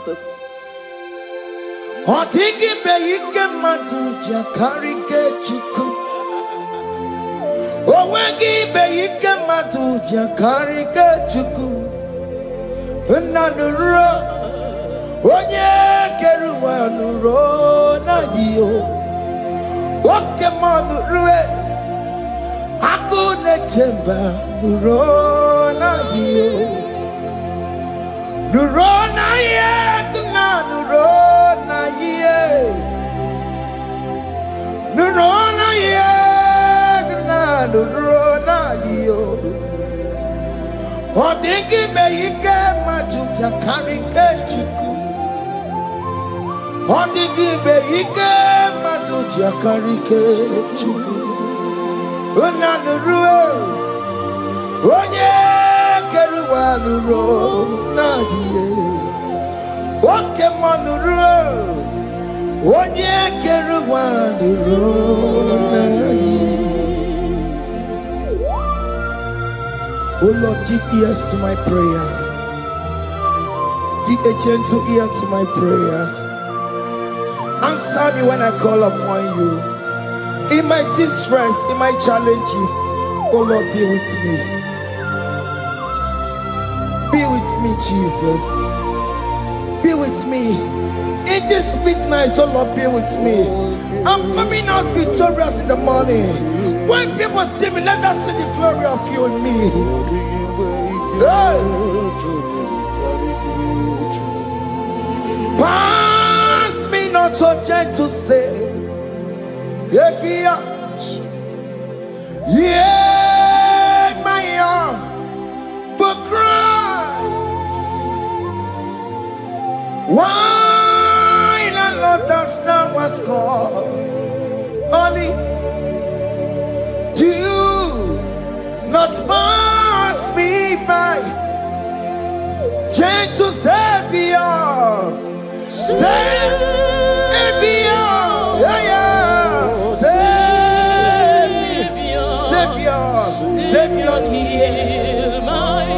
Jesus. Odigbe ike madu jakarike chuku. Owegibe ike madu jakarike chuku. Unanuro onye keruwa nuro na jiyo. Oke madu ruwe akune chemba nuro na jiyo. Nuro na ye kuna nuro na ye. Nuro na ye kuna nuro na jiyo. Odigbe ike madu jakarike chuku. Odigbe ike madu jakarike chuku. Unanurue onye keruwa nuro nadiye. Oke manurue onye keruwa nuro nadiye. Oh Lord, give ears to my prayer. Give a gentle ear to my prayer. Answer me when I call upon you. In my distress, in my challenges, oh Lord, be with me. Be with me, Jesus. Be with me. In this midnight, oh Lord, be with me. I'm coming out victorious in the morning. When people see me, let us see the glory of you in me. Hey. Pass me not so gentle to say. Jesus. Yeah, my arm, but cry. Why not understand what's called? Only do not pass me by. Gentle Savior, Savior, yeah. Savior, hear my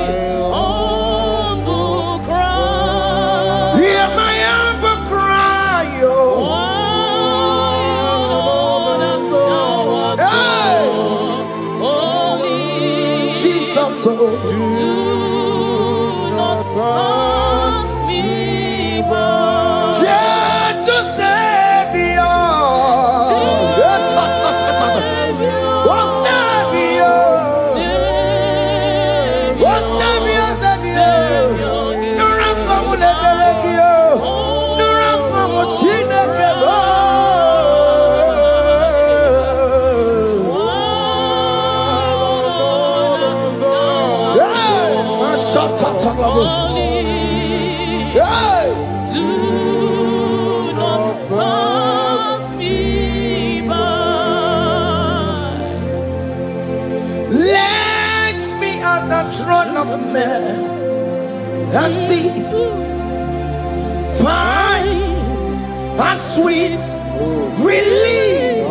humble cry. Hear my humble cry, oh. Only Jesus, oh. Do not pass me by. Gentle Savior. Do not pass me by. Let me at the throne of men and see, find a sweet relief.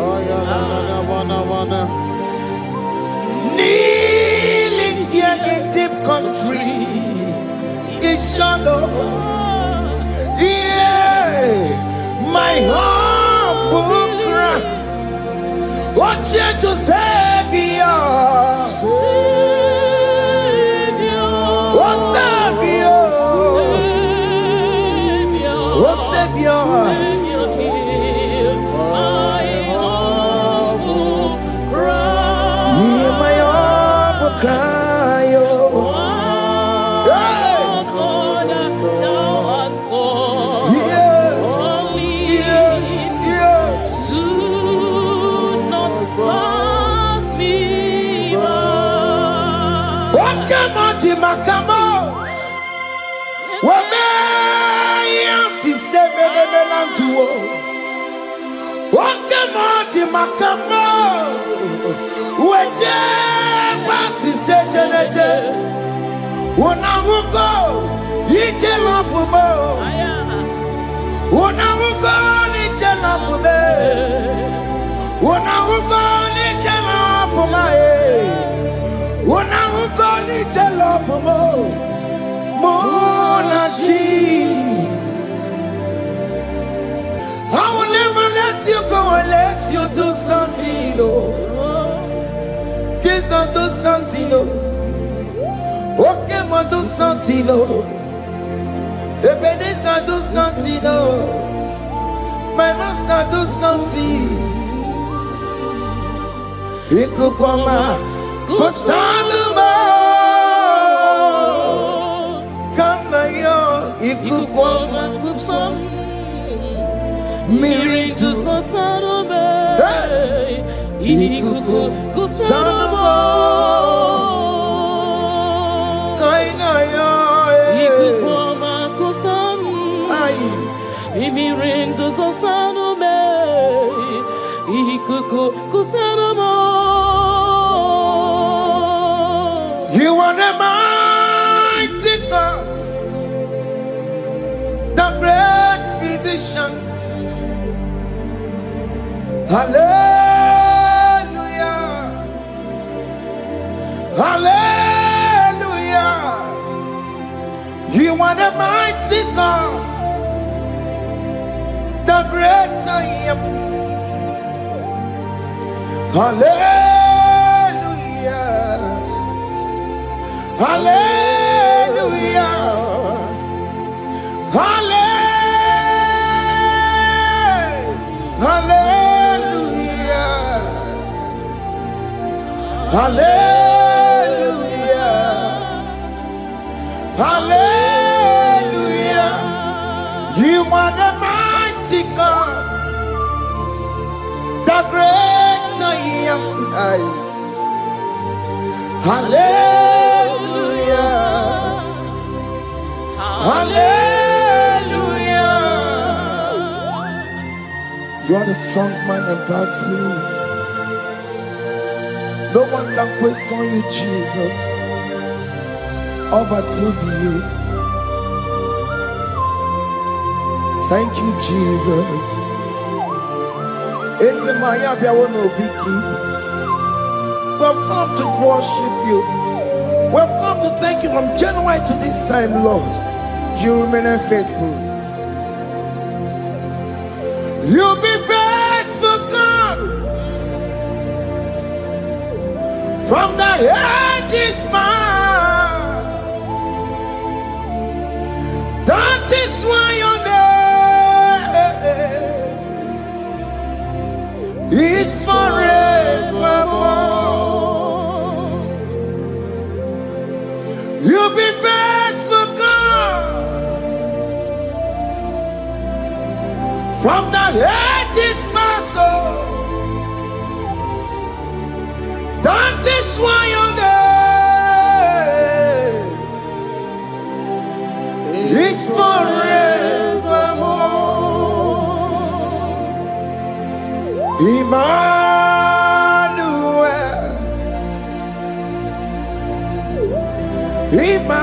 Kneeling here in deep country is shadow. Yeah, my humble cry. What gentle Savior, what Savior, what Savior, hear my humble cry. Hear my humble cry, oh. Makamo, Wame, Sisemelantuo, Wakamati Makamo, Weje, Sisetenete, Wanamugo, Yitelafumo, Wanamugo, Yitelafume, Wanamugo, Yitelafume. Tell of more, Alessio to Santino. This not to Santino. Okay, ma to Santino. This not to Santino. My master to Santino. Ikukoma Kosanuma Kamayo Ikukoma Kusam Miri to Sosanuma Ikukusanuma Kainaya Ikukoma Kusam Miri to Sosanuma Ikukusanuma. You are the mighty God, the great physician. Hallelujah. Hallelujah. You are the mighty God, the great I am. Hallelujah. Hallelujah. Hallelujah. Hallelujah. Hallelujah. You are the mighty God, the great I am. Hallelujah. Hallelujah. You are the strong man in battle. No one can question you, Jesus. All but to you. Thank you, Jesus. Is the Maya Biawono Biki? We've come to worship you. We've come to thank you from January to this time, Lord. You remain faithful. You be faithful, God. From the ages past. That is why your name is forevermore. You be faithful, God. From the ages past, that is why your name is forevermore. Emmanuel, Emmanuel,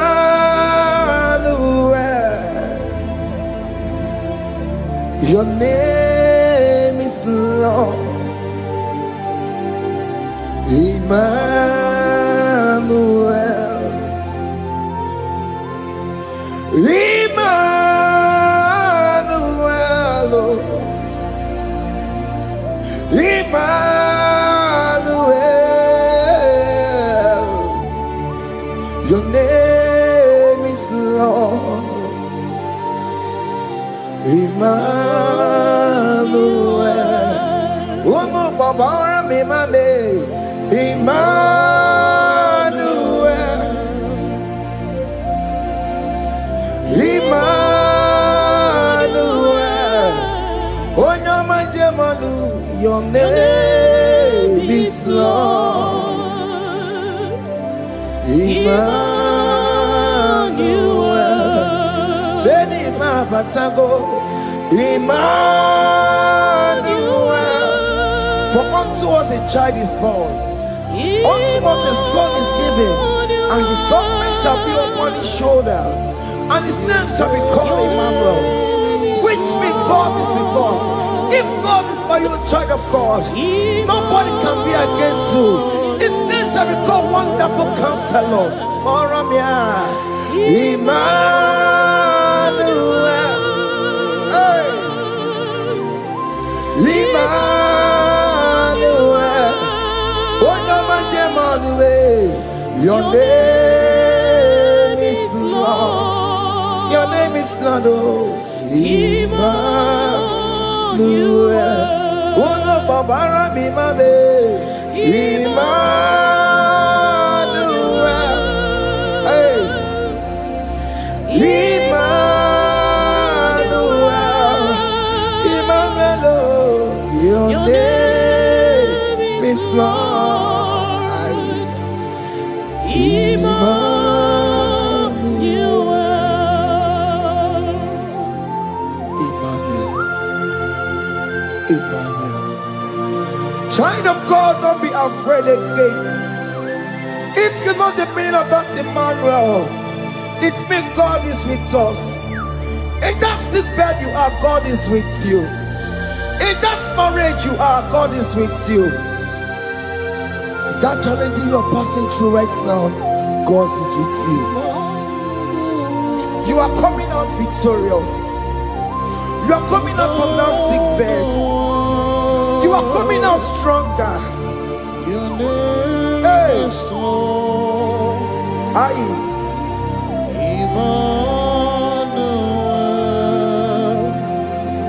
your name is Lord. Emmanuel, Emmanuel, Emmanuel, your name is Lord. Emmanuel, oh no, Baba, Emmanuel, Emmanuel, oh no, my Jemanu, your name is Lord. Emmanuel, Beni Mabatago, Emmanuel, for unto us a child is born, unto us a son is given, and his government shall be upon his shoulder, and his name shall be called Emmanuel, which means God is with us. If God is for you, child of God, nobody can be against you. His name shall be called Wonderful Counselor. Moramia, Emmanuel, hey. Emmanuel. yes, Lord, Emmanuel. Uno babara mi mabe, Emmanuel. Hey, Emmanuel, Emmanuel. Your name is Lord. Emmanuel, Emmanuel. Child of God, don't be afraid again. If you know the meaning of that Emmanuel, it means God is with us. In that sick bed you are, God is with you. In that marriage you are, God is with you. In that challenge you are passing through right now, God is with you. You are coming out victorious. You are coming out from that sick bed. You are coming out stronger. Hey,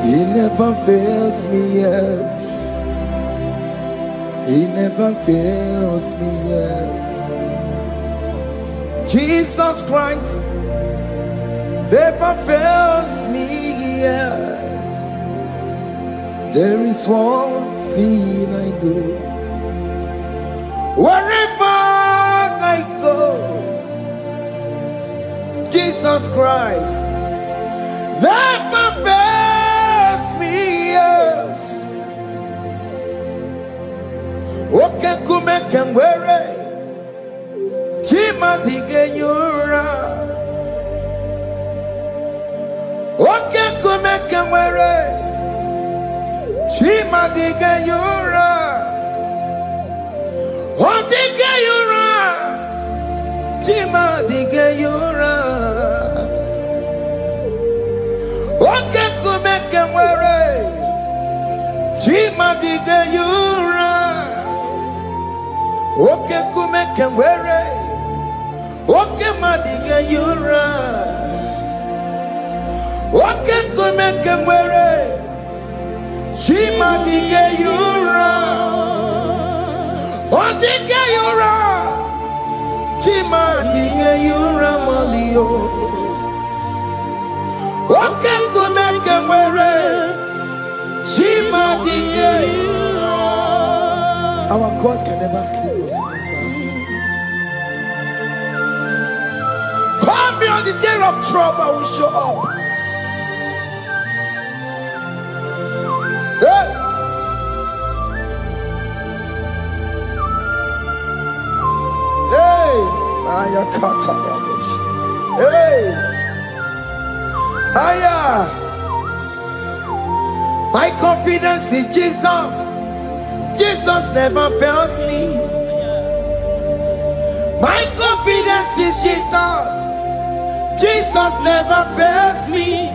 He never fails me, yes. He never fails me, yes. Jesus Christ never fails me, yes. There is one thing I know. Wherever I go, Jesus Christ never fails me, yes. Okay, come and wear it. Jima dige yura. Okay, come and wear it. Jima dige yura. Oh, dige yura. Jima dige yura. Okay, come and wear it. Jima dige yura. Okay, come and wear it. Okay, madiga yura. Okay, come and wear it. Jima diga yura. Oh, diga yura. Jima diga yura malio. Okay, come and wear it. Jima diga yura. Our God can never sleep or slumber. Call me on the day of trouble, I will show up. Hey, hey, Maya Katarabush. Hey, Aya. My confidence in Jesus. Jesus never fails me. My confidence is Jesus. Jesus never fails me.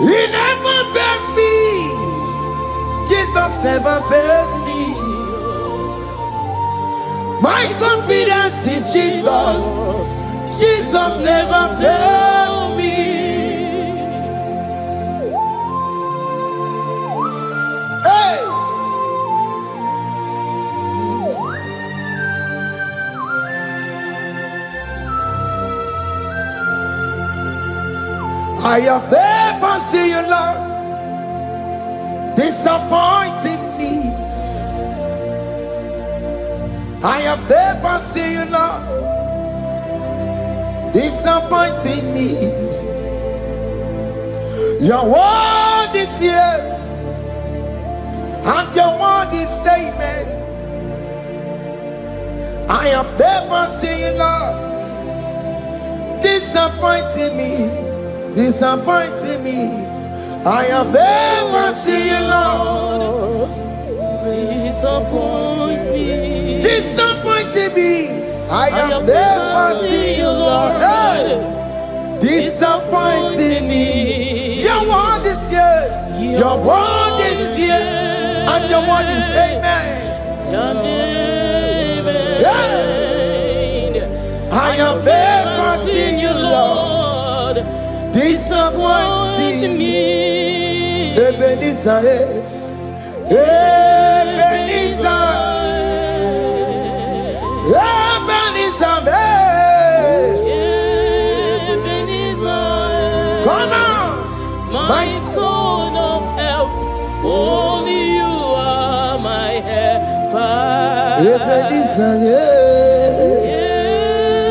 He never fails me. Jesus never fails me. My confidence is Jesus. Jesus never fails me. Hey! I have never seen you, Lord, disappointing me. I have never seen you, Lord, disappointing me. Your word is yes, and your word is amen. I have never seen you, Lord, disappointing me. Disappointing me. I have never seen you, Lord, disappoint me. Disappointing me. I have never seen you, Lord, hey, disappointing me. Your word is yes, your word is yes, and your word is amen. Yeah. I have never seen you, Lord, disappointing me. Ebenezer, Ebenezer, Ebenezer, Ebenezer. Come on, my stone of help. Only you are my helper. Ebenezer,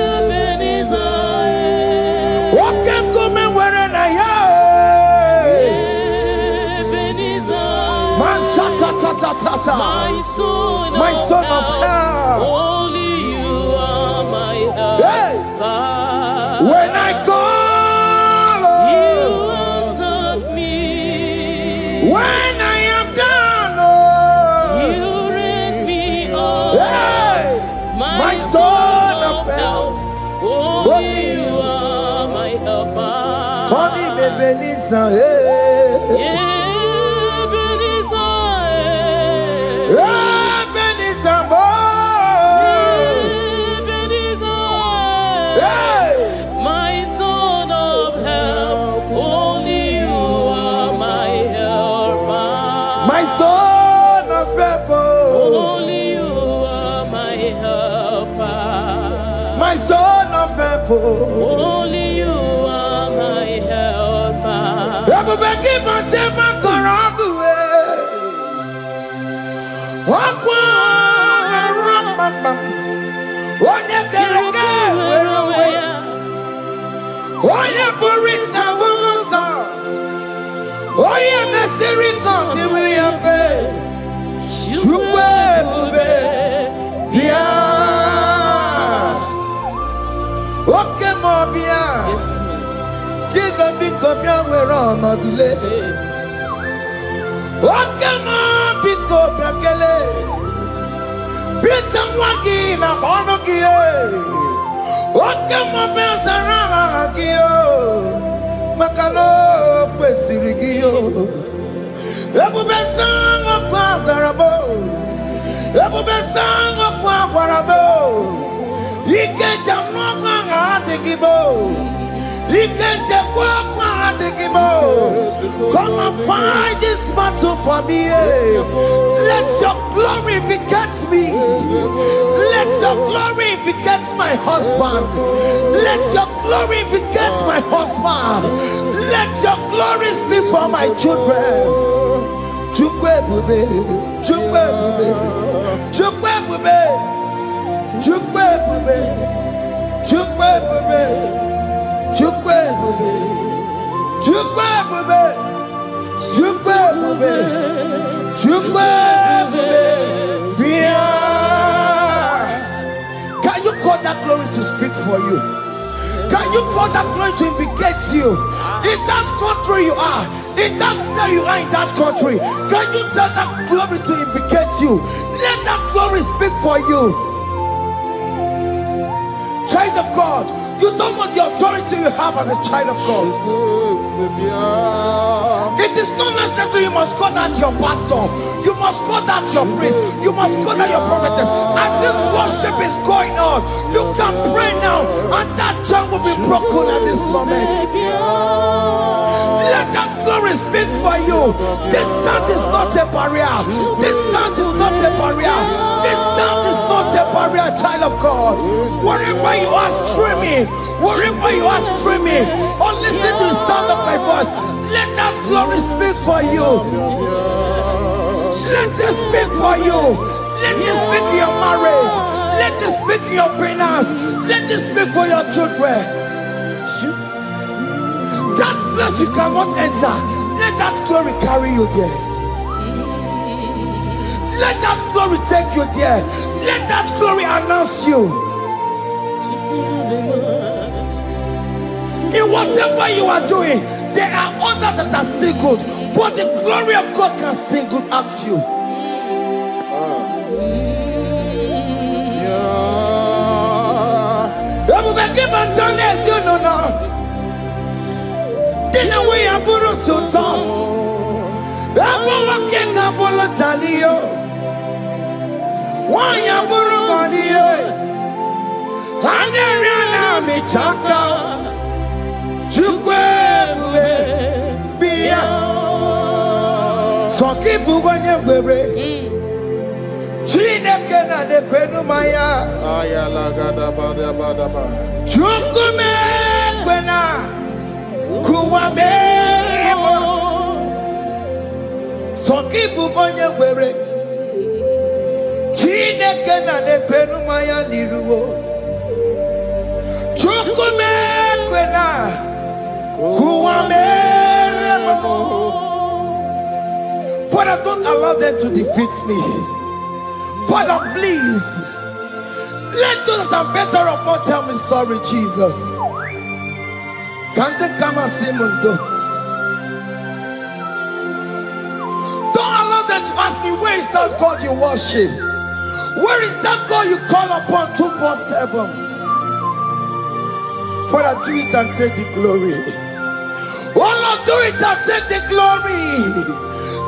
Ebenezer. What can come and where I am? Ebenezer. My stone of help. Only you are my helper. When I call, you answered me. When I am down, you raise me up. My stone of help. Only you are my helper. Call him Ebenezer. Only you are my helper. Everybody but take my corrupt away. Walk one, when you get away. Oh, yeah, Boris, I will go. Oh, yeah, the Siri come, they will have yes, Jesus become your way on the delay. What come on, pick up your keles. Beat and walking up on a gear. What come on, Bessaragio? Macalo, Pessirigio. Ebu Bessang of Quatarabo. Ebu Bessang of Quatarabo. He can't jump no IGBO. He can't jump IGBO. Come and fight this battle for me. Let your glory beget me. Let your glory beget my husband. Let your glory beget my husband. Let your glory speak for my children. Chukwe bube, chukwe bube, chukwe bube. Chukwe bube, chukwe bube, chukwe bube, chukwe bube, chukwe bube, chukwe bube. Can you call that glory to speak for you? Can you call that glory to indicate you? In that country you are, in that city you are, in that country, can you tell that glory to indicate you? Let that glory speak for you. Child of God, you don't want the authority you have as a child of God. It is not necessary you must call that your pastor, you must call that your priest, you must call that your prophetess. And this worship is going on. You can pray now, and that chain will be broken at this moment. Let that glory speak for you. Distance is not a barrier. Distance is not a barrier. Distance is not a barrier, child of God. Wherever you are streaming, wherever you are streaming, or listening to the sound of my voice, let that glory speak for you. Let it speak for you. Let it speak in your marriage. Let it speak in your finance. Let it speak for your children. That place you cannot enter, let that glory carry you there. Let that glory take you there. Let that glory announce you. In whatever you are doing, there are others that are still good, but the glory of God can single out you. You know now. Dina we aburu sultan. Abo wake kabolo talio. Wanya buru ganiye. Hanya riana michaka. Chukwe were. Chineke na de kwenu maya. Ayala gada bada bada ba. Chukume kwena kuwameremo. Sokibu konye were. Chineke na de kwenu maya liruwo. Chukume kwena kuwameremo. Father, don't allow them to defeat me. Father, please, let those that are better off not tell me sorry, Jesus. Can't they come and see Mundo? Don't allow them to ask me, where is that God you worship? Where is that God you call upon 247? Father, do it and take the glory. Oh Lord, do it and take the glory.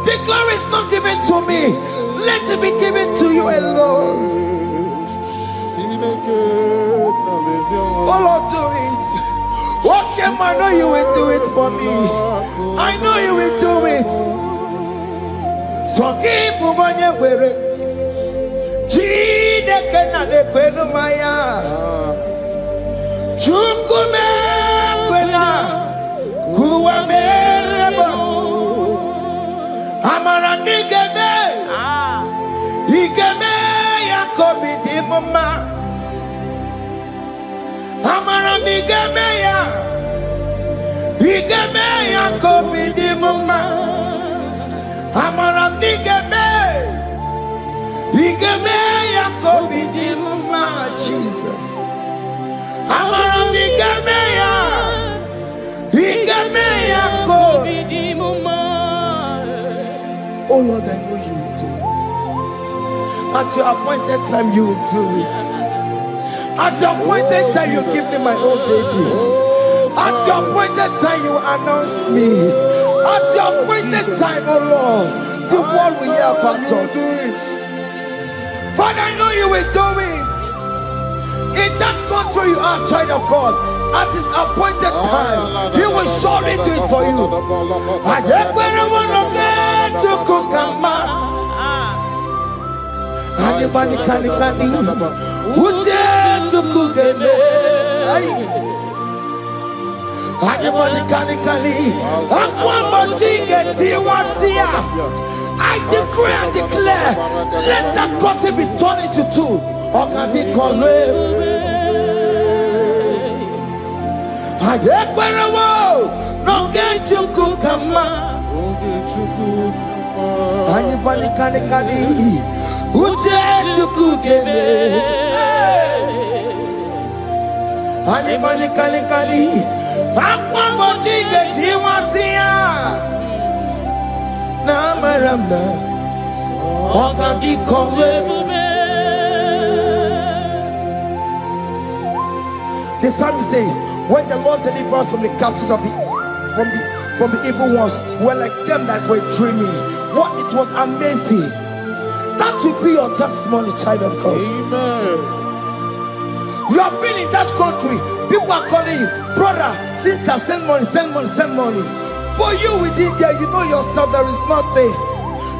The glory is not given to me. Let it be given to you alone. Oh Lord, do it. What can I know you will do it for me? I know you will do it. So keep moving where it is. Chukume kwena kuwamereba. Amara nigeme, igeme yakobi di mama. Amara nigeme ya, igeme yakobi di mama. Amara nigeme, igeme yakobi di mama. Jesus. Amara nigeme ya, igeme yakobi di mama. Oh Lord, I know you will do this. At your appointed time, you will do it. At your appointed time, you give me my own baby. At your appointed time, you announce me. At your appointed time, oh Lord, the world will hear about us. Father, I know you will do it. In that country, you are a child of God. At his appointed time, he will surely do it for you. Anybody can uje tukugeme. Anybody can I decree and declare, let that curtain be torn into two. Anybody can uje tukugeme. Anybody can the psalmist say, when the Lord delivers us from the captives of from the evil ones, we're like them that were dreaming. What it was amazing. That will be your testimony, child of God. Amen. You have been in that country. People are calling you, brother, sister, send money, send money, send money. But you within there, you know yourself, there is nothing.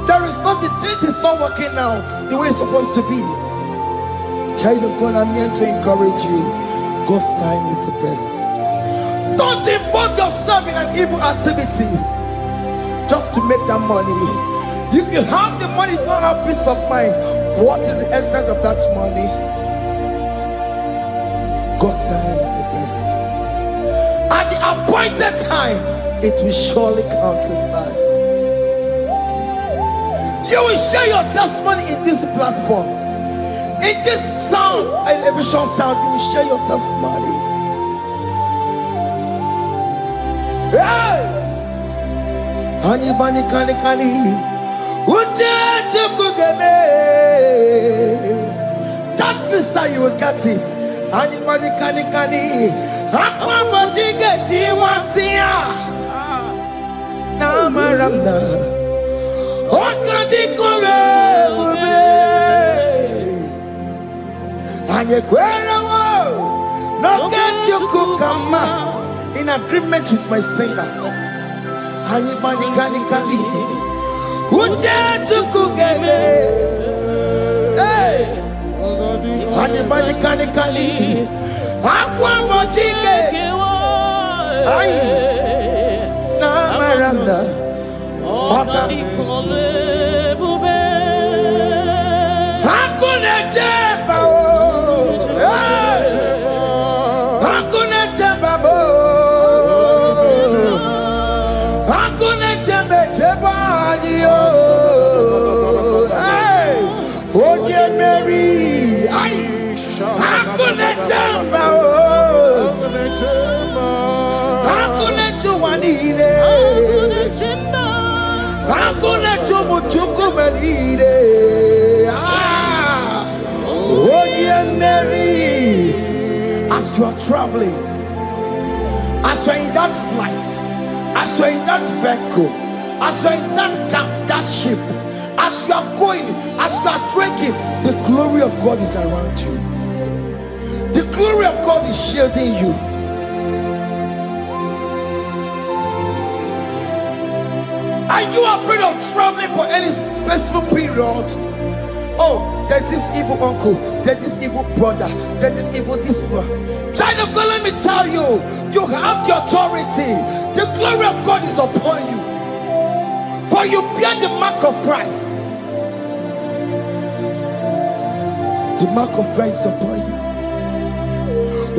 There is nothing. This is not working out the way it's supposed to be. Child of God, I'm here to encourage you. God's time is the best. Don't involve yourself in an evil activity just to make that money. If you have the money, don't have peace of mind. What is the essence of that money? God's time is the best. At the appointed time, it will surely come to pass. You will share your testimony in this platform. In this sound, elevation sound, you will share your testimony. Hey! That visa, you will get it. Anybody can get it once here. Now, Maramna. What can they call it? And you no get you come in agreement with my singers. Anybody can Uje tukugeme. Hey. Adibadi kani kani. Akwa mojige. Ay. Na maranda. Oka. Hakuna jeba o. Hakuna jeba bo. Hakuna jeba ni o. Hey, oh dear Mary. Ay. Hakuna jeba o. Hakuna juwanile. Hakuna jumuchukumelile. Oh dear Mary, as you are traveling, as you are in that flight, as you are in that vehicle, as you are in that cab, that ship, as you are going, as you are trekking, the glory of God is around you. The glory of God is shielding you. Are you afraid of traveling for any specific period? Oh, there's this evil uncle, there's this evil brother, there's this evil this one. Child of God, let me tell you, you have the authority. The glory of God is upon you. For you bear the mark of Christ. The mark of Christ is upon you.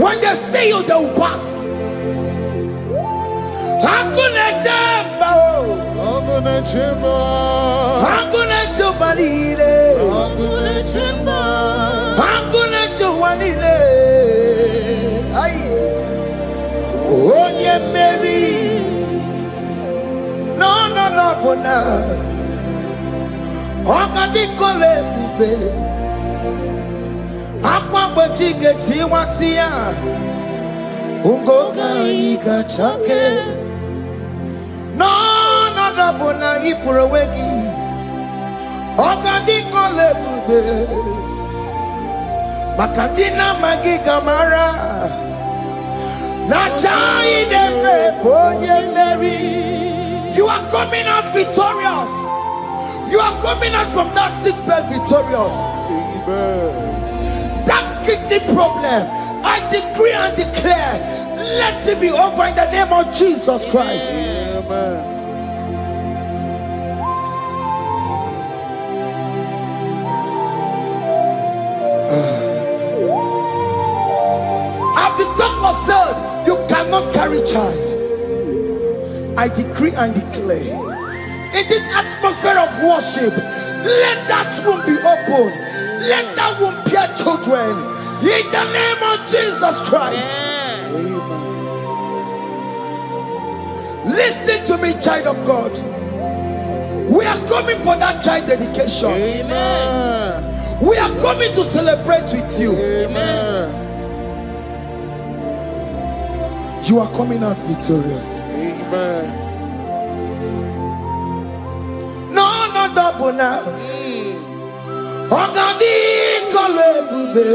When they see you, they will pass. Hakuna jambo. Hakuna jambo. Hakuna jubalile. Hakuna jambo. Hakuna jubalile. Ay. Onye Mary. No, no, no, bona. Okadi kole bube. Akwa bojige tiwasia. Ungoka ika chake. No, no, no, bona ifurowegi. Okadi kole bube. Makadina magiga mara. Nachai neve bonye Mary. You are coming out victorious. You are coming out from that sick bed victorious. Amen. That kidney problem, I decree and declare, let it be over in the name of Jesus Christ. Amen. As the doctor said, you cannot carry child. I decree and declare, in this atmosphere of worship, let that womb be open. Let that womb bear children. In the name of Jesus Christ. Listen to me, child of God. We are coming for that child dedication. Amen. We are coming to celebrate with you. Amen. You are coming out victorious. Amen. No, no, double now. Ogadi kole bube.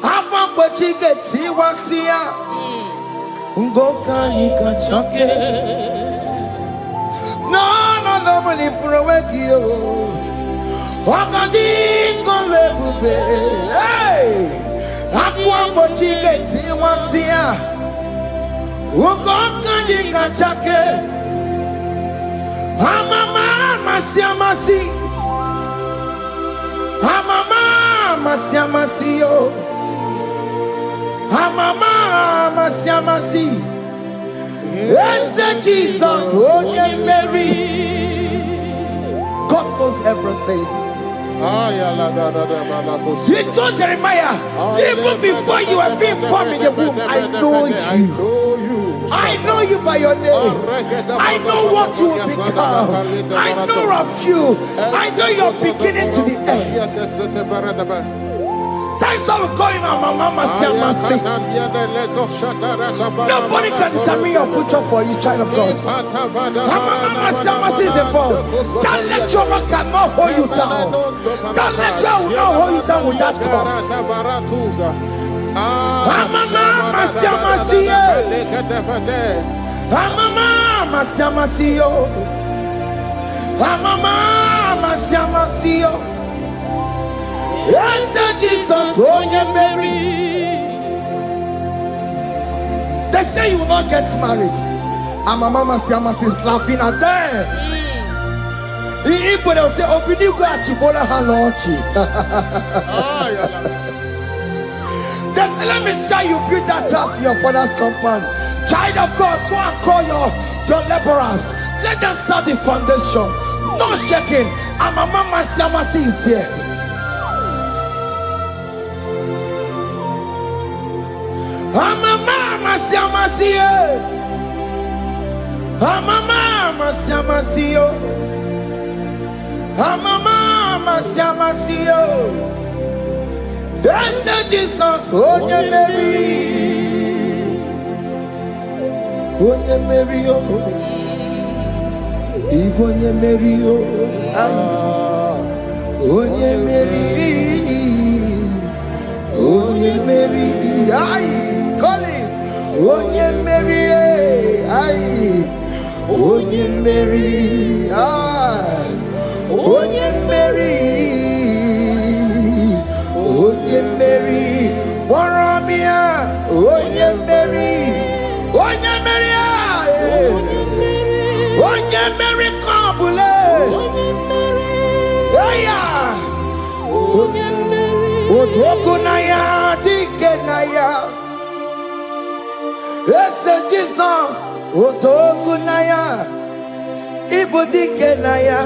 Apa bojige tiwasia. Ungoka nika chake. No, no, no, mani furowegi yo. Ogadi kole bube. Hey. Akwa bojige tiwasia. Ungoka nika chake. Amama masiamasi. Amama masiamasi yo. Amama masiamasi. Yes, Jesus, oh yeah, Mary. God knows everything. He told Jeremiah, even before you were being formed in the womb, I know you. I know you by your name. I know what you will become. I know of you. I know your beginning to the end. That's how we're going on, Mama Siamasi. Nobody can determine your future for you, child of God. Mama Siamasi is involved. Don't let your rock not hold you down. Don't let your not hold you down with that cause. Mama Siamasi. Mama Siamasi. Mama, Siamasio. Yes, Jesus, oh, Mary. They say you will not get married. And my mama Siamas is laughing at them. People will say, open you go at Chibola Halochi. They say, let me say you build that house in your father's compound. Child of God, go and call your laborers. Let them start the foundation. No shaking. And my mama Siamas is there. Mama Siamasio. Mama Siamasio. Mama Siamasio. Yes, Jesus, oh, Mary. Oh, Mary, oh. Even Mary, oh. Oh, Mary. Oh, Mary. Aye. Call him. Onye Mary, aye. Onye Mary, aye. Onye Mary, Onye Mary, Waramia, Onye Mary, Onye Mary, aye. Onye Mary, Kabule, Aya, Onye Mary, Otokunaya, Dikenaya. Yes, Jesus, Otokunaya, Ibodikenaya,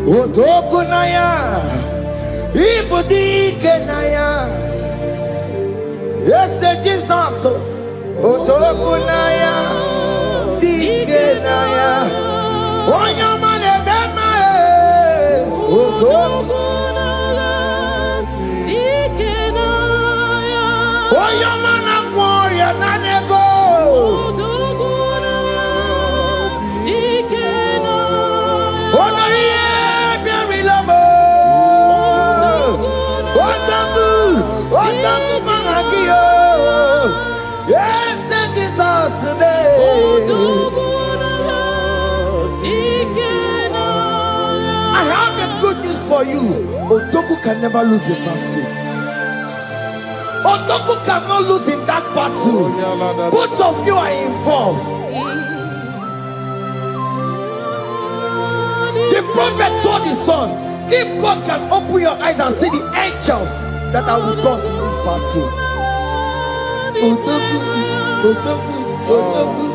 Otokunaya, Ibodikenaya. Yes, Jesus, Otokunaya, Dikenaya. Onyamane bema, Otokunaya, Dikenaya. Oyamana warrior nanego. Onorie biarilamo. Otaku managio. Yes, Jesus name. I have a good news for you. Otaku can never lose a battle. Otoku cannot lose in that battle. Both of you are involved. The prophet told his son, if God can open your eyes and see the angels that are with us in this battle. Otoku, Otoku, Otoku.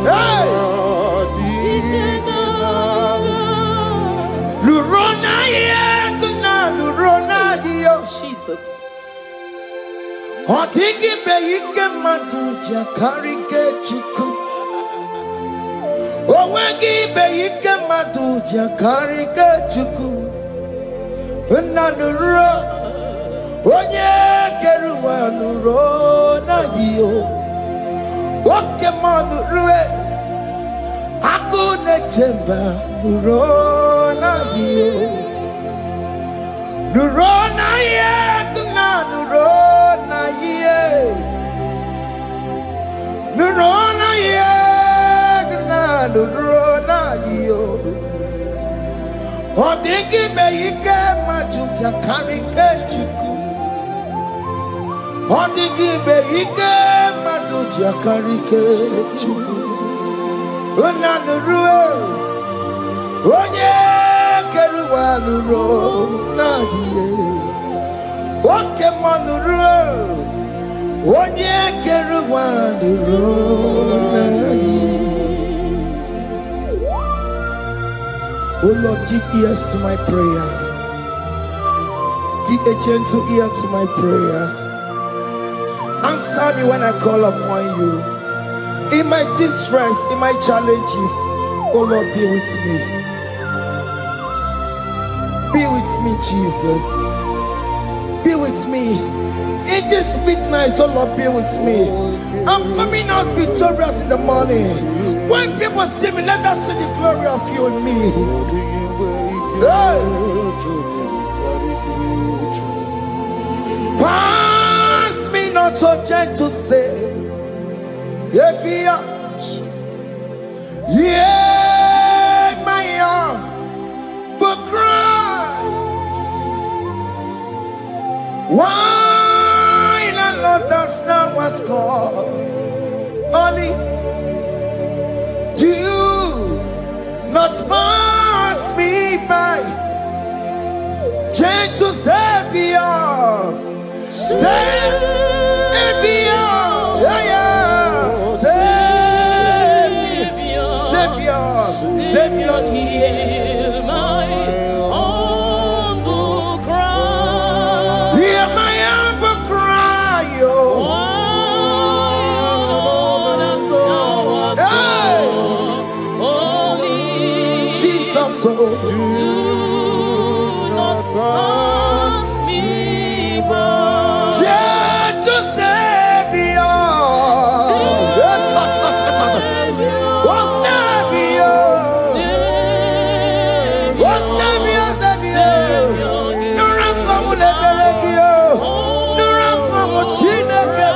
Hey! Lurona yekuna, Lurona dio. Jesus. Otiki beike maduja karike chiku. Owegi beike maduja karike chiku. Nanuro onye keruwa nuro nadio. Oke manurue akune chemba nuro nadio. Nuro na ye kuna nuro. Nurona yegna nurona yo. Odingi beike majuja karike chiku. Odingi beike majuja karike chiku. Una nurue onye keruwa nurona ye. Oke manurue onye keruwa nurona ye. Oh Lord, give ears to my prayer. Give a gentle ear to my prayer. Answer me when I call upon you. In my distress, in my challenges, oh Lord, be with me. Be with me, Jesus. Be with me. In this midnight, oh Lord, be with me. I'm coming out victorious in the morning. When people see me, let us see the glory of you in me. Hey. Pass me not your gentle say, Jesus. Yeah, my arm will cry. Why the Lord does not what God only do not pass me by. Gentle Savior, Savior, yeah, yeah, Savior, Savior, Savior, hear my humble cry. hear my humble cry, oh. Only Jesus, oh. do not pass me by. Gentle Savior, yes, oh, Savior, oh, Savior, Savior, no ram come the Belegio, no ram come Chineke,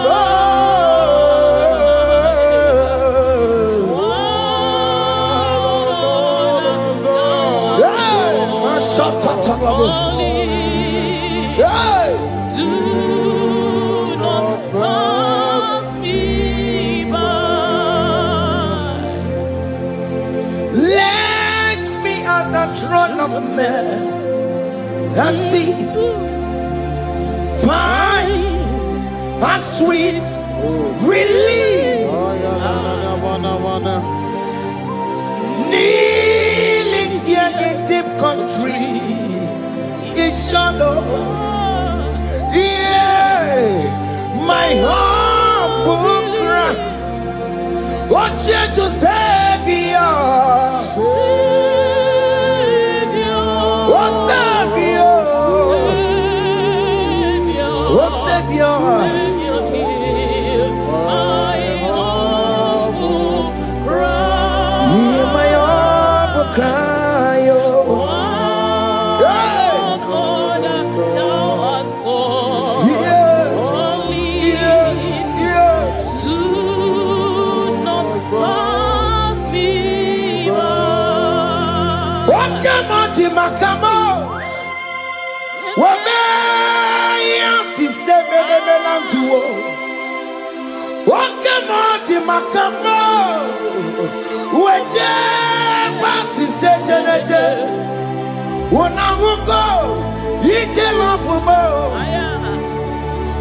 Do not pass me by. let me at the throne of men and see, find a sweet relief, kneeling here in deep country is shallow. Yeah, my humble cry, oh gentle Savior, oh Savior, oh Savior, hear my humble cry, oh. Makamo, Wameya si sebe de melantuo. Wakamo makamo, Weje basi sejeneje. Unamugo ije lafumo,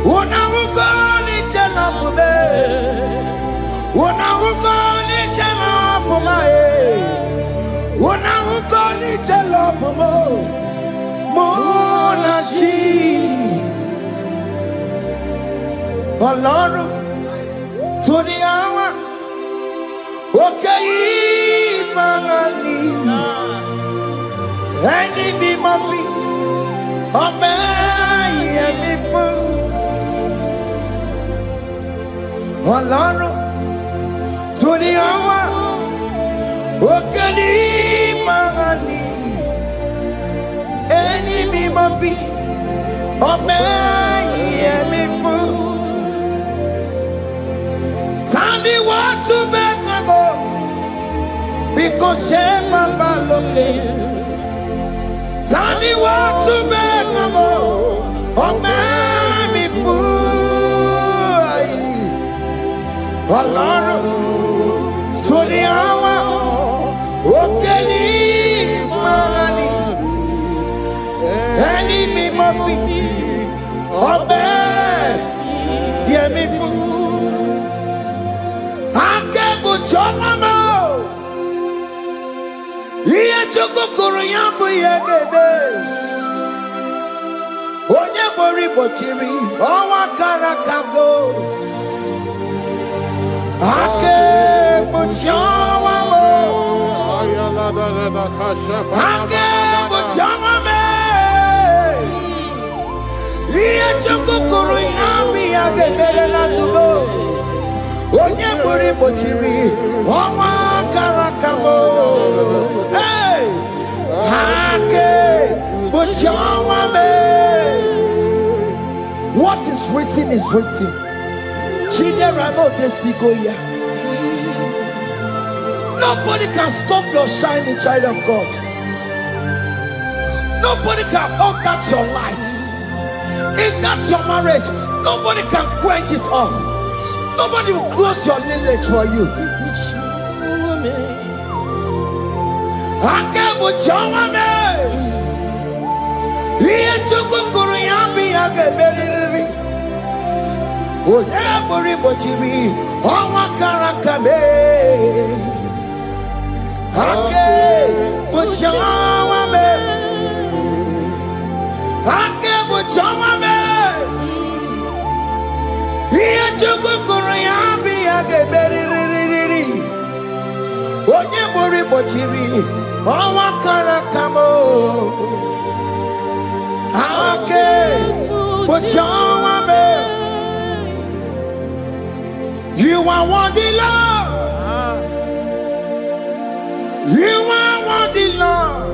Unamugo ije lafume, Unamugo ije lafumae. Unamugo ije lafumo, Monachi. Ọlọ́run tó ní àwa òkè yìí máa ní ẹni bí mo fi ọmọ ẹ̀yẹ mi fún. Ọlọ́run tó ní àwa òkè yìí máa ní ẹni bí mo fi ọmọ ẹ̀yẹ mi fún. Tell me what to make a go, because shame my looking. Tell me what to make a go, oh man, me fool. Oh Lord, to the hour, okay, money, any me must be, oh man, yeah, me fool. Chomamo, iye chokokoro yambo yegebe. Onye bori bochiri, owa karakago. Ake bochawamo, ake bochawame. Iye chokokoro yambo yegebe na tubo. Onye bori bochiri, owa karakamo. Hey, hake bochawame. What is written is written. Chidera no desigoya. Nobody can stop your shining, child of God. Nobody can off that your lights. In that your marriage, nobody can quench it off. Nobody will close your lineage for you. You are worthy, Lord. You are worthy, Lord.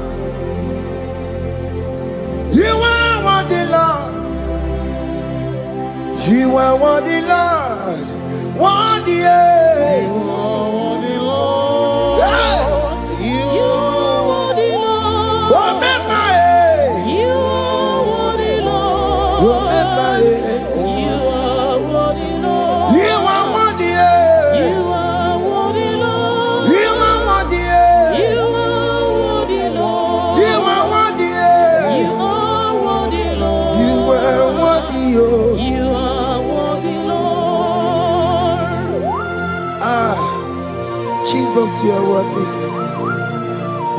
You are worthy, Lord. You are worthy, Lord. Worthy, You are worthy, Lord. yeah. You You are worthy, Lord. Remember, You are worthy, Lord. remember, You are worthy, Lord. you are worthy, You are worthy, Lord. you are worthy, You are worthy, Lord. you are worthy, You are worthy, Lord. you are worthy, oh. You are worthy, Lord. Ah, Jesus, you are worthy.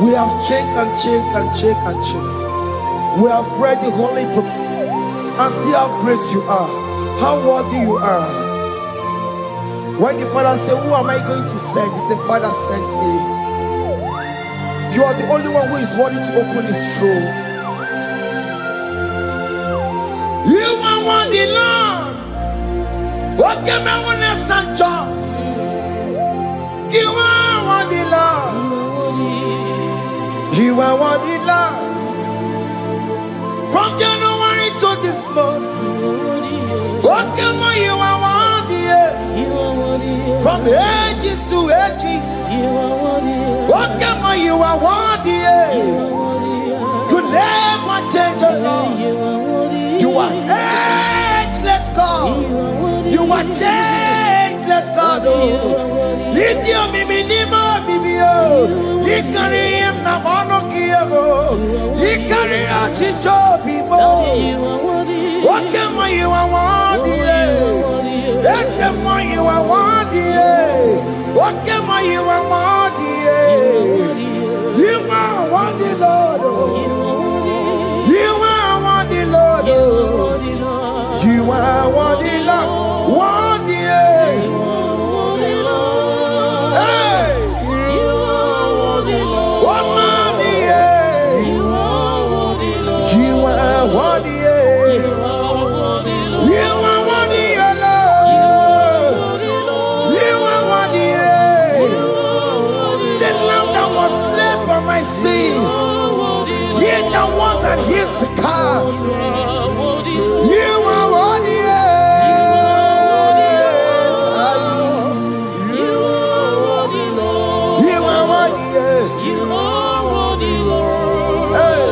We have checked and checked and checked and checked. We have read the holy books and see how great you are, how worthy you are. When the Father said, "Who am I going to send?" He said, "Father, send me." You are the only one who is worthy to open his throne. You are worthy, Lord. What can I want to send you? You are worthy, Lord. You are worthy, Lord. From January to this month, what can you are worthy? From ages to ages, what can you are worthy? You never change, the Lord. You are ageless God. You are changeless God. Lift your minima, bibio. You carry him na monokiabo. You carry out chicho people. What can you are worthy? That's the one you are worthy. What can you are worthy? You are worthy, Lord. You are worthy, Lord. You are worthy, Lord. Worthy. Hey. What money? You are worthy. You are worthy, Lord. You are worthy. The lamb that was slain for my sin. He that was and he's the car. You are worthy. You are worthy. You are worthy, Lord. Hey.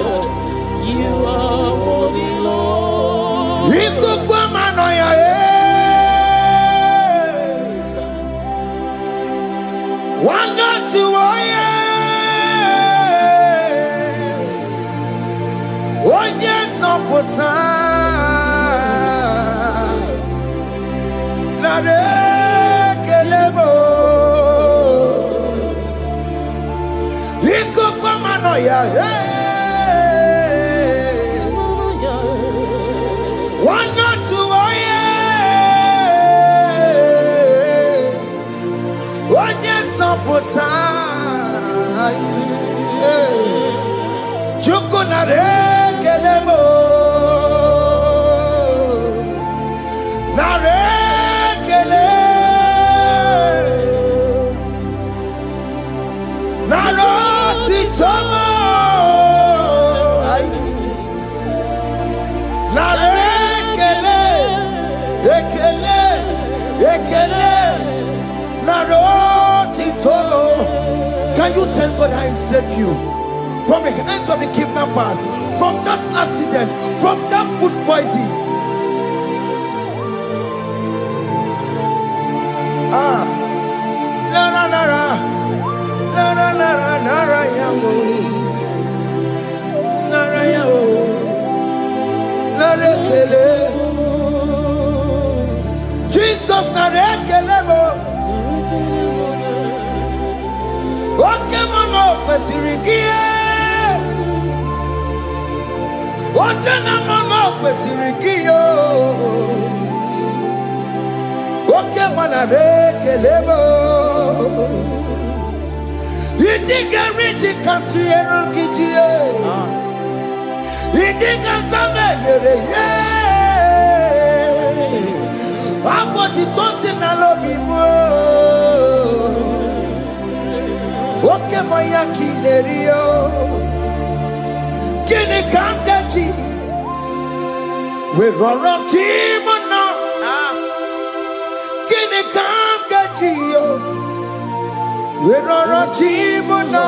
You are worthy, Lord. Ikukwamanoya, wanda tuoye, onye sopota, narekelebo. Ikukwamanoya, wanda tuoye, onye sopota, chukwunarekelebo. save you from the hands of the kidnappers, from that accident, from that food poisoning. Jesus narekelemo. Oke mama kwesirigie. Oke na mama kwesirigie. Oke mana rekelemo. Idiga riti kasiero kijie. Idiga tame yere ye. Aboti tosi na lobi mo. Oke moya kinerio. Kini kangaji. We roro timona. Kini kangaji yo. We roro timona.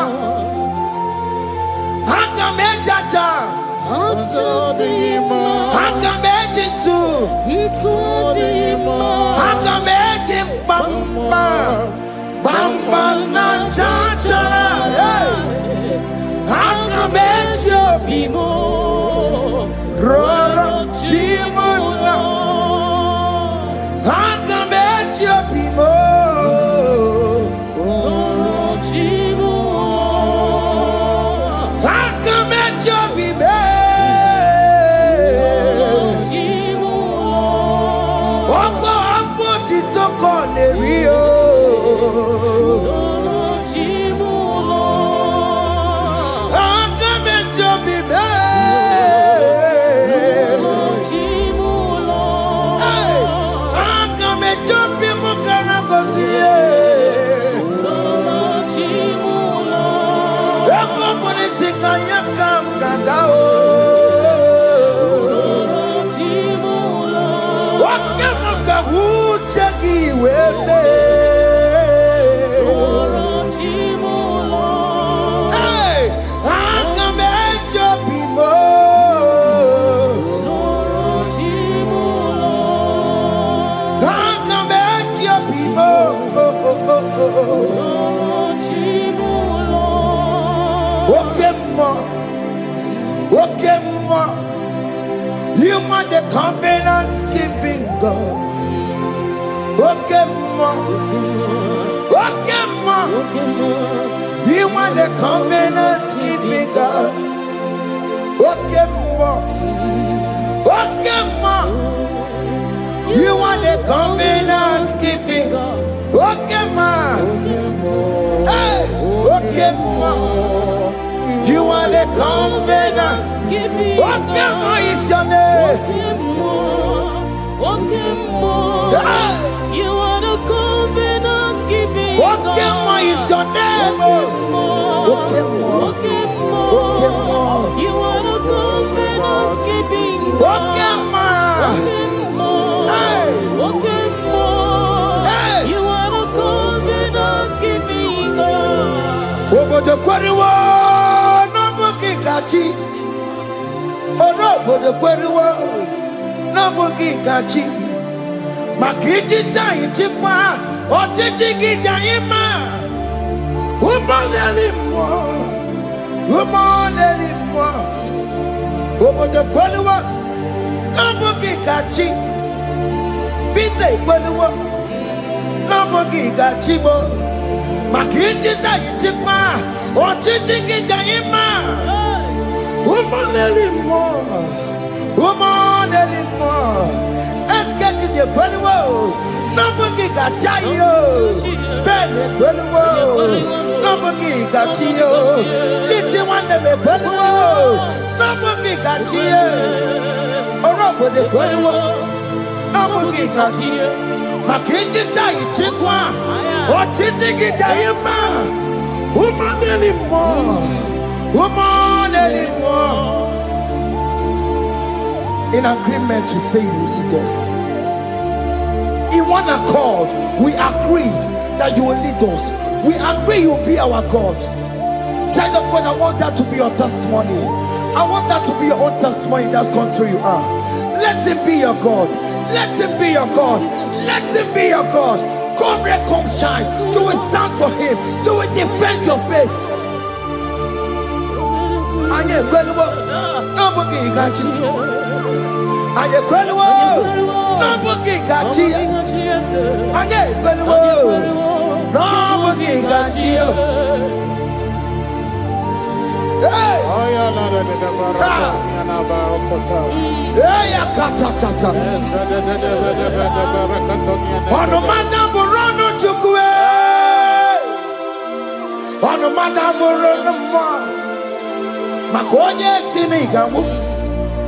Hanga mejaja. Hanga mejintu. Hanga mejin bamba. Bamba na jajara. Hanga mejo bimo. Roro timona. Hanga mejo bimo. You are the covenant keeping God. Okay, ma. You are the covenant keeping God. Okay, ma. You are the covenant keeping God. Okay, ma. Hey, okay, ma. You are the covenant. What is your name? You are the covenant keeping. What is your name? You are the covenant keeping. You are the covenant keeping. Over the quarry. Orobo de kweruwa na bogi kachi makiji tai chikwa otiji gijai ma umoneli mo obo de kweruwa na bogi kachi bite kweruwa na bogi kachi bo makiji tai chikwa otiji gijai ma woman anymore. Est-ce que tu dis quoi? Nobody got you. Ben, nobody got you. Listen, one of the nobody got you. Or nobody nobody got you. Makinji die, Chikwa. Or Titiki Diama. Woman anymore. In agreement to say you lead us. In one accord, we agree that you will lead us. We agree you'll be our God. Child of God, I want that to be your testimony. I want that to be your own testimony in that country you are. Let him be your God. Let him be your God. Let him be your God. Come rain, come shine. You will stand for him. You will defend your faith. Anye kwelwo, nobody got you. Anye kwelwo, nobody got you. Anye kwelwo, nobody got you. Hey! Hey, akatata. Ono madam Borono chukwe. Ono madam Borono mo. Makonye sinigamu.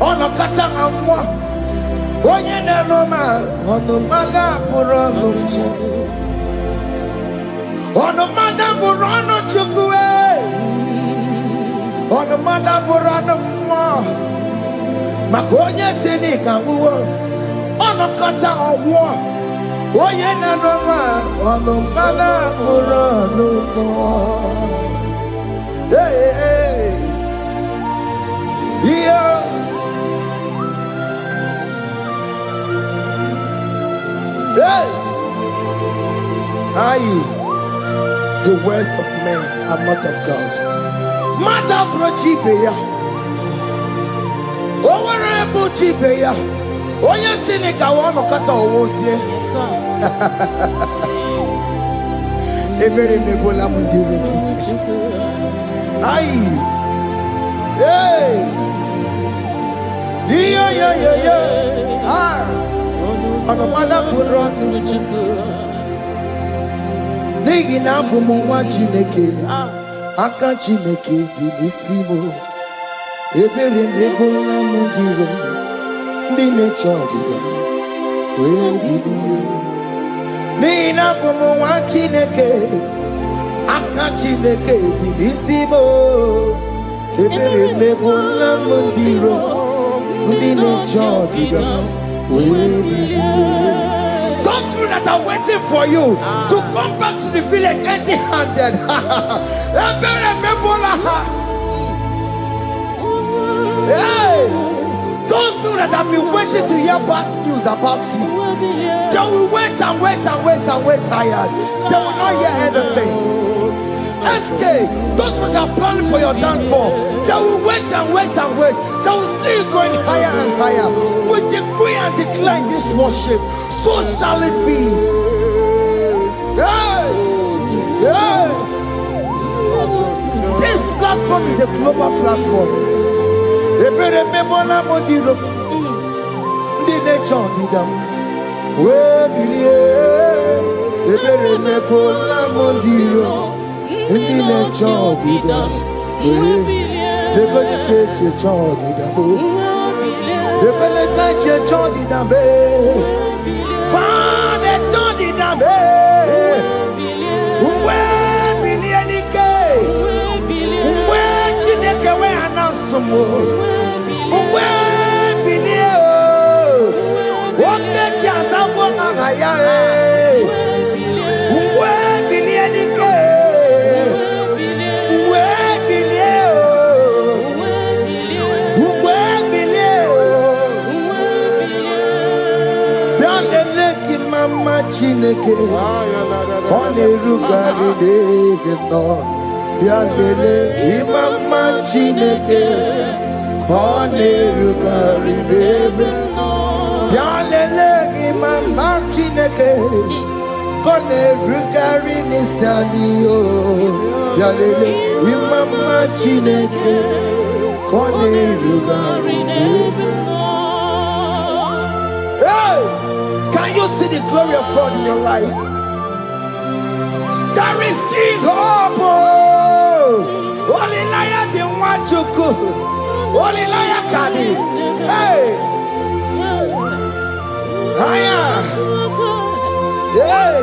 Ono katanga mo. Onye nenoma. Ono madam Borono chukwe. Ono madam Borono chukwe. Ono madam Borono mo. Makonye sinigamu. Ono kata owo. Oye nenoma. Ono madam Borono mo. Hey, hey. Yeah. Hey. Aye. The words of men are not of God. Mother brochibeya. Owere brochibeya. Oye sinika wono kata owosie. Yes, sir. Ebere nebola mundireki. Aye. Hey. Yeah. Ah. Ono mada buronu. Nigi na bumu wa Chineke. Aka Chineke di nisimo. Ebere nebola mundiro. Ndi necho diga. We biliye. Nigi na bumu wa Chineke. Aka Chineke di nisimo. Ebere nebola mundiro. Ndi necho diga. Those people that are waiting for you to come back to the village empty-handed. Hey, those people that have been waiting to hear bad news about you, they will wait and wait tired. They will not hear anything. SK, those people that are planning for your downfall, they will wait and wait. They will see you going higher and higher. We decree and declare this worship, so shall it be. Yeah. This platform is a global platform. Ndi le chodi da, de kone keche chodi da bo, de kone keche chodi da be, fa de chodi da be, uwe bilieni ke, uwe chineke we anasumo, uwe bilie o, woke chiasa wonga ngaya uwe bilieni ke. Chineke kone rugari devino bialele imama Chineke kone rugari devino bialele imama Chineke kone rugari nisadio bialele imama Chineke kone rugari devino. Can you see the glory of God in your life? There is still hope. Only liar didn't want to go. Only liar can. Hey. Hiya. Hey.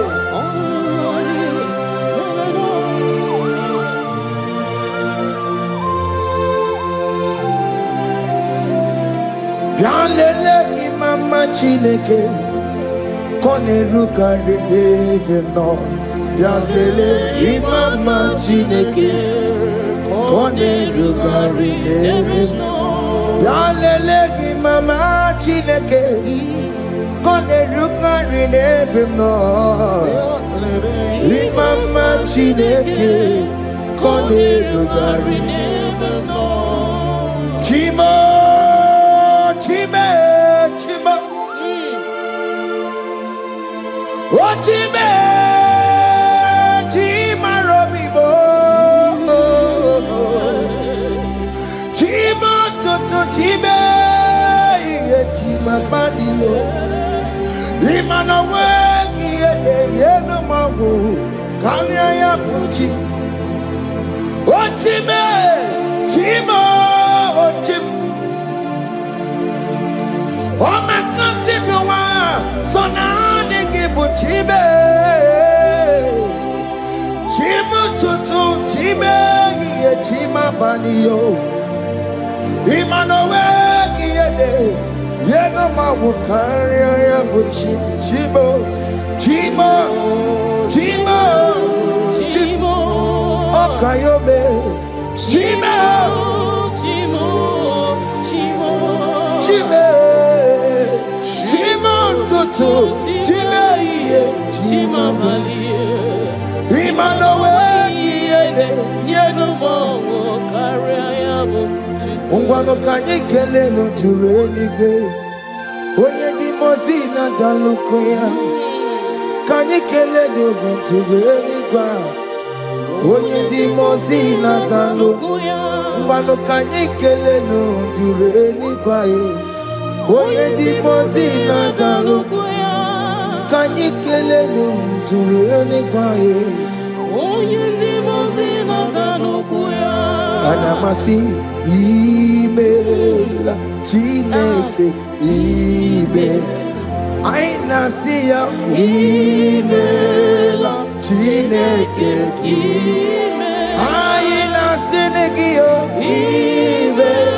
Bialele ki mama Chineke. Kone rugari devino bialele imama Chineke There is no Yalelegi mama chineke kone rugari nebimo Imama chineke kone rugari nebimo Chimo chime chimo O chime chima robibo Chima toto chime ye chima badio Imana wegi ye no mawu kanya ya puchi O chime chima o chim O makanti biwa sona nigi buchibe Chima toto chime ye chima badio Imana wegi ye no mawu kanya ya puchi chimo chimo chimo Chimo okayobe chimo Chimo Chimo chime chimo toto chime ye Chima Balie imano wegi ye no more carry ayabo ungwano kanye kele no turenige oye di mozina dalukoya kanye kele no turenigwa oye di mozina dalukoya ungwano kanye kele no turenigwa oye di mozina dalukoya kanye kele no turenigwa Oye di mozina dalukoya Anamasi email Chineke email Aina siya email Chineke email Aina sinigio email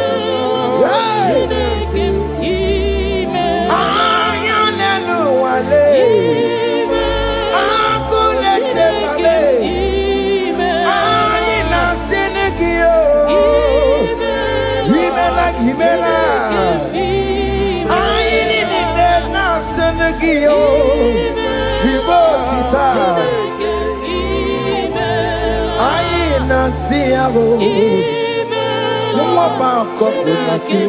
Chineke email Ayanelu wale Akule chepale Aina sinigio Himela Aini nine na senegio Hibotita Aina siago Mwaba koko na si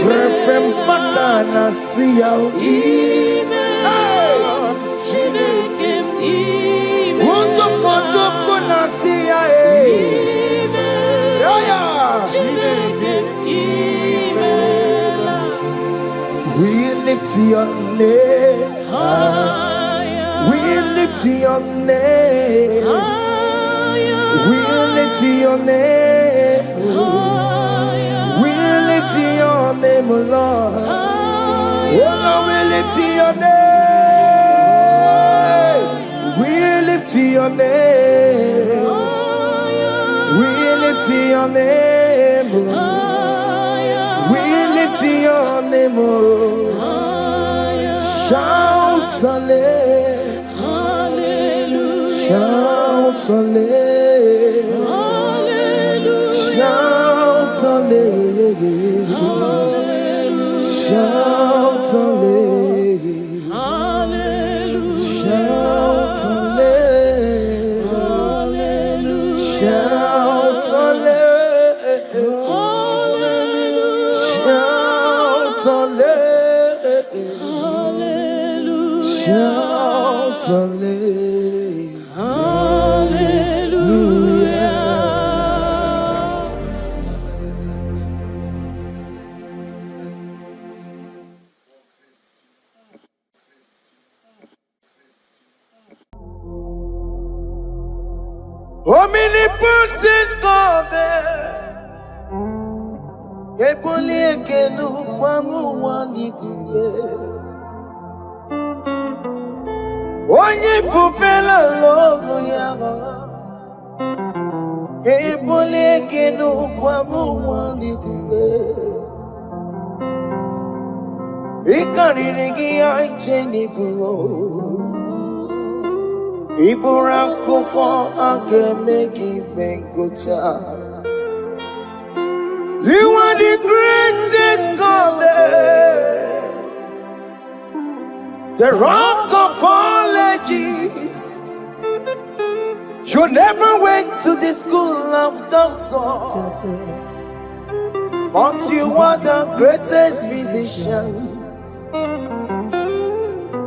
Repempaka na siao Wundo kotoko na siya We lift your name high. We lift your name We lift your name We lift your name, Lord Oh no, we lift your name We lift your name We lift your name We lift your name Shout hallelujah Shout hallelujah Shout hallelujah Shout hallelujah Shout hallelujah Shout hallelujah Shout hallelujah Shout hallelujah Omnipotent God, ebuli ekelu kwangu wanikuye. Onye fufela logo yaga, ebuli ekelu kwangu wanikuye. Ikariri gi aicheni fuo, Iburakoko agemegi bengocha. You are the greatest God, the rock of all ages. You never went to the school of doctor, but you are the greatest physician.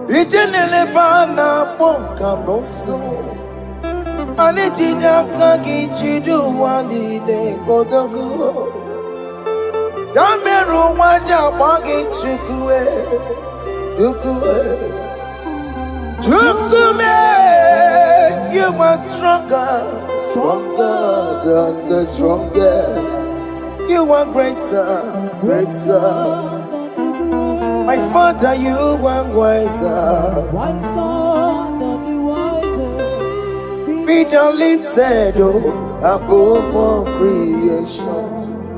Ijenelebana boka noso, anijina kagi jidu wani ne kodogo. Yameru waja bagi chukue, chukume. You are stronger, stronger than the strongest. You are greater, greater. My Father, you are wiser, wiser than the wiser. be thou lifted above all creation.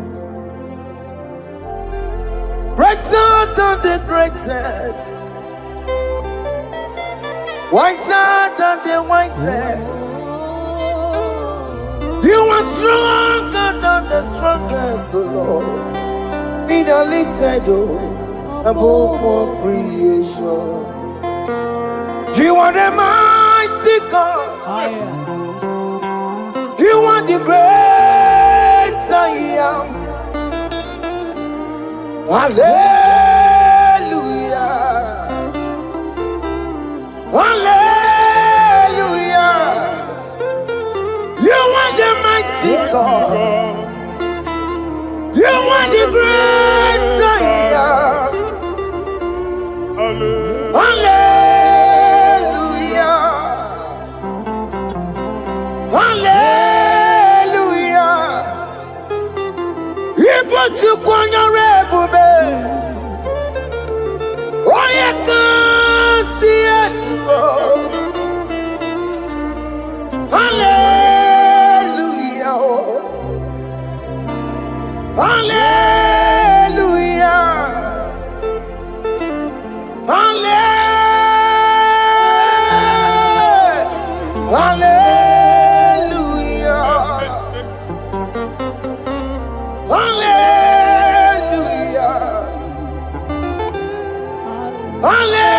Greater than the greatest, wiser than the wisest. You are stronger than the strongest, O Lord. Be thou lifted above all creation. You are the mighty God. You are the great I am. Hallelujah. Hallelujah. You are the mighty God. You are the great I am. Hallelujah. Hallelujah. You put you on your rebube. Oh, you can see it. Hallelujah. Hallelujah. Hallelujah. Hallelujah. Hallelujah.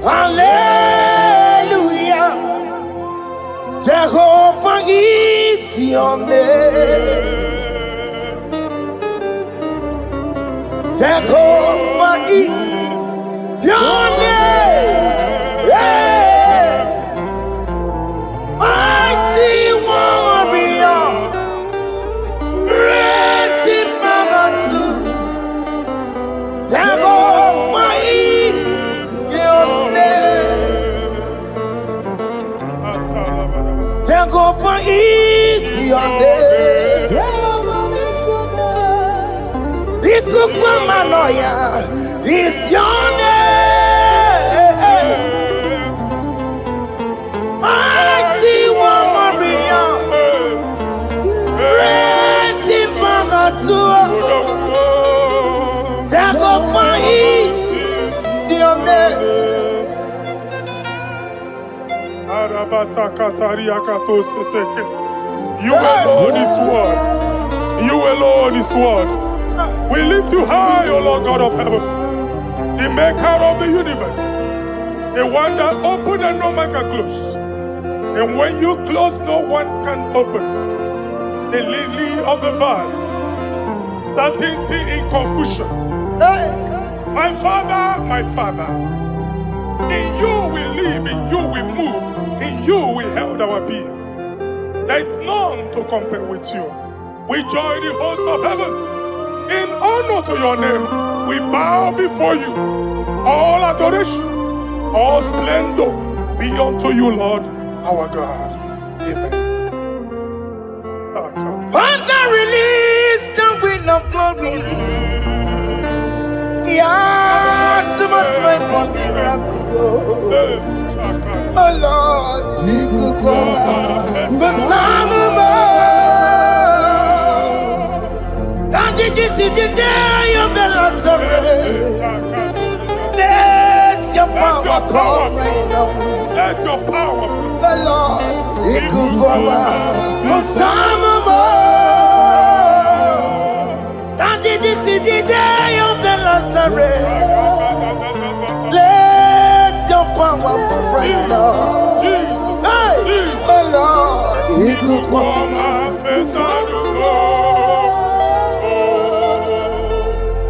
Hallelujah. Jehovah is your name. Jehovah is your name. Yeah. Mighty warrior, great in magnitude. Jehovah is your name. Jehovah is your name. Ikukumanoya is your name. Mighty warrior, great in magnitude. Jehovah is your name. You alone is word. You alone is word. We lift you high, O Lord God of heaven, the maker of the universe, the one that opened and no man can close. And when you close, no one can open. The lily of the valley, certainty in confusion. My Father, in you we live, in you we move, in you we held our being. There is none to compare with you. We join the host of heaven. In honor to your name, we bow before you. All adoration, all splendor be unto you, Lord, our God. Amen. Father, release the wind of glory. Yes, just wait for miracle. Oh Lord, you could come out. The Son of Man. And this is the day of the Lord's Let your power come right now. Let your power flow. The Lord, you could come out. The Son of Man. And this is the day of the Lord's Let your power come right now. Jesus. Hey, Jesus. oh Lord, you could come out.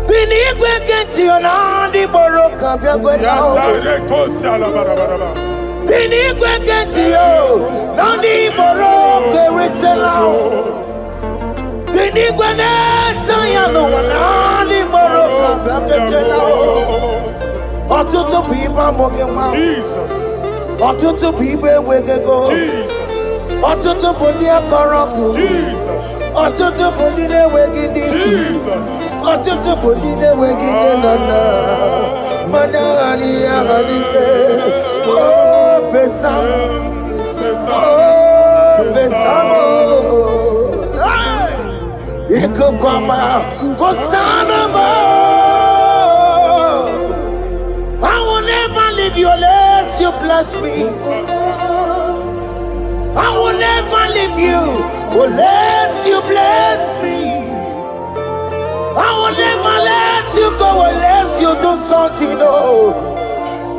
Finigwe kenti onandi boroka biagwela. Finigwe kenti yo nandi boroka ritela. Finigwe neta ya no nandi boroka biagwela. Otutu pipa mogenwa. Jesus. Otutu pipa wegego. Jesus. Otutu bundi akoroku. Jesus. Otutu bundi ne wegidi. Jesus. Otutu bundi ne wegidi nana. Mana ani ahanike. Oh fesam. Oh fesam. Iko kwama fosanama. I will never leave you unless you bless me. I will never leave you unless you bless me. I will never let you go unless you do something. Oh,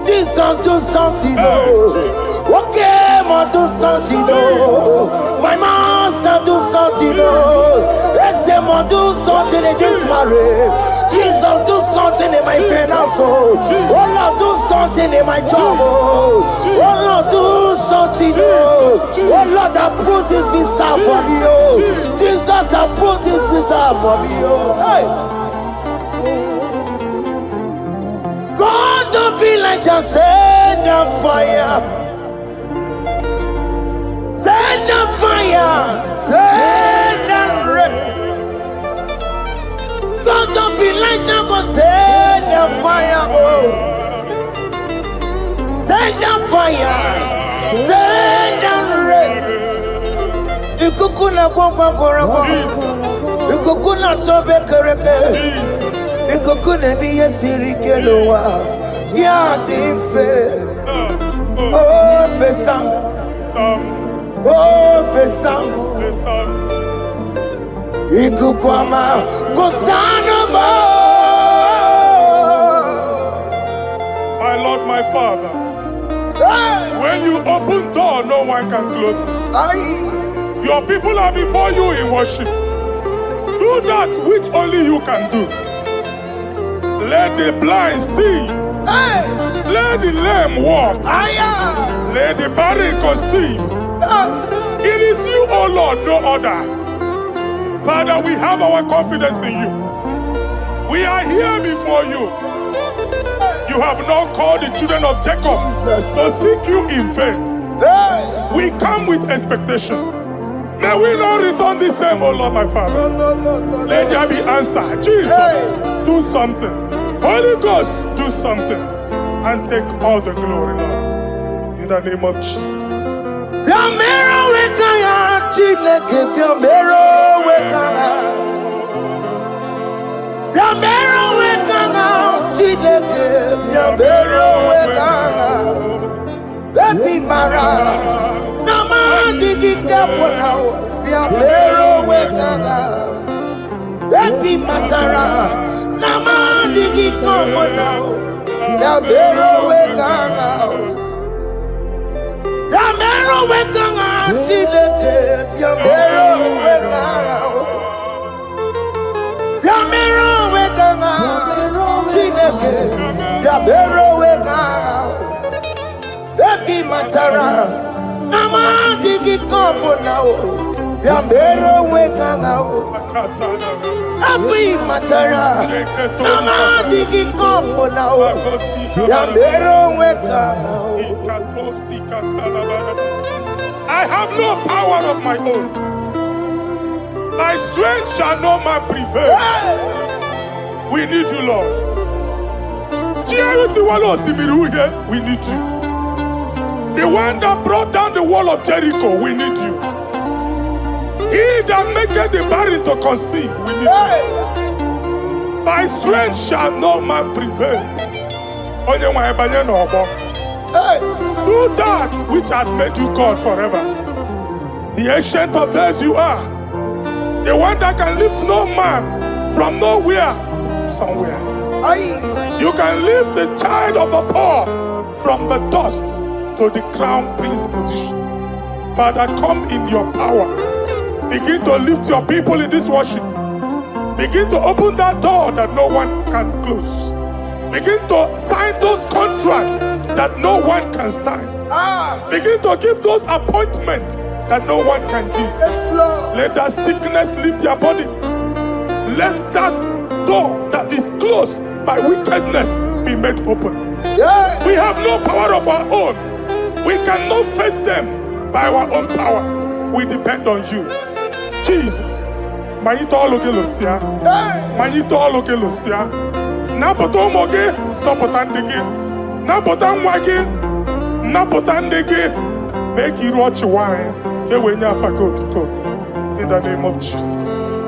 Jesus, do something. Oh, okay, ma do something. Oh, my master, do something. Oh, let's say, ma do something in this marriage. Jesus, do something in my finance. Oh, Lord, do something in my job. Oh, Lord, do something. Oh, Lord, approve this visa for me. Oh, Jesus, approve this visa for me. Oh, hey. God, don't feel like just send on fire. Send on fire. Send on rain. God, don't feel like just send on fire. Oh, send on fire. Send on rain. Ikukuna kwa kwa. Ikukuna tobe kereke. Ikukuna miye sirikelowa. Ya dimfe. Oh fesam. Oh fesam. Ikukwama kusanama. My Lord, my Father, when you open door, no one can close it. Your people are before you in worship. Do that which only you can do. Let the blind see. Let the lame walk. Let the barren conceive. It is you, O Lord, no other. Father, we have our confidence in you. We are here before you. You have not called the children of Jacob to seek you in vain. We come with expectation. May we not return the same, oh Lord, my Father. Let there be answer. Jesus, do something. Holy Ghost, do something. And take all the glory, Lord. In the name of Jesus. I have no power of my own. My strength shall no man prevail. We need you, Lord. We need you. The one that brought down the wall of Jericho, we need you. He that maketh the barren to conceive, we need you. By strength shall no man prevail. Do that which has made you God forever. The ancient of days you are. The one that can lift no man from nowhere, somewhere. You can lift the child of the poor from the dust to the crown prince position. Father, come in your power. Begin to lift your people in this worship. Begin to open that door that no one can close. Begin to sign those contracts that no one can sign. Begin to give those appointments that no one can give. Let that sickness leave their body. Let that door that is closed by wickedness be made open. We have no power of our own. We cannot face them by our own power. We depend on you. Jesus. Manito Logelosia. Manito Logelosia. Napoto Moge, Sopotandege. Napotan Wage. Napotandege. Make you watch wine. In the name of Jesus.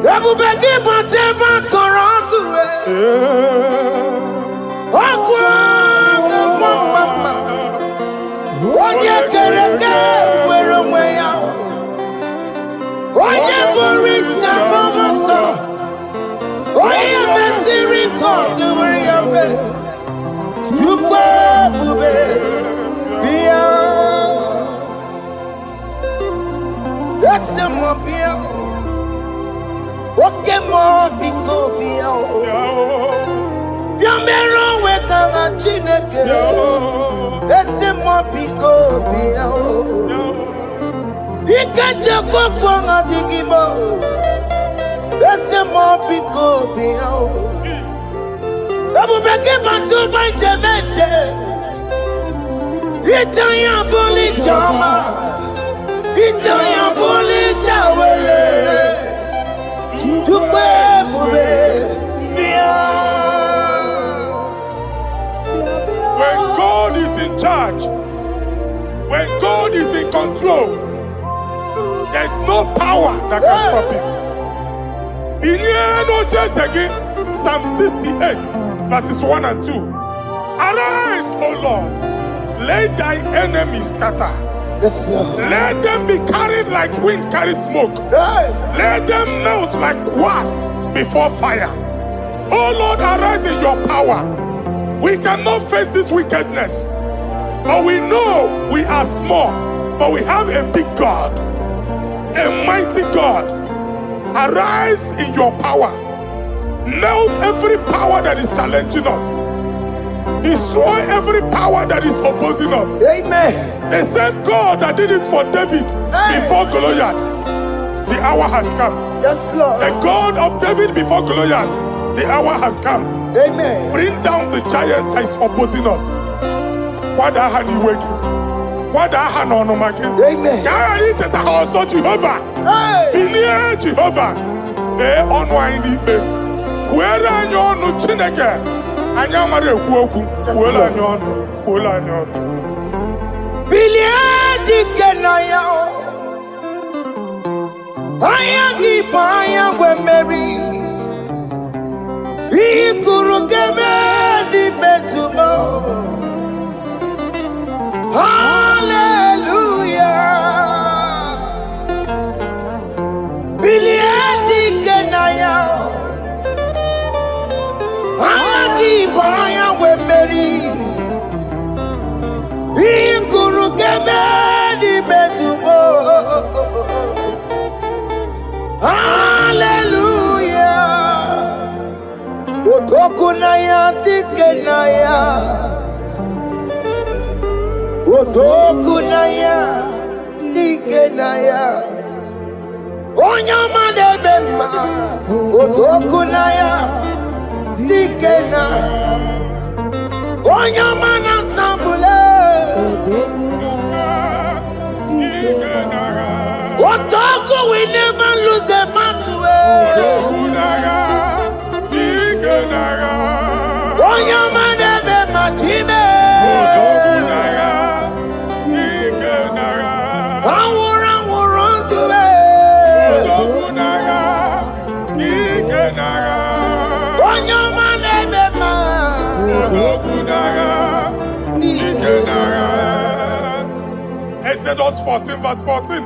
When God is in charge, when God is in control, there's no power that can stop him. Psalm 68, verses 1 and 2. Arise, O Lord, let thy enemies scatter. Let them be carried like wind carries smoke. Let them melt like wax before fire. Oh Lord, arise in your power. We cannot face this wickedness, but we know we are small, but we have a big God, a mighty God. Arise in your power. Melt every power that is challenging us. Destroy every power that is opposing us. Amen. The same God that did it for David before Goliath. The hour has come. Yes, Lord. The God of David before Goliath. The hour has come. Amen. Bring down the giant that is opposing us. What are you waking? What are you no making? Amen. Also Jehovah. Hey. Jehovah. Where are you no chineke? Anyamare kuoku. Where are you? Where are you? Biliadi kenaya. Ayagi paya we Mary. Ikurugeme di metumo. Hallelujah. Biliadi kenaya. Ayagi paya we Mary. Ikurugeme di metumo. Hallelujah. Otokunaya dikenaya. Otokunaya dikenaya. Onyama debema. Otokunaya dikena. Onyama natambule. Otoko, we never lose a battle. Onyama debema. Exodus 14 verse 14.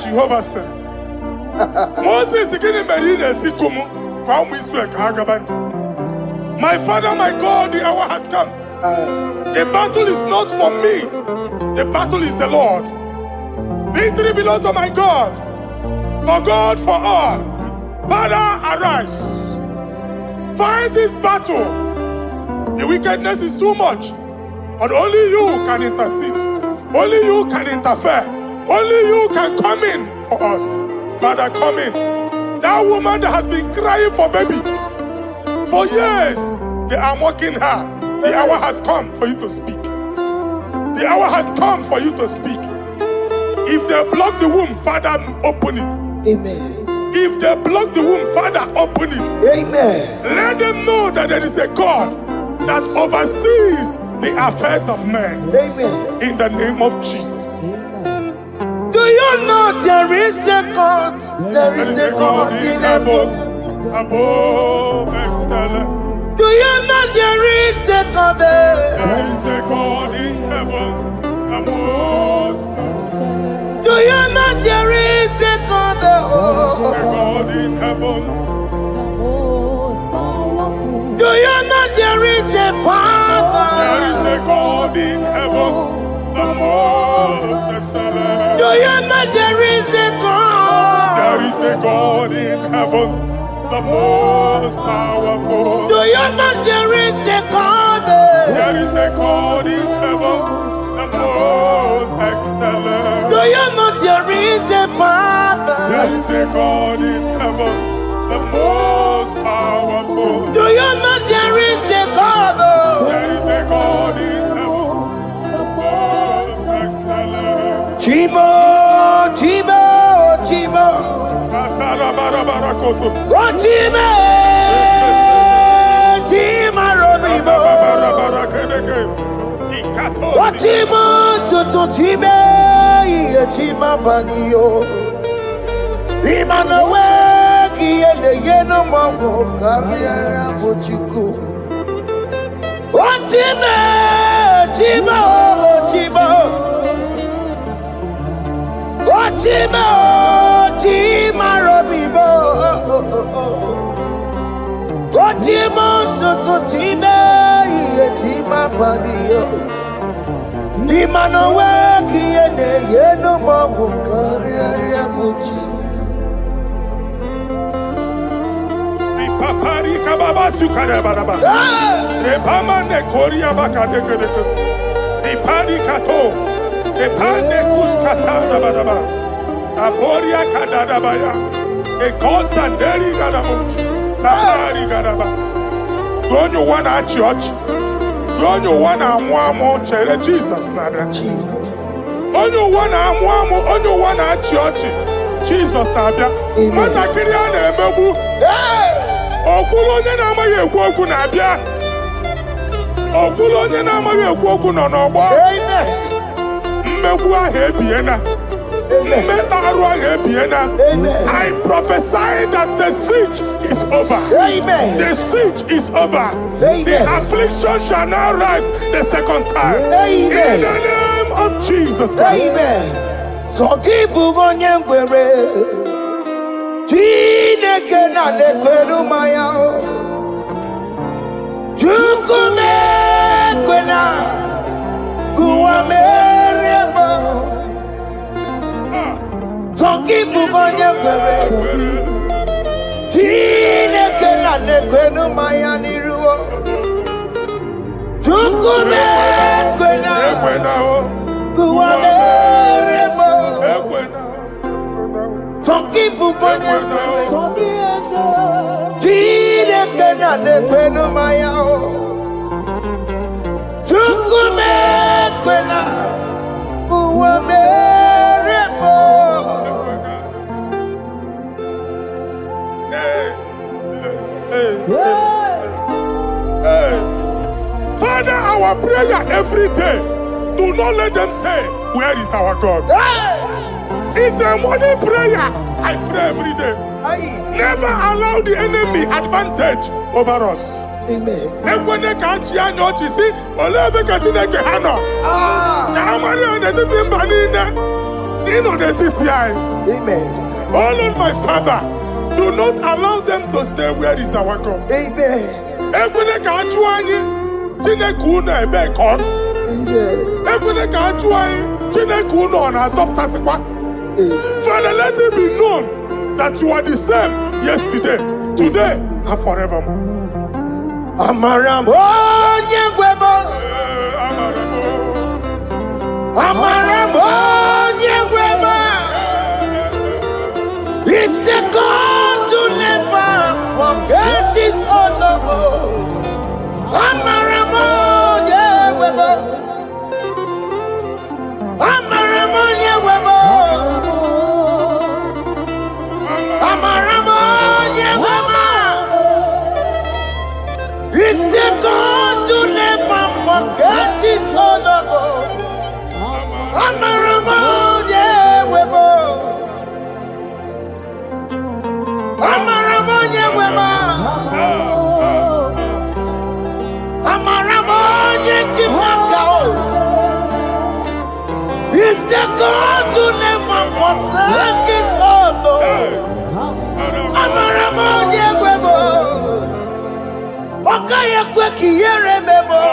Jehovah said, Moses my Father, my God, the hour has come. The battle is not for me. The battle is the Lord. Victory belongs to my God. For God, for all. Father, arise. Fight this battle. The wickedness is too much. But only you can intercede. Only you can interfere. Only you can come in for us. Father, come in. That woman that has been crying for baby for years, they are mocking her. The hour has come for you to speak. The hour has come for you to speak. If they block the womb, Father, open it. Amen. If they block the womb, Father, open it. Amen. Let them know that there is a God that oversees the affairs of men. Amen. In the name of Jesus. Amen. Do you know there is a God? There is a God in heaven. Above excellent. Do you know there is a God there? There is a God in heaven. Above excellent. Do you know there is a God there? A God in heaven. The most powerful. Do you know there is a Father? There is a God in heaven. The most excellent. Do you know there is a God? There is a God in heaven. The most powerful. Do you know there is a God there? There is a God in heaven, the most excellent. Do you know there is a Father? There is a God in heaven, the most powerful. Do you know there is a God? There is a God in heaven, the most excellent. Chibo, Chibo, Chibo. Oh, Chime, Chima Robibo. Oh, Chimo, Chutu Chime, Chima Panio. Imanawe, Kiende Yeno Mongo, Carriera Pochiku. Oh, Chime, Chima, oh, Chimo. Oh, Chimo, Chima Robibo. Oh, Chimo, Chutu Chime, Chima Panio. Imanawe, Kiende Yeno Mongo, Carriera Pochiku. Papari kababa sukare baraba. Repama ne koria baka deke deke. Repari kato. Repane kuskata baraba. Aboria kadada baya. E kosa deli gadabo. Samari gadaba. Don't you wanna church? Don't you wanna amuamo chere Jesus nada? Jesus. Don't you wanna amuamo? Don't you wanna church? Jesus nada. Mata kiri ana emebu. Okulo onye na-amaghị ekwu okwu na-abịa. Okulo onye na-amaghị ekwu okwu nọ n'ọgbọ. Mmegbu ahụ ebiena. Mmekpa arụ ahụ ebiena. I prophesy that the siege is over. Amen. The siege is over. The affliction shall not rise the second time. Amen. In the name of Jesus Christ. Amen. So keep on your way. Chineke na lekweru maya o Chukume kwena Kuwa mereba Zonkipu konye kwere Chineke na lekweru maya niruo Chukume kwena Kuwa mereba Zonkipu konye kwere Chineke na lekwenu maya o Chukume kwena Uwe merebo Father, our prayer every day, do not let them say, where is our God? It's a morning prayer. I pray every day. Never allow the enemy advantage over us. Ekwene ka chi anya ochi si ole ebe ka Chineke ha nọ. Ka amara n'etiti mba niile. N'ịnọ n'etiti anyị. Amen. Oh Lord, my Father, do not allow them to say, where is our God? Amen. Ekwene ka achụ anyị Chineke unu ebe ka ọ nọ. Ekwene ka achụ anyị Chineke unu ọ na-azọpụtasịkwa. Father, let it be known that you are the same yesterday, today, and forevermore. Amaramo nyegwemo. Amaramo. Amaramo nyegwemo. It's the God to never forget his honor. Amaramo nyegwemo. Amaramo nyegwemo. Amaramo nyegwemo. It's the God to never forget his honor. Amaramo nyegwemo. Amaramo nyegwemo. Amaramo nyegwemo. It's the God to never forsake his honor. Amaramo nyegwemo. Okaye kwe kiyere memo.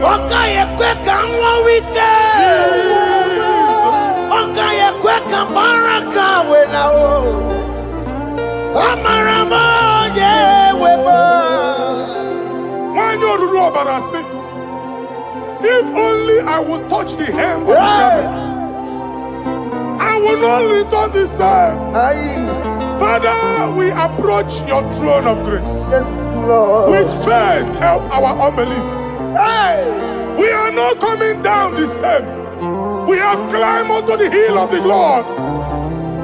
Okaye kwe kanwa wite. Okaye kwe kambaraka wenao. Amaramo nyegwemo. Wanyo ruru ọbara sị, if only I would touch the hem of his garment, I will not return the same. Father, we approach your throne of grace. Yes, Lord. With faith, help our unbelief. We are not coming down the same. We have climbed onto the hill of the Lord,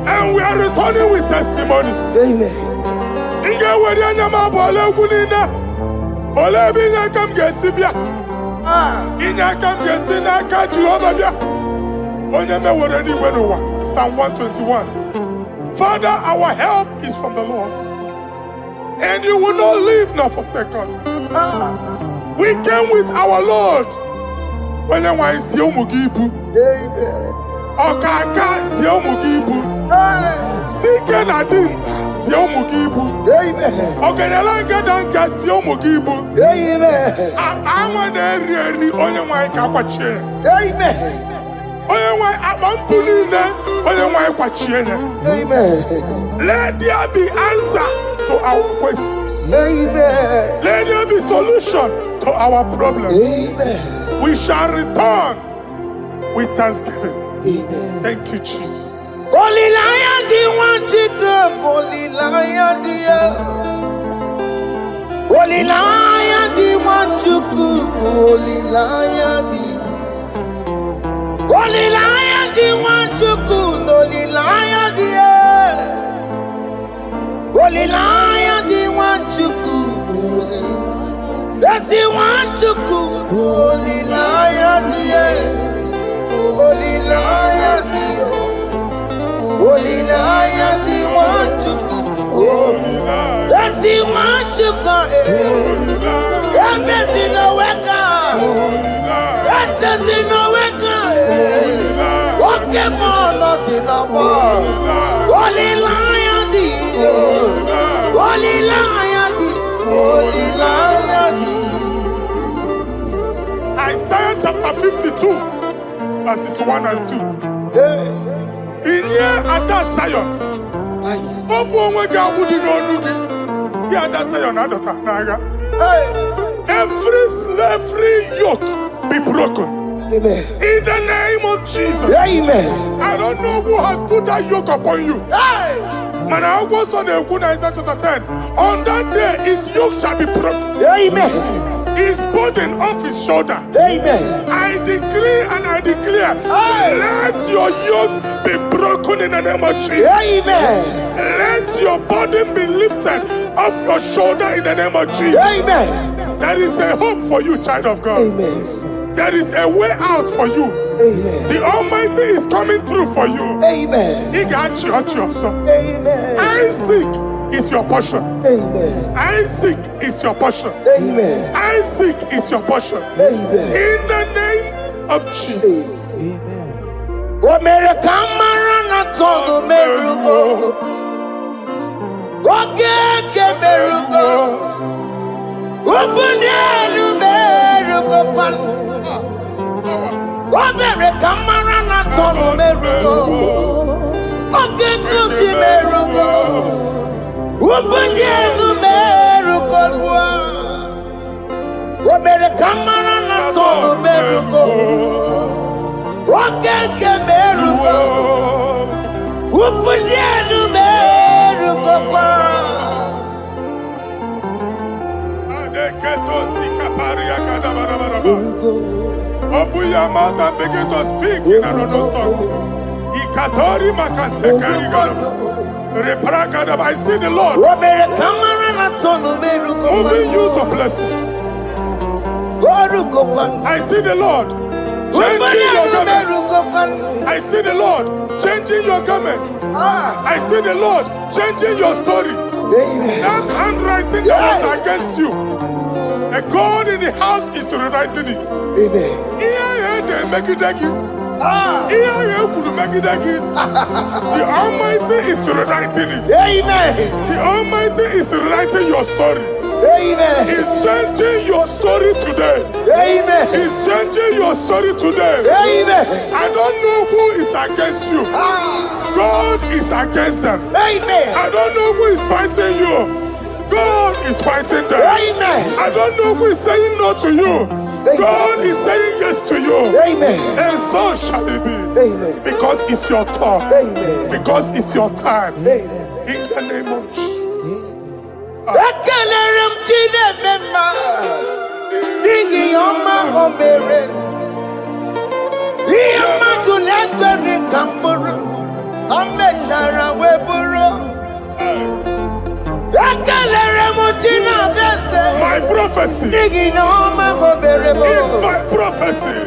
and we are returning with testimony. Amen. Inge weri anyama bole ugunina, ole binya kam gesibia. Inya kam gesina ka Jehovah bia. Onye me were ni wenuwa. Psalm 121. Father, our help is from the Lord, and you will not leave nor forsake us. We came with our Lord. When you want to see Mugibu, Okaka see Mugibu, Deacon Adin see Mugibu, Okanalanga Danka see Mugibu. I want to really only my Kapache. Only my Abampulina, only my Quachiena. Let there be answer to our questions. Amen. Let there be solution to our problems. Amen. We shall return with thanksgiving. Amen. Thank you, Jesus. Holy Lion, do you want to come? Holy Lion, dear. Holy Lion, do you want to come? Holy Lion, dear. Holy Lion, do you want to come? Holy Lion, dear. Holy Lion, do you want to come? Does he want to come? Holy Lion, dear. Holy Lion, dear. Holy Lion, do you want to come? Holy Lion. Does he want to come? Holy Lion. Does he know where come? Holy Lion. Does he know where come? Holy Lion. What came on us in the ball? Holy Lion, dear. Holy Lion, dear. Holy Lion, dear. Isaiah chapter 52, verses 1 and 2. In here at that Zion, Obu onwe ga abudi n'onu gi. Here at that Zion adota n'agha. Every slavery yoke be broken. Amen. In the name of Jesus. Amen. I don't know who has put that yoke upon you. Man, I was on the Isaiah chapter 10. On that day, its yoke shall be broken. Amen. His burden off his shoulder. Amen. I decree and I declare, let your yokes be broken in the name of Jesus. Amen. Let your burden be lifted off your shoulder in the name of Jesus. Amen. There is a hope for you, child of God. Amen. There is a way out for you. Amen. The Almighty is coming through for you. Amen. He got you also. Amen. Isaac is is your portion. Amen. Isaac is your portion. Amen. Isaac is your portion. Amen. In the name of Jesus. Open your mouth and begin to speak in another tongue. I see the Lord moving you to places. I see the Lord changing your garment. I see the Lord changing your garment. I see the Lord changing your story. That handwriting that was against you, the God in the house is rewriting it. Amen. The Almighty is rewriting it. Amen. The Almighty is rewriting your story. Amen. He's changing your story today. Amen. He's changing your story today. Amen. I don't know who is against you. God is against them. Amen. I don't know who is fighting you. God is fighting them. Amen. I don't know who is saying no to you. God is saying yes to you. Amen. And so shall it be. Amen. Because it's your turn. Amen. Because it's your time. Amen. In the name of Jesus. My prophecy is my prophecy.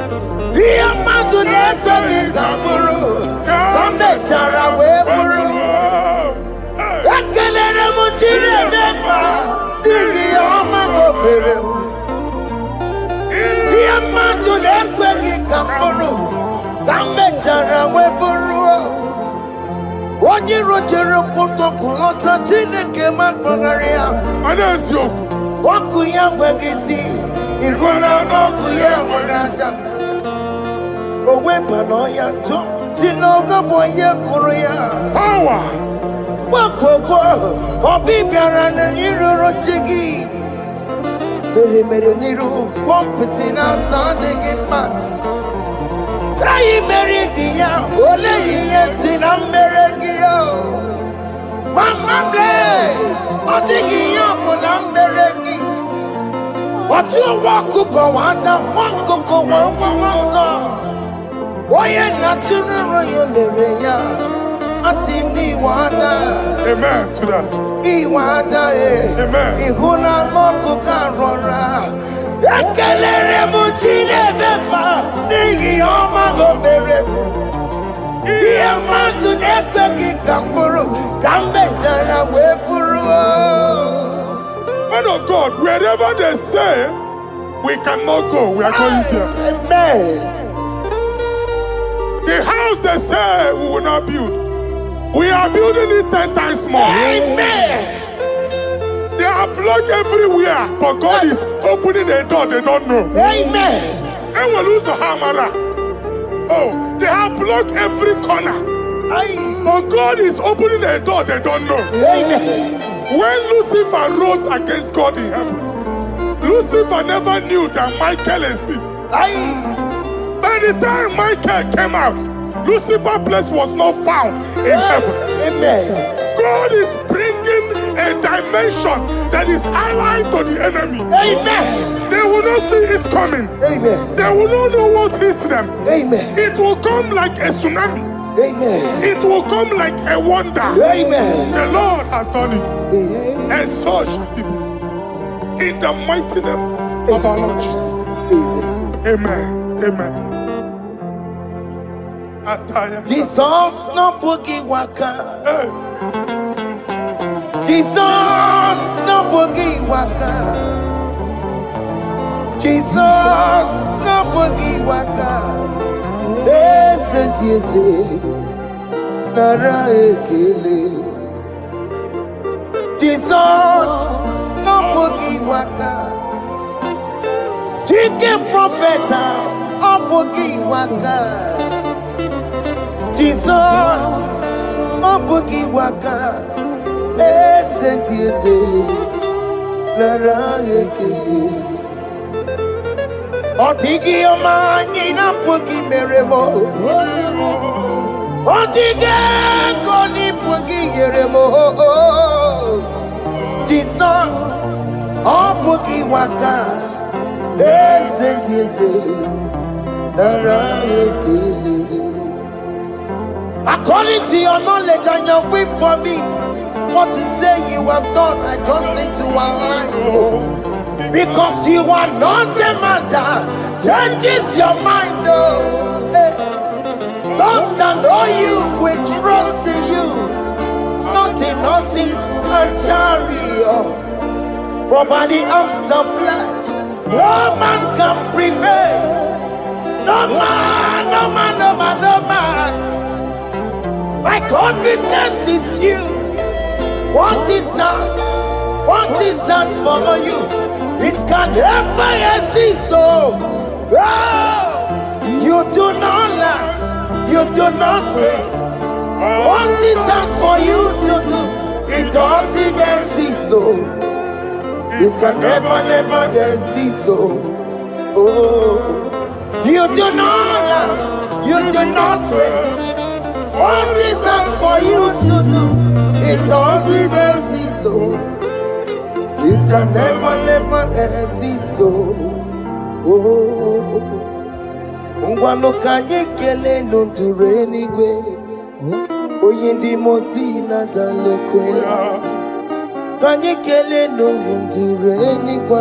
Onye rotere protocol Chineke magbaghara Others yoke. ọkụ ya gwegisi ihu na ọkụ ya nwere asa o wepana ya tụ si n'oge bụ onye kụrụ ya Power. gbakọkọ ọbị bịara na n'iruru chi gị mere n'iru pọmpụtị na asa adịghị mma Ayi mere di ya ole ihe si na mmere gị ya Mama ble ọ dịghị ihe ọ bụ na mmere gị Ọtụ ụwa ọkụkọ wada nwa ọkụkọ nwa nwa nsọ Onye na-atụrụ ya mere ya asị n'iwe ada Amen to that. Iwe ada Amen. Ihu na anụ ọkụkọ arọra Ekelere m Chineke ma n'ihi ọma o mere m Ihe mmadụ na-ekweghị ka m bụrụ ka m mechara wee bụrụ Man of God, wherever they say we cannot go, we are going there. Amen. The house they say we will not build, we are building it 10 times more. Amen. They are blocked everywhere, but God is opening a door they don't know. Amen. And we lose the hammer. Oh, they have blocked every corner, but God is opening a door they don't know. Amen. When Lucifer rose against God in heaven, Lucifer never knew that Michael exists. By the time Michael came out, Lucifer's place was not found in heaven. Amen. God is bringing a dimension that is allied to the enemy. Amen. They will not see it coming. Amen. They will not know what hits them. Amen. It will come like a tsunami. Amen. It will come like a wonder. Amen. The Lord has done it. Amen. And so shall it be. In the mighty name of our Lord Jesus. Amen. Amen. Amen. The songs no boogie waka. Hey. Jesus, no boogie waka. Jesus, no boogie waka. Esentiese, nara ekele. Jesus, no boogie waka. Jike profeta, no boogie waka. Jesus, no boogie waka. Esentiese, nara ekele. Otigi omani na pogi meremo. Otige koni pogi yeremo. Jesus, pogi waka. Esentiese, nara ekele. According to your knowledge and your will for me, what you say you have done, I just need to align. Because you are not a man that changes your mind. Don't stand on you, we trust in you. Not in horses and chariot, but by the arms of flesh, no man can prevail. No man, no man, no man, no man. My confidence is you. What is that? What is that for you? It can never exist. So, you do not lie. You do not fail. What is that for you to do? It doesn't exist. So, it can never, never exist. So, you do not lie. You do not fail. What is that for you to do? It doesn't exist. So, it can never, never exist. So, Ungwano kanye kele nundure nigwe. Oyindi mosi na dalokwe. Kanye kele nundure nigwe.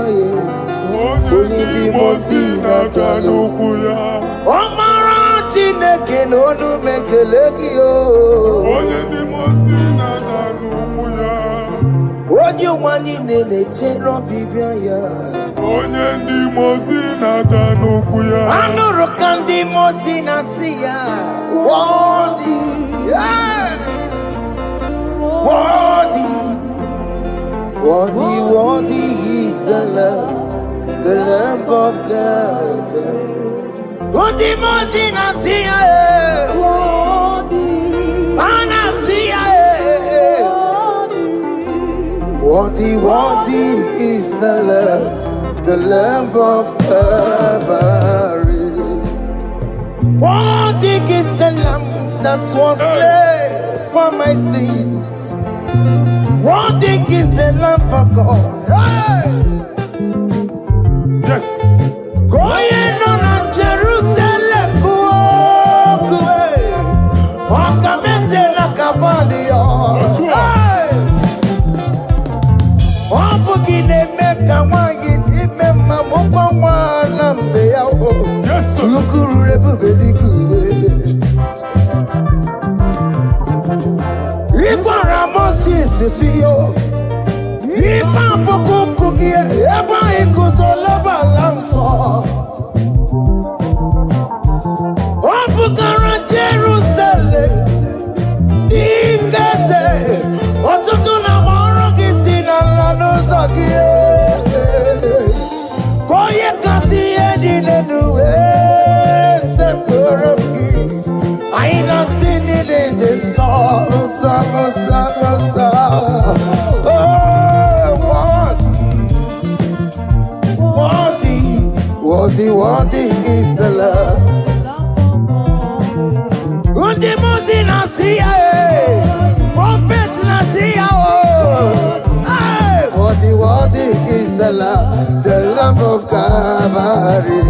Oyindi mosi na dalokwe. Omara chineke nonu mekelegi yo. Oyindi mosi na dalokwe. Onye wani nene chero bibia ya. Onye ndi mozi na danuku ya. Anuru kandi mozi na siya. Worthy, yeah. Worthy, worthy, worthy is the Lamb of God. Undi mozi na siya. Worthy, ana siya. Worthy, worthy is the Lamb of Calvary. Worthy is the Lamb that was slain for my sin. Worthy is the Lamb of God. Hey! Yes. Going on Jerusalem, go away. Walk a mess in a cavandia. Yes, sir. Worthy is the love. Undi muti nasiya, prophet nasiya. Worthy is the Lamb of Calvary.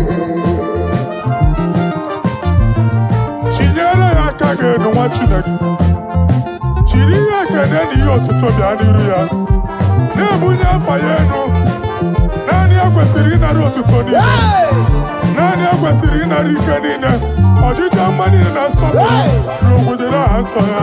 Chinyere ya kage no wachinaki. Chiri ya kene ni yotuto bianiru ya. Nebunya fayeno. Nani akwesiri na rotuto ni. Nani akwesiri na rike ni ne. Ojita mani na sofi. Rogudera hasoya.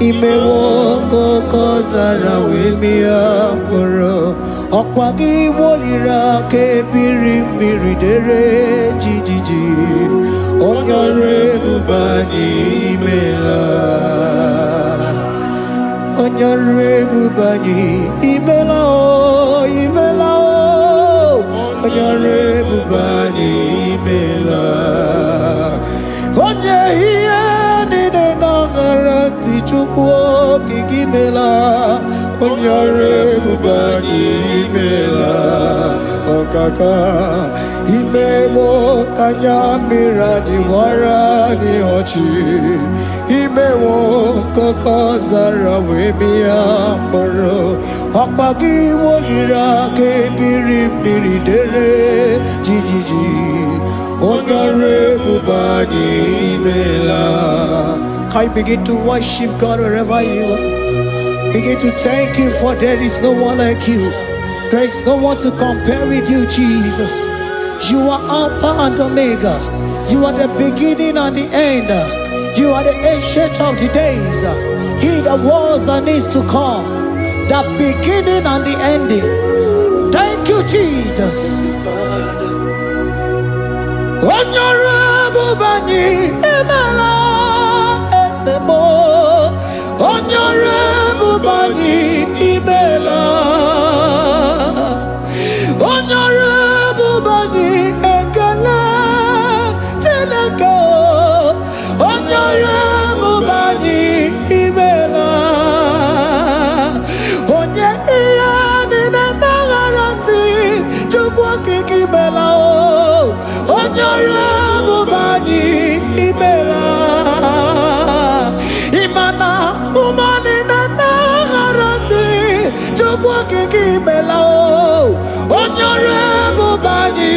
Imewoko kozara wemia moro Okwagi wolira ke biri miridere jijiji Onyore bubani imela Onyore bubani imela o imela o Onyore bubani imela Onye hiye nine nangaranti chukwo kikimela Onyore bubani imela Okaka Imewo kanyamira ni wara ni ochi Imewo koko zara wemia moro Okpagi wolira ke biri miri dere jijiji Onyore bubani imela. Can you begin to worship God wherever you are? Begin to thank Him, for there is no one like you. There is no one to compare with you, Jesus. You are Alpha and Omega. You are the beginning and the end. You are the ancient of the days. He that was and is to come. The beginning and the ending. Thank you, Jesus. Onyore bubani imela esemo. Onyore bubani imela. Onyore bubani ekele teleko. Onyore bubani imela. Onye iya nina nangaranti chukwa kikimela o. Onyore bubani imela. Imana umani nangaranti chukwa kikimela o. Onyore bubani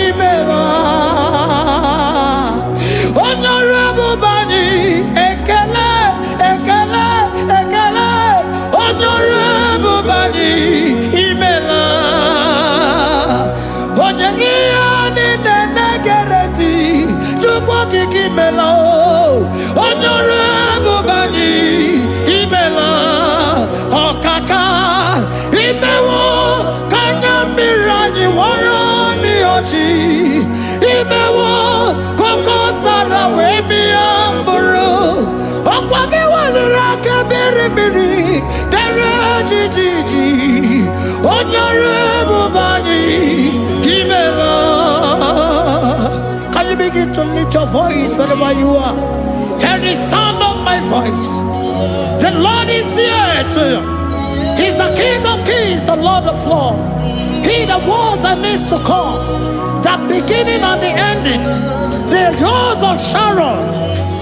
imela. Onyore bubani ekele ekele ekele. Onyore bubani imela. Onye iya nine negereti chukwa kikimela o. Onyore bubani imela. Okaka imewo kanyamira ni wara ni ochi. Imewo koko sara wemi amburu. Okwagi walira ke biri biri dere jijiji. Onyore bubani imela. Can you begin to lift your voice wherever you are? Hear the sound of my voice. The Lord is here to you. He's the King of Kings, the Lord of Lords. He that was and is to come, the beginning and the ending, the rose of Sharon,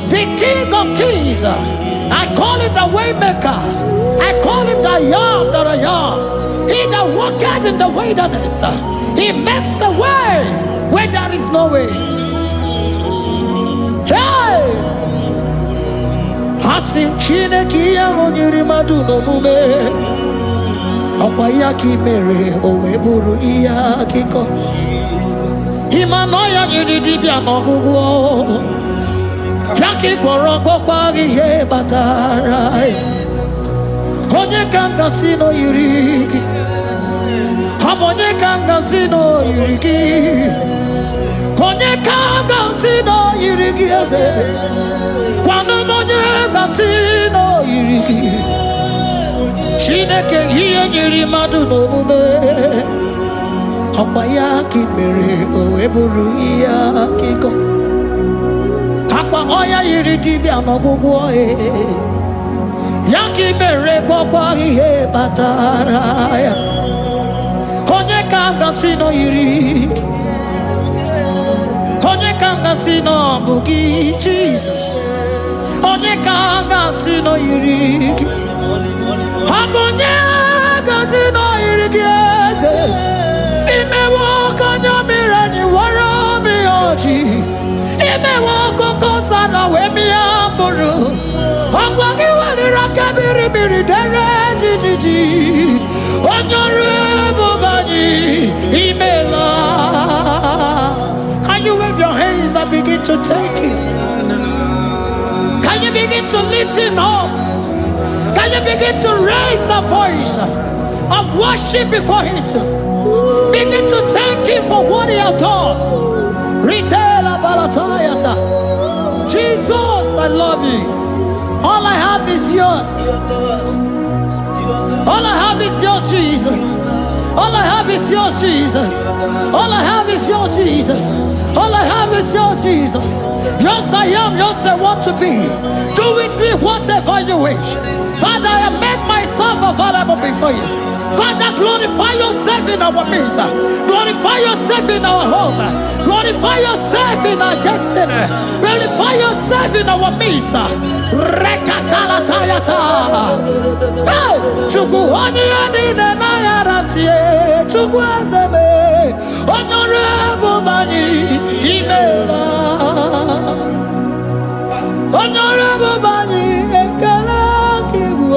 the King of Kings. I call him the Waymaker. I call him the Yam that I am. He that walketh in the wilderness, he makes a way where there is no way. Hey! Hasim Chineki Yamonyuri Maduno Mume. Okwayaki mere oweburu iya kiko. Imanoya nyidibia nogugo. Yaki gorogo kwagi he batara. Onye kanga sino yurigi. Onye kanga sino yurigi. Onye kanga sino yurigi eze. Kwano monye kanga sino yurigi. Chineke hiye nyiri madu n'omume. Okwayaki mere oweburu iya kiko. Akwa oya yiri dibia n'ogwugwo Yaki mere gwagwa ihe batara ya. Onye kanga sino yiri. Onye kanga sino bugi Jesus. Onye kanga sino yiri. Agonye kanga sino yiri kiese. Ime woko nyamira ni wara mi oji. Ime woko kosana we mi amburu. Ogwagi wali rakabiri miri dere jijiji. Onyore bubani imela. Can you wave your hands and begin to take it? Can you begin to lift him up? Can you begin to raise the voice of worship before him? Begin to thank him for what he has done. Retailer Balatayasa. Jesus, I love you. All I have is yours. All I have is yours, Jesus. All I have is yours, Jesus. All I have is yours, Jesus. All I have is yours, Jesus. Yours I am, yours I want to be. Do with me whatever you wish. Father, I have made myself available before you. Father, glorify yourself in our midst. Glorify yourself in our home. Glorify yourself in our destiny. Glorify yourself in our midst. Rekatalatayata. Hey! Chukwani anine na yarantie. Chukwazeme. Honorable Bani Imela. Honorable Bani Ekala Kibu.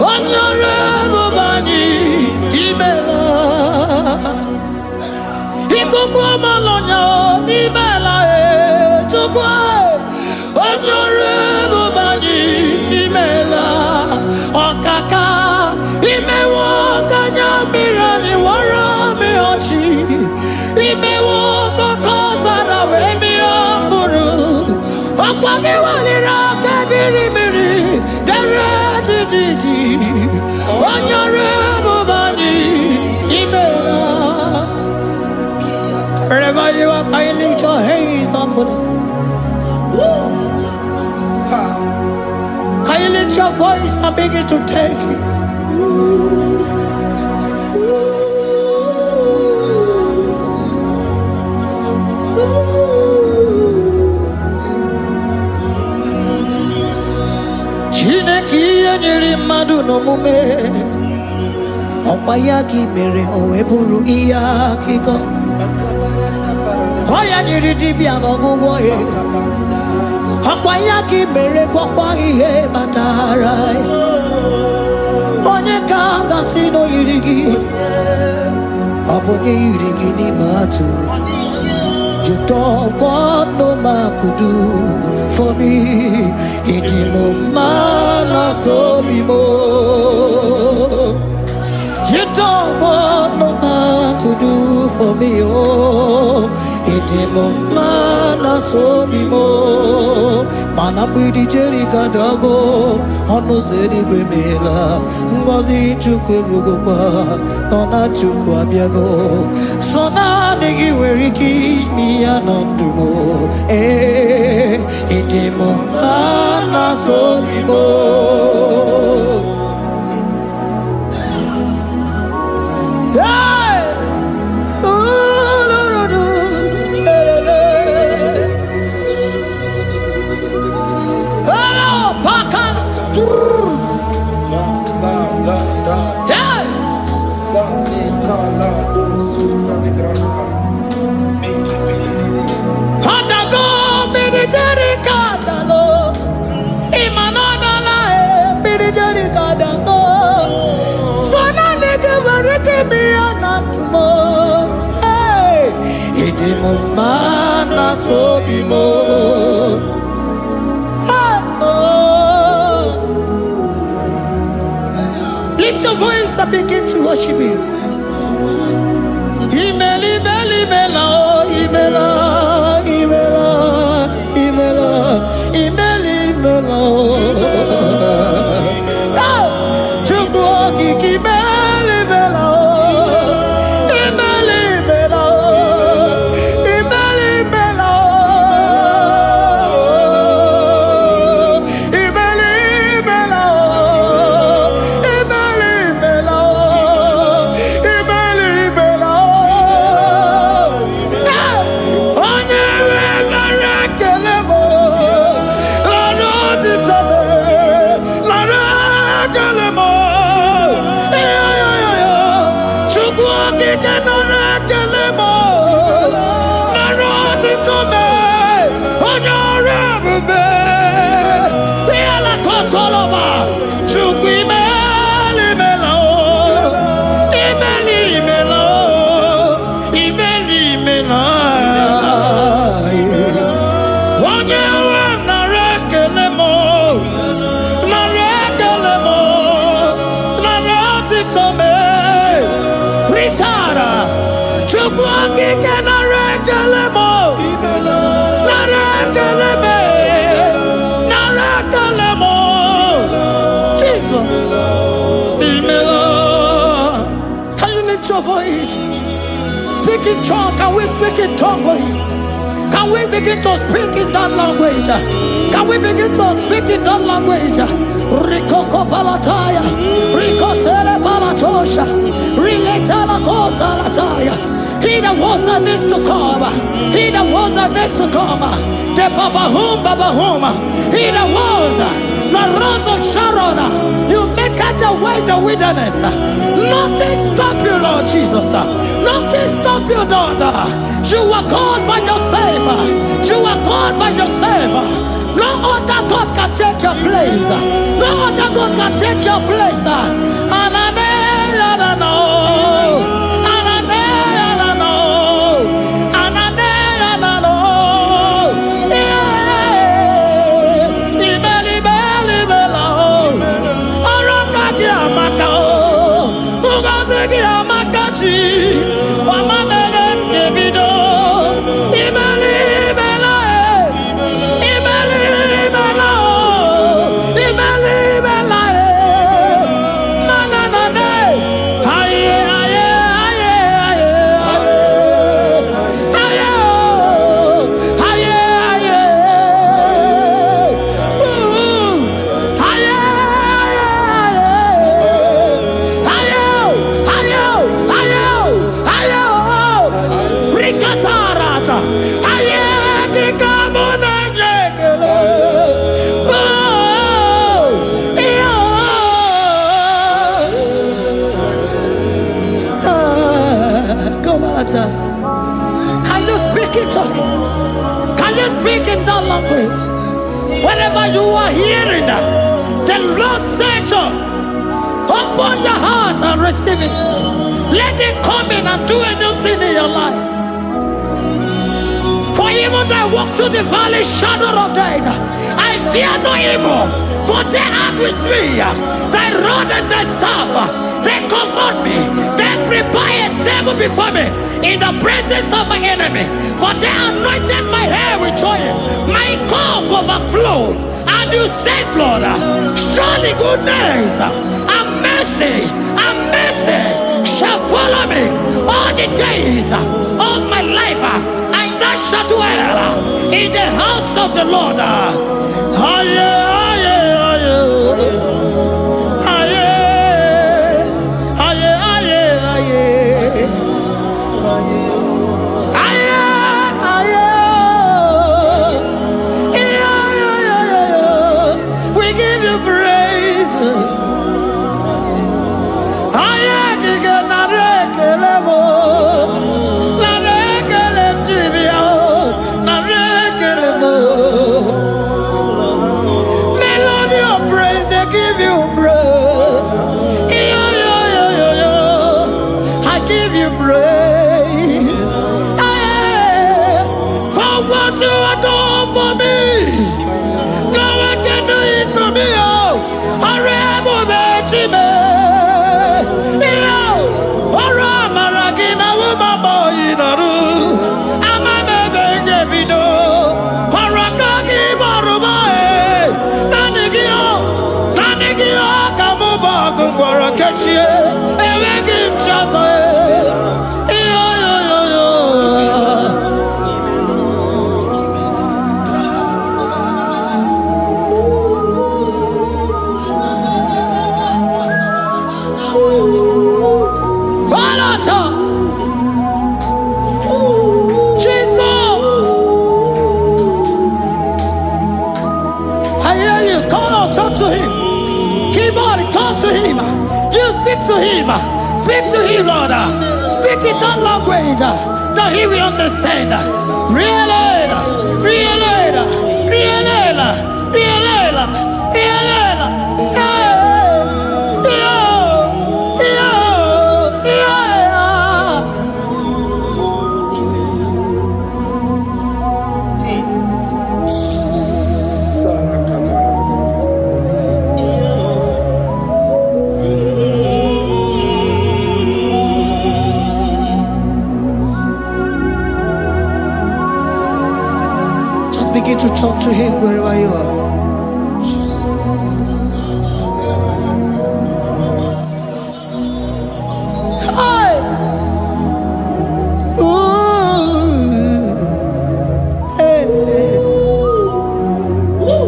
Honorable Bani Imela. Ikukwa malonya Imela chukwa. Honorable Bani Imela. Okaka imewoka nyamira ni wara mi ochi. Imewoka kozara we mi amburu. Okwagi walira kabiri miri dere jijiji. Honorable Bani Imela. Wherever you are, can you lift your hands up for them? Can you lift your voice and begin to take it? Chineki enyiri mmadụ n'omume. Ọkwa ya ka i mere o wee bụrụ ihe akụkọ. Ọ ya nyiri dibịa n'ọgwụgwọ ya. Ọkwa ya ka i mere gwọkwa ihe batara ya. Onye ka m gasị n'oyiri gị. Ọ bụ onye yiri gị n'ime atụ. You don't want no man could do for me. Ịdị m mma na so bi mo. You don't want no man could do for me, oh. Ịdị m mma na so bi mo. Mana mgbidi Jerika dago, ọnụ ụzọ eluigwe meela. Ngọzi Chukwu erugokwa, nọ na Chukwu abịago. So naanị gị nwere ike ime ya na ndụ m. Ịdị m mma na so bi mo. Mana so bimo. Lift your voice and begin to worship him. Imeli meli mela, imela, imela, imela, imeli mela. Chukwu okike meli mela. Speak in tongue. Can we speak in tongue for him? Can we begin to speak in that language? Can we begin to speak in that language? Rikoko palataya, rikotele palatosha, riletala kota lataya. He that was and is to come. He that was and is to come. The Babahum. He that was the rose of Sharon. You make out the way in the wilderness. Nothing stop you, Lord Jesus. Nothing stop you, daughter. You are God by yourself. You are God by yourself. No other God can take your place. No other God can take your place. Can you speak it? Can you speak in that language? Whenever you are hearing that, the Lord said, open your heart and receive it. Let it come in and do a new thing in your life. For even though I walk through the valley shadow of death, I fear no evil, for they are with me. Thy rod and thy staff, they comfort me. They prepare a table before me in the presence of my enemy. For they anointed my hair with oil, my cup overflow. And you say, Lord, surely goodness and mercy shall follow me all the days of my life, and I shall dwell in the house of the Lord. We give you praise. Melody of praise, they give you praise. I give you praise. For what you have done for me, no one can do it for me. Speak to him, Lord. speak in that language that he will understand. Realela, realela, realela, realela, realela. Begin to talk to him wherever you are. Hey! Ooh. Hey. Oh!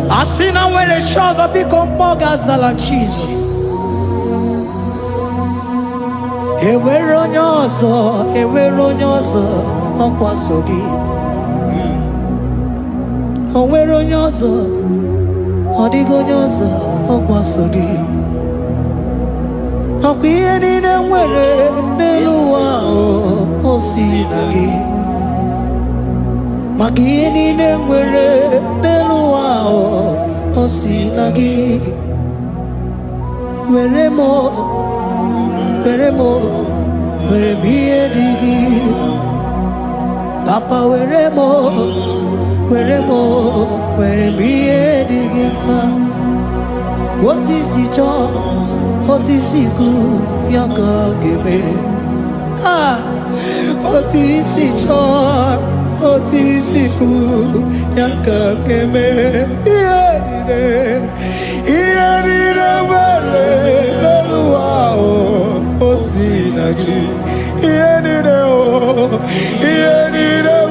I see now where the shores have become more than Jesus. Enwere onye ọzọ ọkwa so gị. O nwere onye ọzọ, ọ dịghị onye ọzọ ọkwa so gị. Ọkwa ihe niile nwere n'elu ụwa o si na gị. Maka ihe niile nwere n'elu ụwa o si na gị. Were m ihe dị gị. Papa were m ihe dị gị mma. Otu isi chọọ, otu isi kwu ya ka ọ ga-eme. Otu isi chọọ, otu isi kwu ya ka ọ ga-eme. Ihe niile nwere n'elu ụwa o si na gị. Ihe niile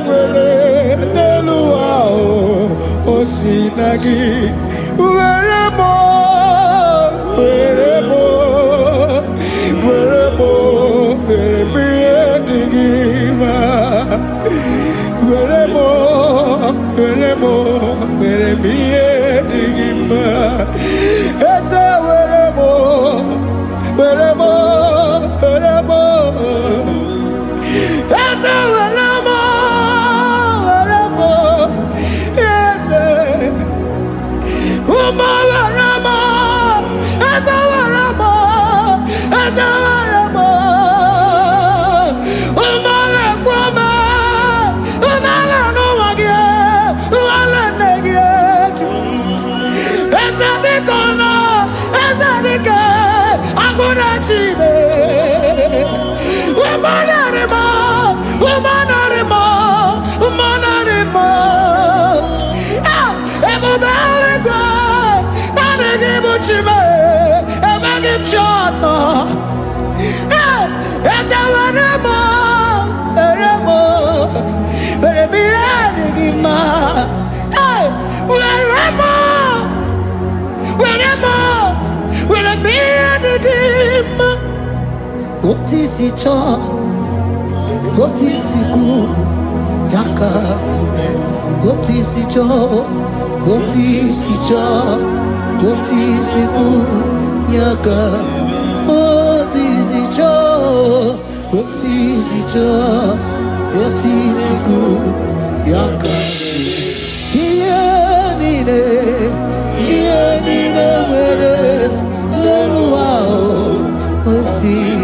nwere n'elu ụwa o si na gị. Were m ihe dị gị mma. Were m ihe dị gị mma. Eze were m Eze were m Eze ụmụ were m Eze were m Eze were m ụmụ na-ekwu m ụmụ na-anụwa gị ụmụ na-nne gị eju. Eze biko nọ Eze dike agụna Chine. What is it all? What is it good? Yaka, what is it all? What is it all? What is it good? Yaka, what is it all? What is it all? What is it good? Yaka, here nine, where no wow, what's it?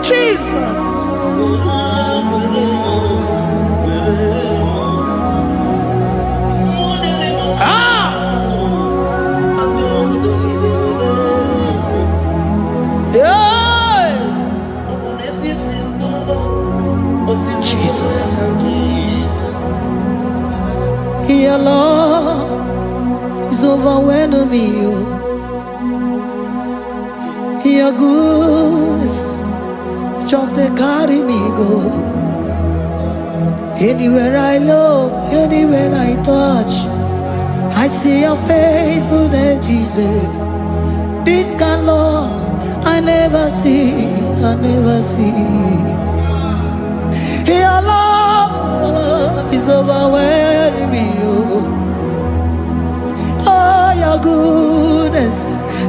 Jesus. Your love is overwhelming me. Your goodness just they carry me go. Anywhere I look, anywhere I touch, I see your faithfulness, Jesus. This kind love I never see, I never see. Your love is overwhelming, oh, your goodness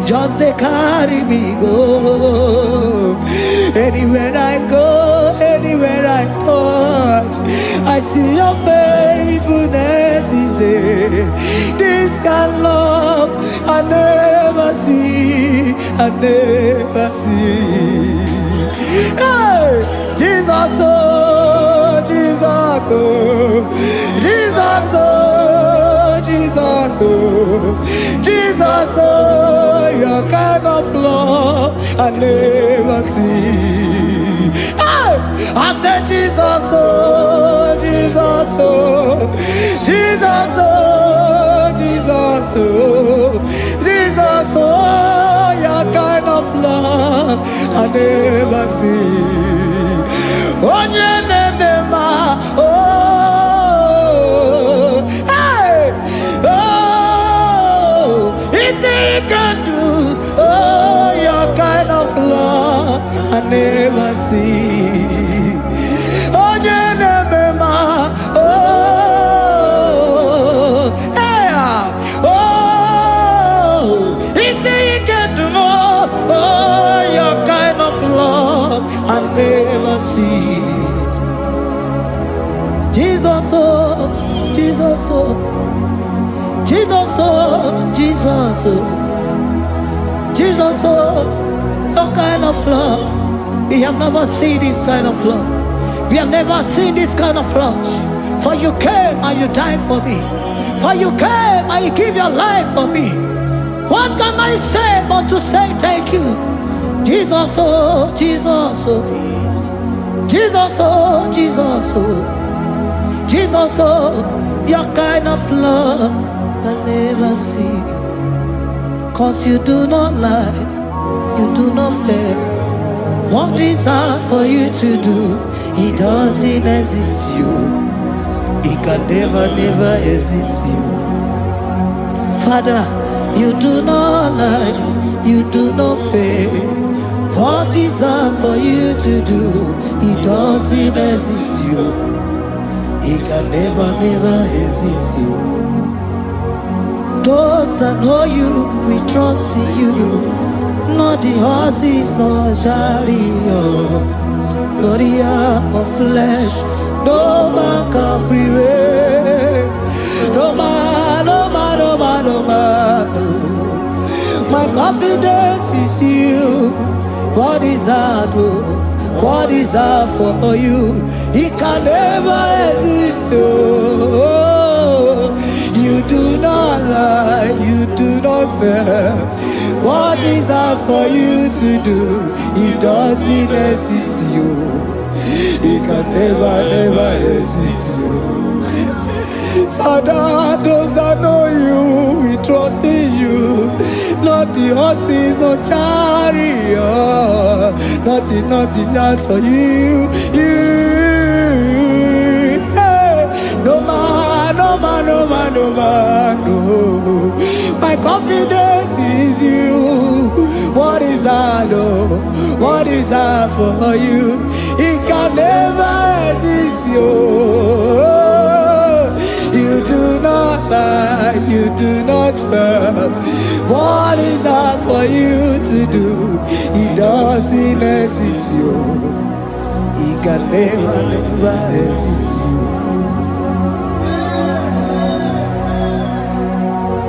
just they carry me go. Anywhere I go, anywhere I touch, I see your faithfulness. This kind of love I never see, I never see. Hey, Jesus, oh, Jesus, oh, Jesus, oh, Jesus, oh, Jesus, oh, your kind of love I never see. Hey, I said Jesus, oh, Jesus, oh, Jesus, oh, Jesus, oh, Jesus, oh, your kind of love I never see. Oh, oh, hey, oh, easy can do, oh, your kind of love I never see. Oh, oh, hey, oh, easy can do more, oh, your kind of love I never see. Jesus, oh, Jesus, oh, Jesus, oh, Jesus, oh, Jesus, oh, your kind of love. We have never seen this kind of love. We have never seen this kind of love. For you came and you died for me. For you came and you give your life for me. What can I say but to say thank you? Jesus, oh, Jesus, oh, Jesus, oh, Jesus, oh, Jesus, oh, your kind of love I never see. 'Cause you do not lie, you do not fail. What is hard for you to do, it doesn't exist you. It can never, never exist you. Father, you do not lie, you do not fail. What is hard for you to do, it doesn't exist you. It can never, never exist you. Those that know you, we trust in you. Not the horses, not chariot, not the arm of flesh. No man can prevail. No man, no man, no man, no man, no. My confidence is you. What is hard, oh? What is hard for you? It can never exist, oh. You do not lie, you do not fail. What is hard for you to do, it doesn't exist you. It can never, never exist you. Father, those that know you, we trust in you. Not the horses, no chariot, nothing else for you. Hey, no man, no man, no man, no man, no. My confidence is you. What is that, oh? What is that for you? It can never exist, you. You do not lie, you do not fail. What is that for you to do? It doesn't exist, you. It can never, never exist, you.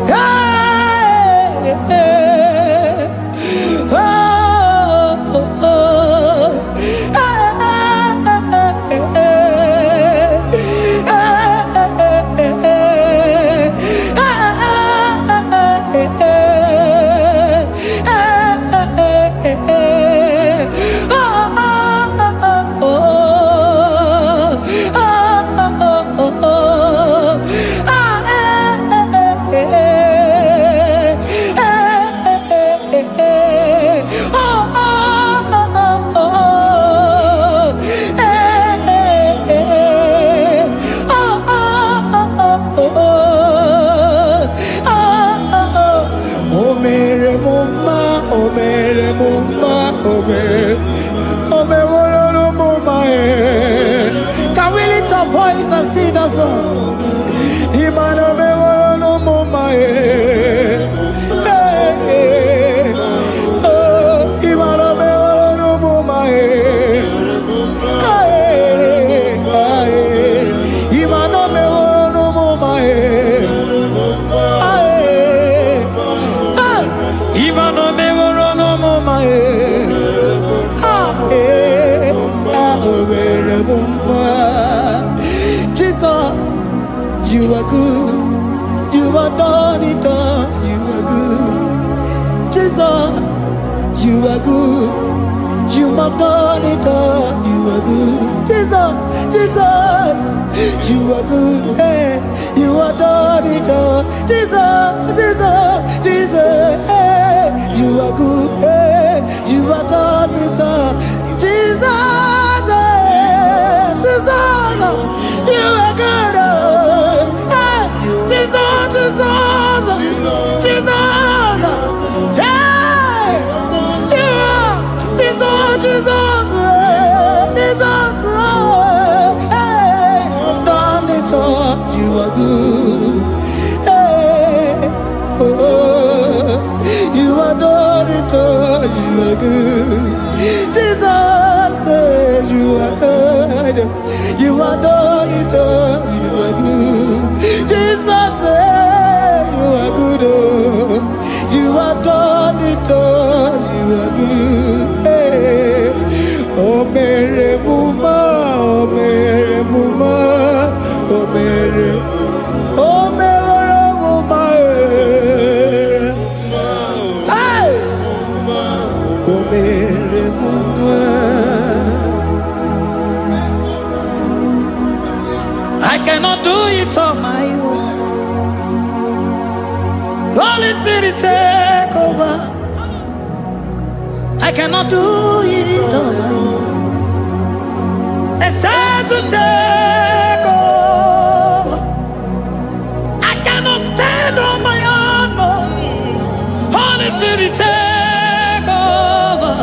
Hey, hey, oh, oh, oh. Omere muma, omere muma. Can we lift our voice and sing that song? Iman omere muma. Iman omere muma. Iman omere muma. Iman omere muma. Jesus, you are good. You are done it all. You are good. Jesus, you are good. You have done it all. You are good. Jesus, Jesus, you are good. Hey, you have done it all. Jesus, Jesus, Jesus, hey, you are good. Hey, you have done it all. Jesus, hey, Jesus, you are good. Hey, Jesus, Jesus, Jesus, hey, you are Jesus, Jesus, Jesus, hey, done it all. You are good. Hey, oh, you are done it all. You are good. Jesus, you are good. You are done it all. You are good. Jesus, you are good. Oh, you are done it all. You are good. Hey. Oh, Mary Muma, oh, Mary Muma, oh, Mary, oh, Mary Muma. Hey. Oh, Mary Muma. I cannot do it on my own. Holy Spirit, take over. I cannot do it on my own. It's time to take over. I cannot stand on my own. No. Holy Spirit, take over.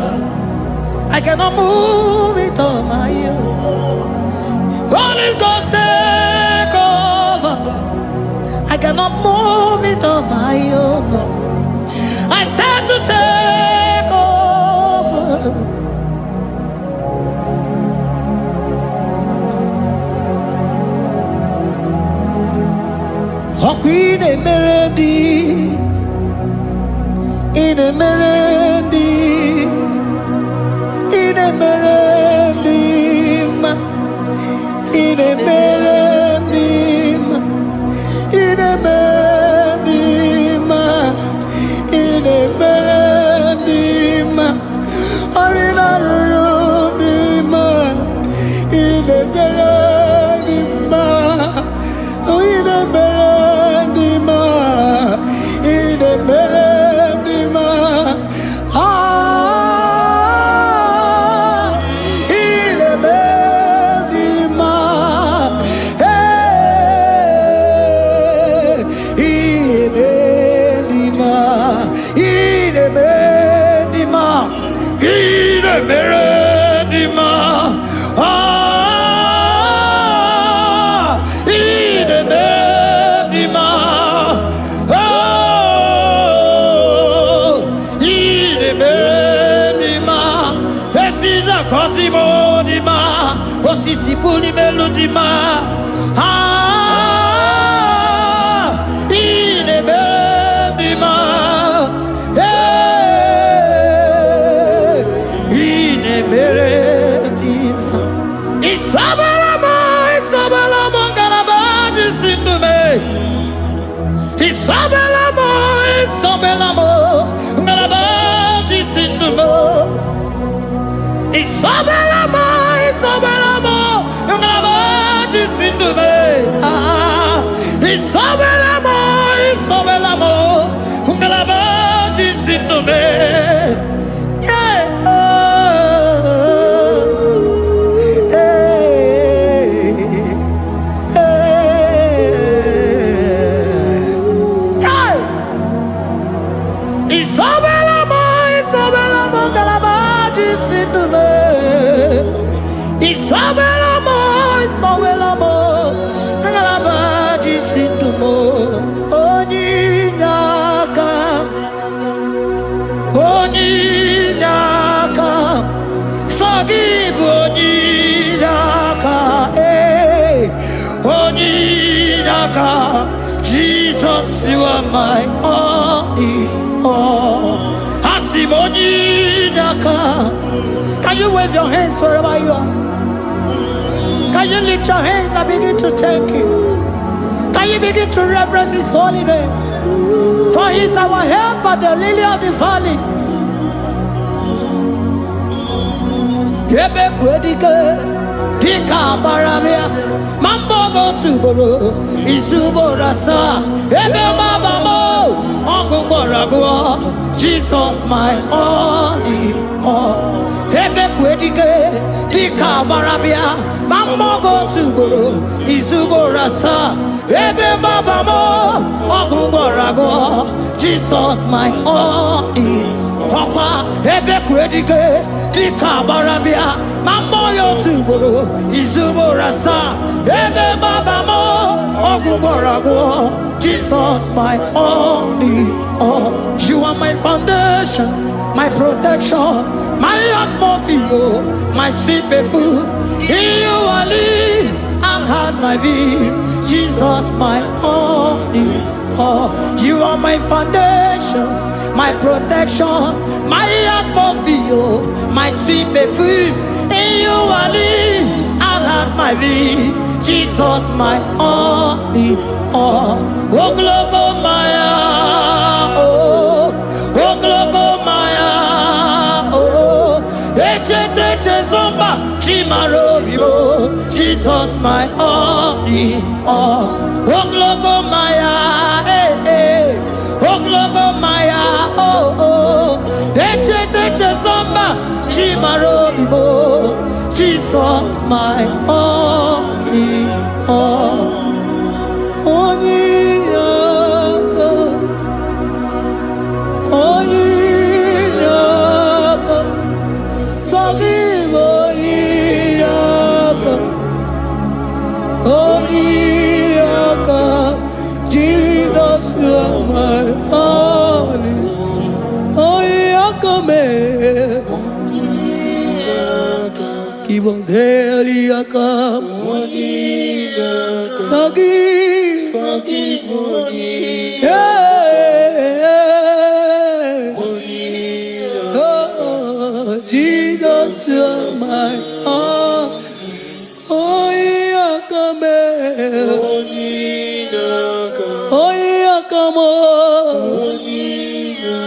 I cannot move it on my own. Holy Ghost, take over. I cannot move it on my own. I said to take over. Oh, in a melody, in a melody, in a melody, in a melody, in a melody, in a melody, or in a room, in a melody, oh, in a melody, in a melody, in a melody, in a melody, Cosimo di ma, otisipuli melodima, ine melodima, ine melodima. Isabelamo, garabaji sindume. Isabelamo, garabaji sindume. Isabelamo, ngalabaji sindume. Jisindube. Isabelamo, Isabelamo. Ngalaba Jisindumo. Onyinaka. Onyinaka. Forgive Onyinaka. Onyinaka. Jesus, you are my all. Onyinaka. Can you wave your hands wherever you are? Can you lift your hands and begin to thank Him? Can you begin to reverence His holy name? For He is our help at the lily of the valley. Dika baramia, mambo go to boro, isuborasa, ebe mabamo, ogungoragwa, Jesus my only all. Ebe kwedige, dika baramia, mambo go to boro, isuborasa, ebe mabamo, ogungoragwa, Jesus my only. Papa, ebe kwedige, dika baramia. Mambo yo tuboro, izuborasa, ebe babamo, ogungorago, Jesus my only all. You are my foundation, my protection, my atmosphere, my sweet perfume. In you I live and had my vie, Jesus my only all. You are my foundation, my protection, my atmosphere, my sweet perfume. In you I live, I'll have my vie, Jesus my only all. Oh, glogo maya, oh, glogo maya, oh, eche zomba, chimarovio, Jesus my only all. Oh, glogo maya, oh, glogo maya, oh, eche zomba, chimarovio. Jesus, my only all. Onyinaka, Onyinaka, forgive Onyinaka, Onyinaka, Jesus, you are my only. Onyinaka, give us Eliaka, forgive, yeah. Oh, Jesus, you're my all. Oh, Yakame, oh, Yakamo,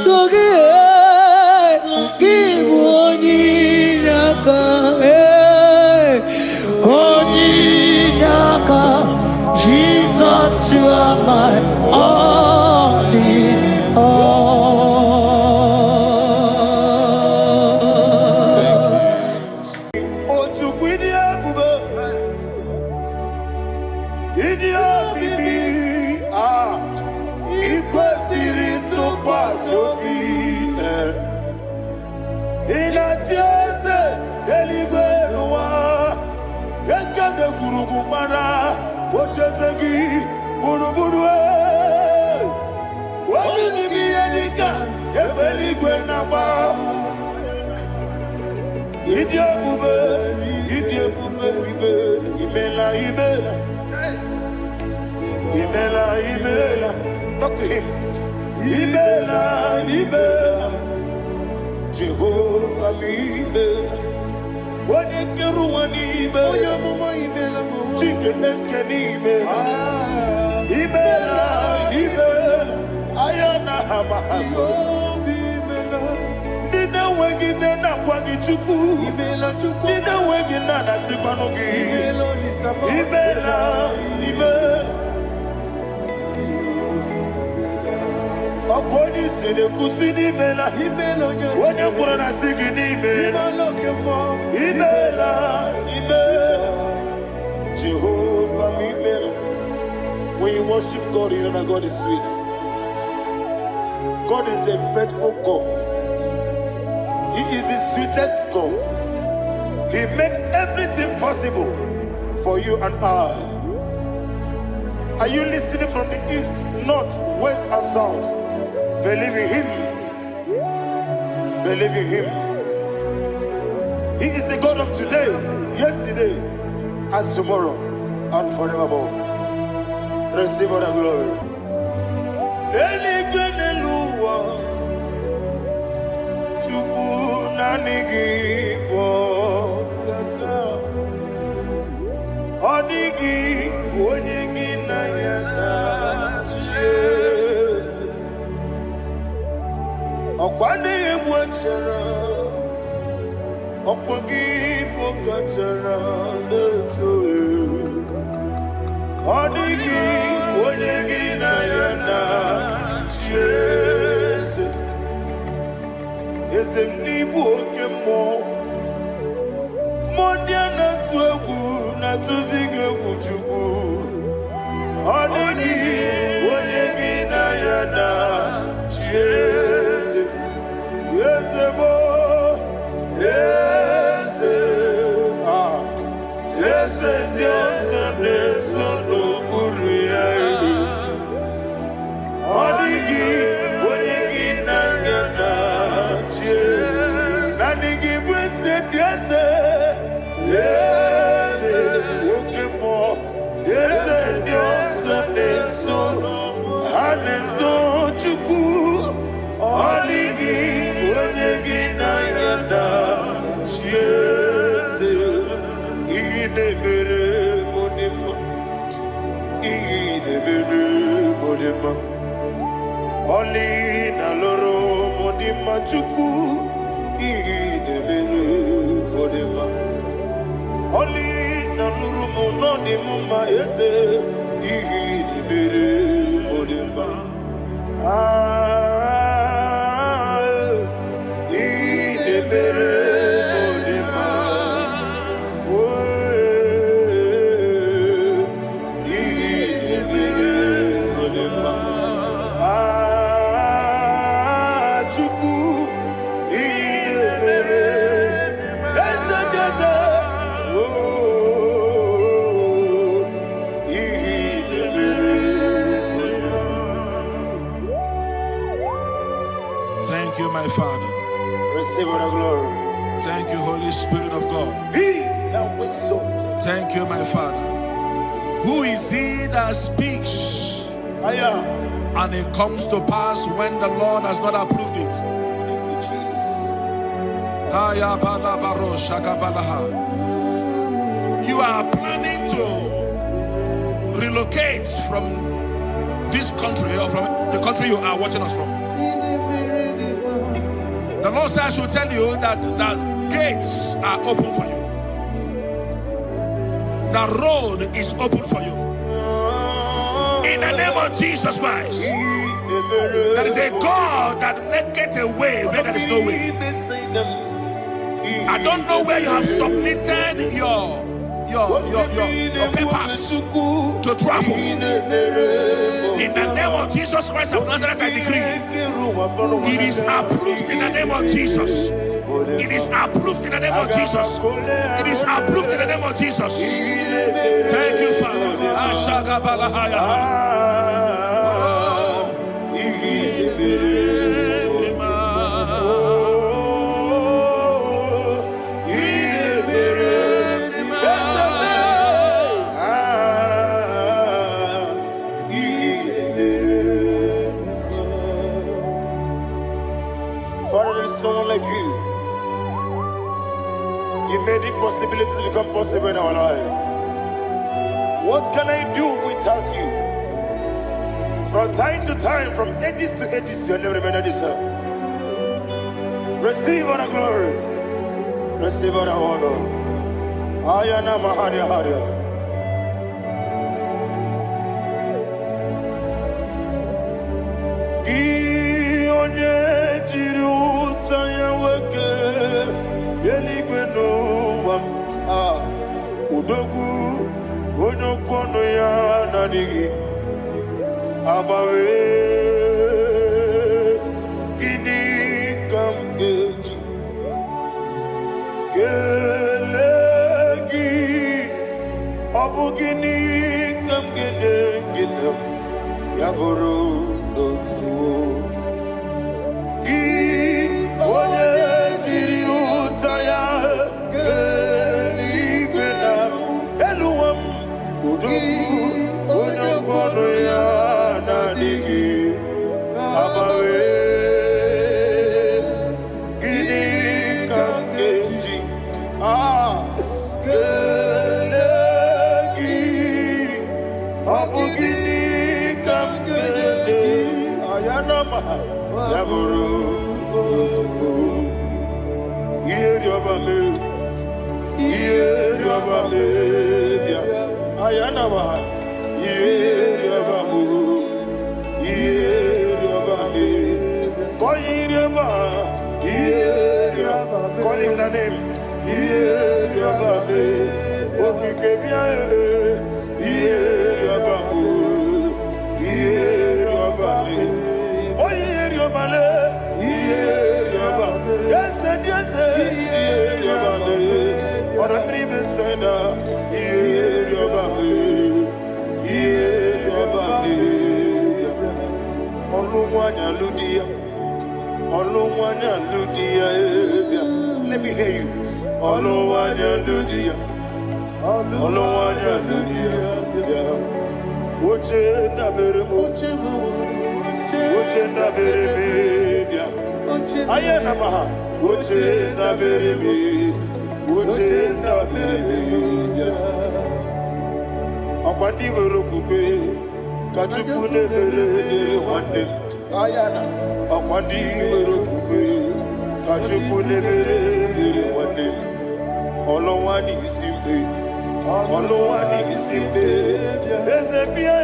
forgive, give Onyinaka. Jesus, you are my only all. Oh, to Guidia Bube, Idia Bibi, Equasirin to Quasopi, in a Tiase, Eligua, Eka de Kurugubara. Ochezegi buruburu wani bi edika ebeli gwenaba idiebube bibe imela talk to him imela Jehovah imela wani keru wani imela Chike eskeni imela ayana hamahaso Dina wegine na kwagi chuku Dina wegine na sipanogi imela Okoni sede kusini imela Wone kura na sigini imela Jehovah Mimela. When you worship God, you know that God is sweet. God is a faithful God. He is the sweetest God. He made everything possible for you and I. Are you listening from the east, north, west, and south? Believe in Him. Believe in Him. He is the God of today, yesterday, and tomorrow, and forevermore. Receive all the glory. Odigi onyegi na yana Jesus Okwani ebwachara Okwagi bokachara leto Odigi onyegi na yana Jesus Ezemni bokemo Modiana tuegu na tuzige kuchuku Onigi onyegi na yana Jese Yese mo Yese Yese Yese Yese no Kuriya Onigi onyegi na yana Jese Nanigi bwese Yese Yes, okay, more. Yes, yes, yes, and so chuku. Onigi, onigi na yana. Yes, idebere modima, idebere modima. Oli na loro modima chuku. Idebere modima. Oli na nurumo no di mumma yese Ihi bere odimba Ihi bere odimba Ihi bere odimba Chuku Ihi bere Desa desa Thank you, my Father. Receive all the glory. Thank you, Holy Spirit of God. He that exalted. Thank you, my Father. Who is he that speaks and it comes to pass when the Lord has not approved it? Thank you, Jesus. You are planning to relocate from this country or from the country you are watching us from. The Lord says I should tell you that the gates are open for you. The road is open for you. In the name of Jesus Christ. There is a God that maketh a way where there is no way. I don't know where you have submitted your papers to travel. In the name of Jesus Christ of Nazareth, I decree it is approved in the name of Jesus. It is approved in the name of Jesus. It is approved in the name of Jesus. Thank you, Father. Father, there is no one like you. You made impossibilities become possible in our life. What can I do without you? From time to time, from ages to ages, you have never been this. Receive all the glory. Receive all the honor. Ayana Maharia Haria. Udogu onokono ya nadigi abawe ini kamgeji Obugini kamgene gine yaburu dosu. Gi onye jiri utaya keligwena eluwam udu onye kono ya na digi abawe. Gini kamgeji kelegi abugini kamgene ayanama yaburu uzufu iyeriobame bia ayanama iyeriobame koyiriba call him the name iyeriobame okikebia iyeriobame oyeriobale yes iyeriobame orabri senda iyeriobame olumwanya ludia let me hear you olumwanya ludia Uche na bereme bia ayana maha uche na bereme bia akwandi werokukwe kachuku ne bere wande ayana akwandi werokukwe kachuku ne bere wande olowani isimbe ezebie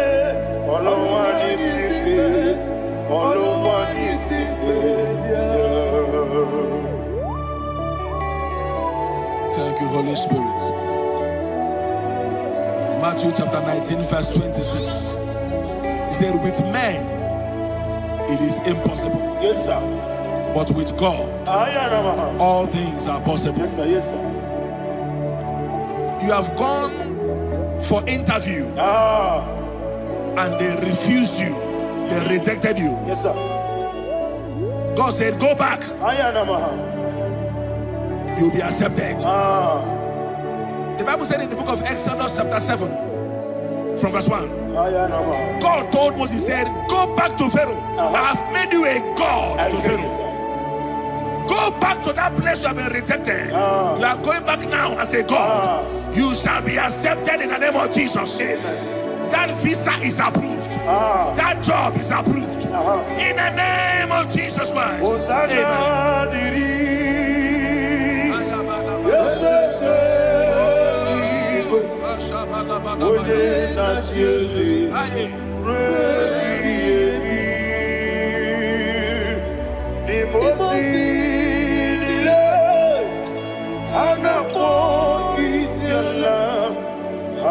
olowani isimbe. Thank you, Holy Spirit. Matthew chapter 19, verse 26. He said, with men it is impossible. Yes, sir. But with God, all things are possible. Yes, sir. Yes, sir. You have gone for interview and they refused you. They rejected you. Yes, sir. God said, go back. You'll be accepted. The Bible said in the book of Exodus chapter 7 from verse 1, God told Moses, he said, go back to Pharaoh. I have made you a God to Pharaoh. Go back to that place you have been rejected. You are going back now as a God. You shall be accepted in the name of Jesus. Amen. That visa is approved. That job is approved. In the name of Jesus Christ.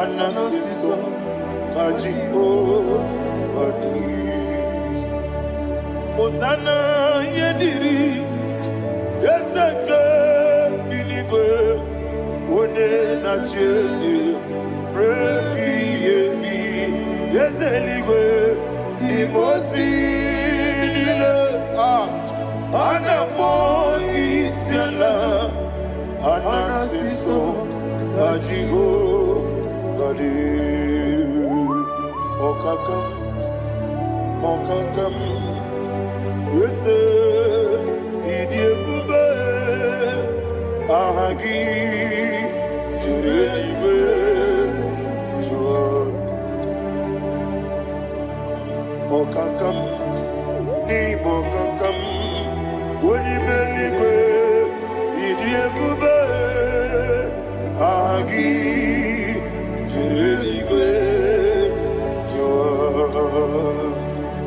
Anasiso kajiko wadi Osana yediri Ezeke binigwe One na chezi Repi yemi Yezeligwe Imosi nile Anapo isiala Anasiso kajiko Okakam, yes, Idiabube, Ahagi, Jurelibe, Okakam, Nibokakam, Unimeligwe, Idiabube, Ahagi.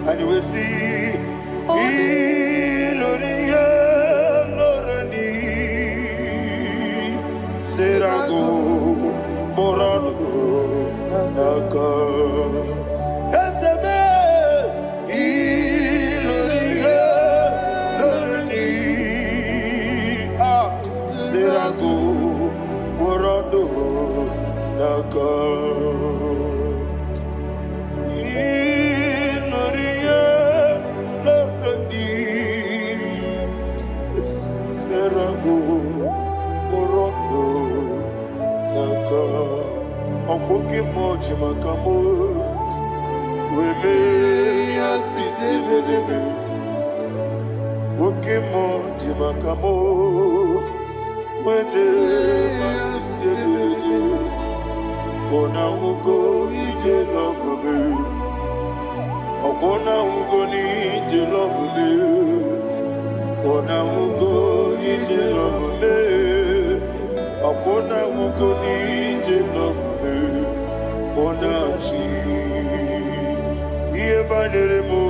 And we see Iloria Lorani Serago Morado Naka Eseme Iloria Lorani Serago Morado Naka naka inoria lakandi serago orondo naka okoke moji makamo wele asisi belebe oke moji makamo weje asisi belebe ona ugo ije love me okona ugo ni ije love me ona ugo ije love me okona ugo ni ije love me ona chi iye banere mo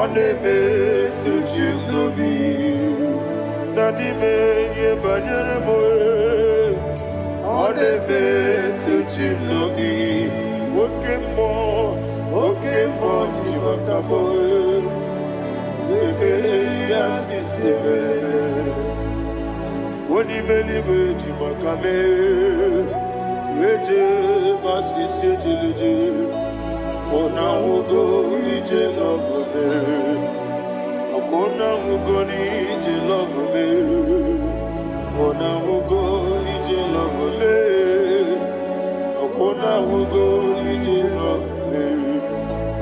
one me to chinobi nani me iye banere mo one me to chinobi oke mo jimakamo bebe asisi belebe oni belibe jimakame weje masisi jileje ona ugo ije love me akona ugo ni ije love me ona ugo ije love me akona ugo ije love me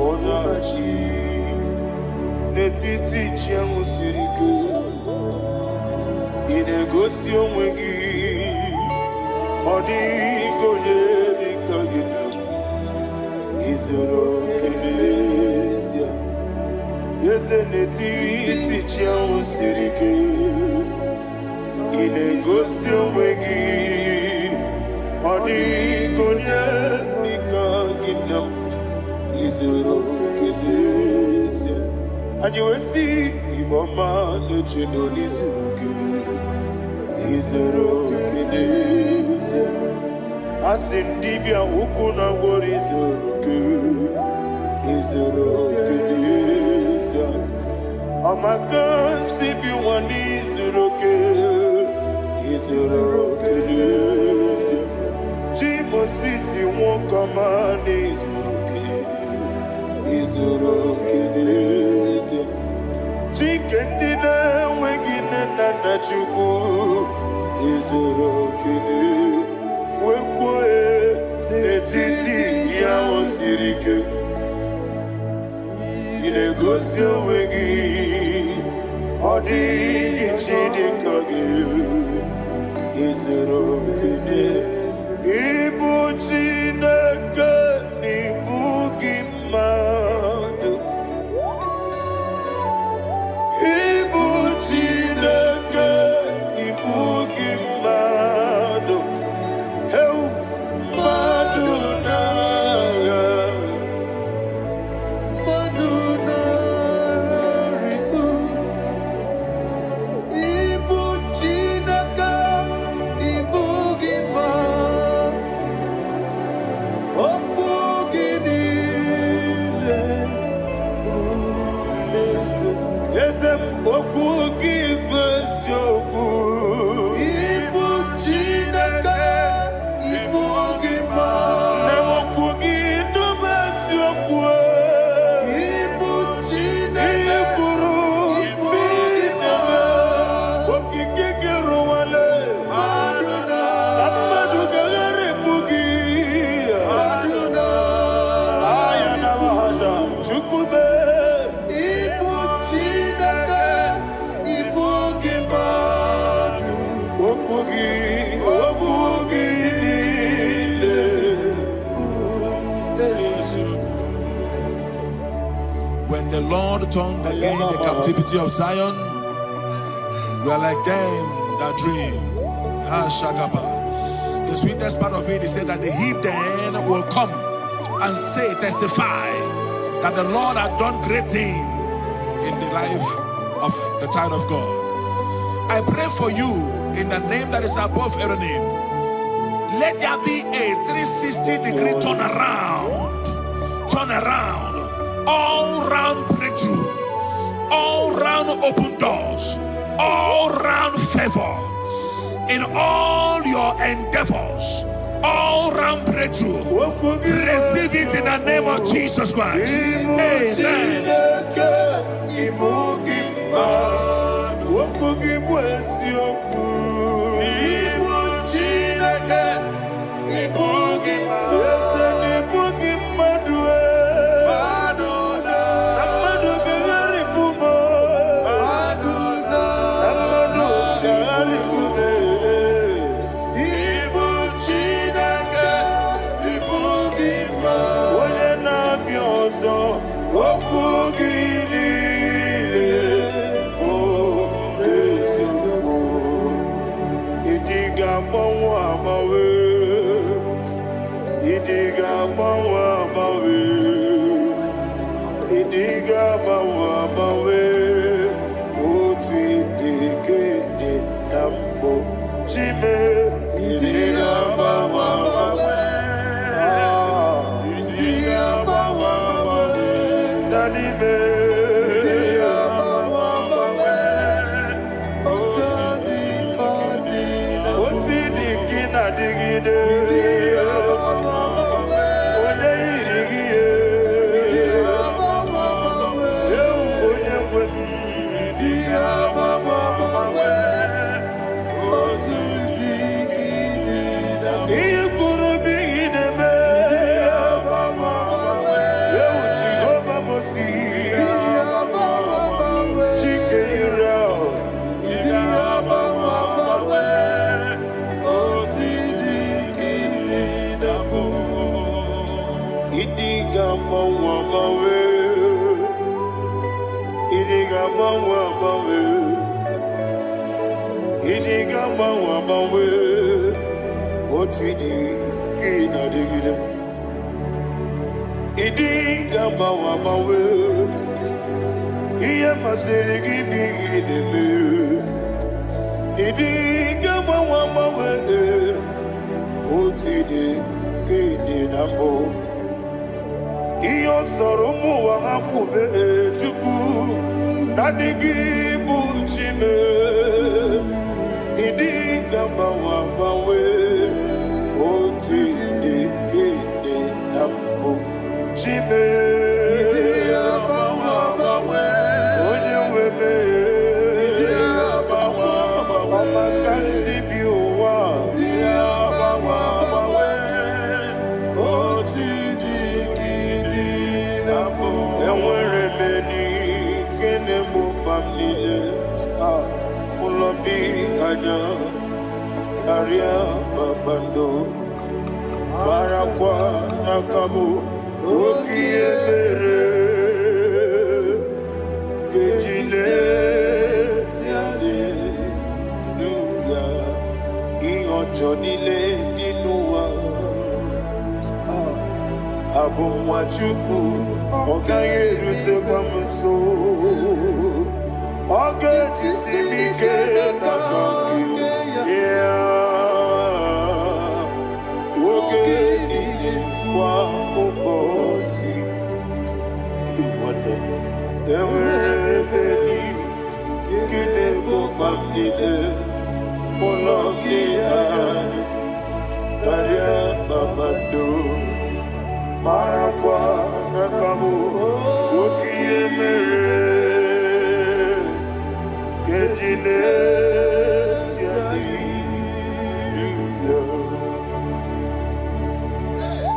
ona chi netiti chiamu sirike inegosi onwe gị ọ dịghị onye dịka gị na izuru kenesia eze n'etiti chianwụ siri ike ị na-egosi onwe gị ọ dịghị onye dịka gị na izuru kenesia anyị wee sị Igbo ọma na-eche na n'izuru gị izuru kenesia asị dibịa ukwu na gwọrọ izuru kenesia ọmaka si bi nwa n'izuru kenesia chi mosisi nwokọma n'izuru kenesia chike ndị na-enweghị nne na nna Chukwu izuru kenesia wekwue n'etiti ya o siri ike ị na-egosi onwe gị ọ dịghị chi dịka gị izuru kenesia ịbụ Chineke n'ịbụ gị mmadụ ịbụ Chineke ịbụ gị mmadụ When the Lord turned again the captivity of Zion, we are like them that dream. The sweetest part of it is said that the heathen will come and say, testify, that the Lord had done great things in the life of the child of God. I pray for you in the name that is above every name. Let there be a 360-degree turn around, all round breakthrough, all round open doors, all round favor in all your endeavors, all round breakthrough. Receive it in the name of Jesus Christ. Amen.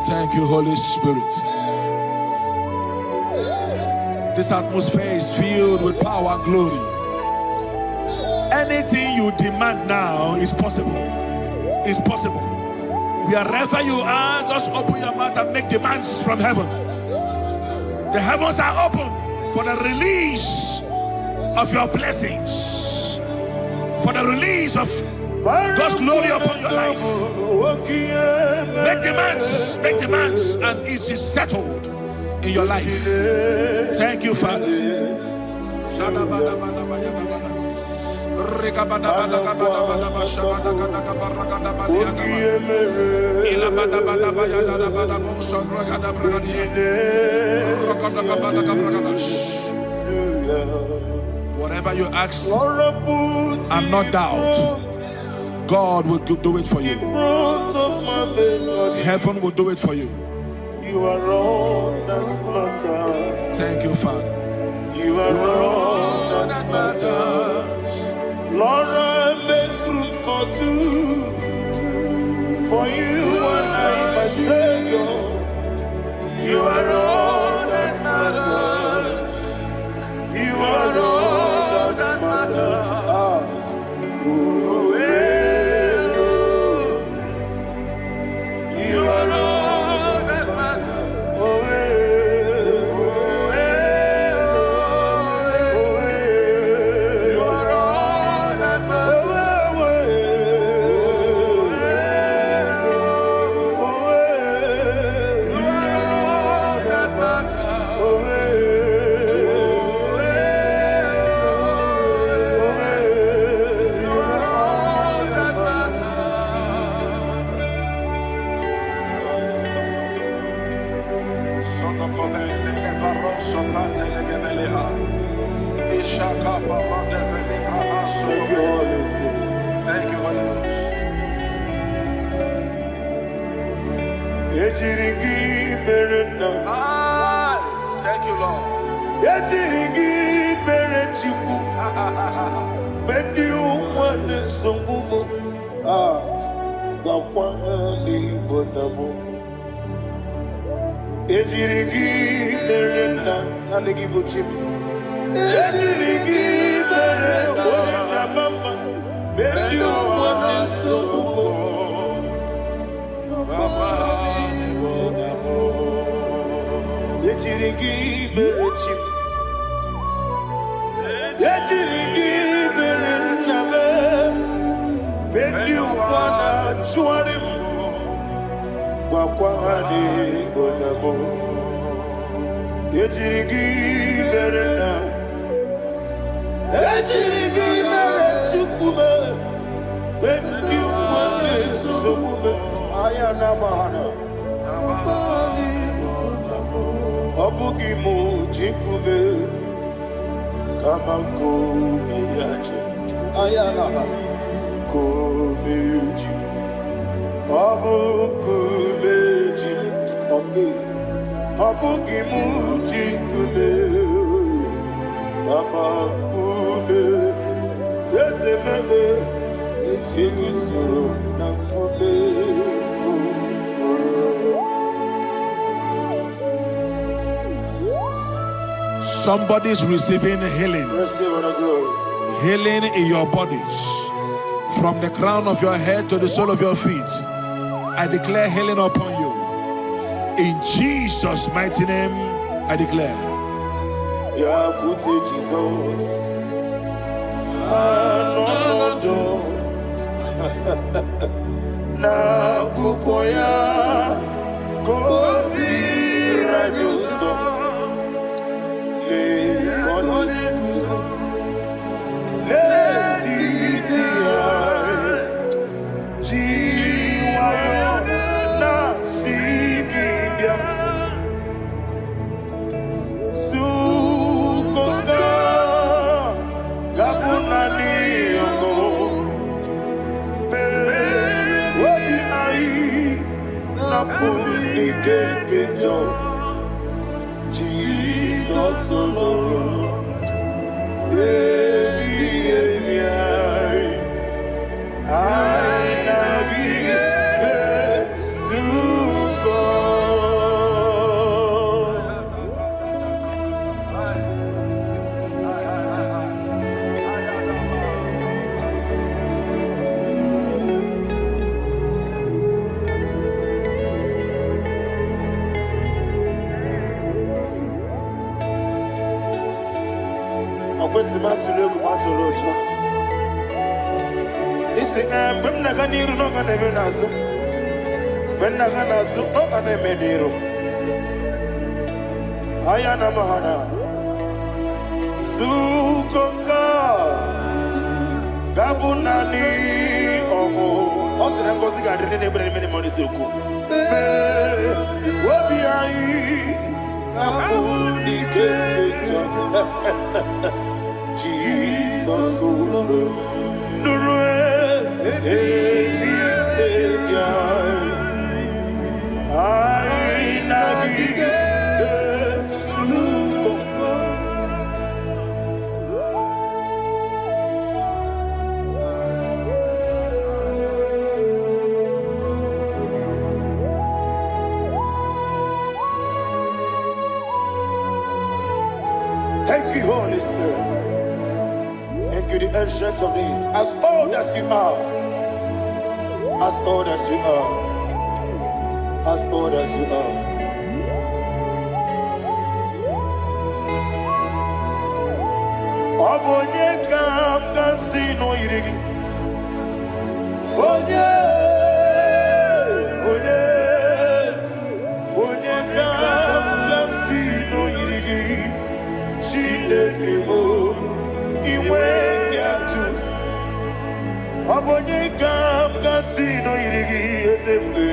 Thank you, Holy Spirit. This atmosphere is filled with power and glory. Anything you demand now is possible. It's possible. Wherever you are, just open your mouth and make demands from heaven. The heavens are open for the release of your blessings, for the release of God's glory upon your life. Make demands, and it is settled in your life. Thank you, Father. Whatever you ask and not doubt, God will do it for you. Heaven will do it for you. You are all that matters. Thank you, Father. You are all that matters. Lord, I make room for two. For you and I, my Savior. You are all that matters. You are all that matters. You are all that matters. You are all that Thank you, Holy Ghost. Thank you, Lord. Somebody's receiving healing. Healing in your bodies. From the crown of your head to the sole of your feet. I declare healing upon you. In Jesus' mighty name, I declare. Jesus. Na kukoya kozi radioso le konesu le titia jiwayo na sikibia sukoka gabunani yongo Jesus alone. Ayana mahana sukoka gabunani omo osere ngozi ga dine ne brene meni moni soku obi ayi abuni kekeja Jesus Lord Holy Spirit. Thank you, the ancient of days. As old as you are. As old as you are. As old as you are. Obonye kam kasino irigi. Onye kam kasino irigi. Chineke mo iwe ngatu. Obonye kam kasino irigi esefu.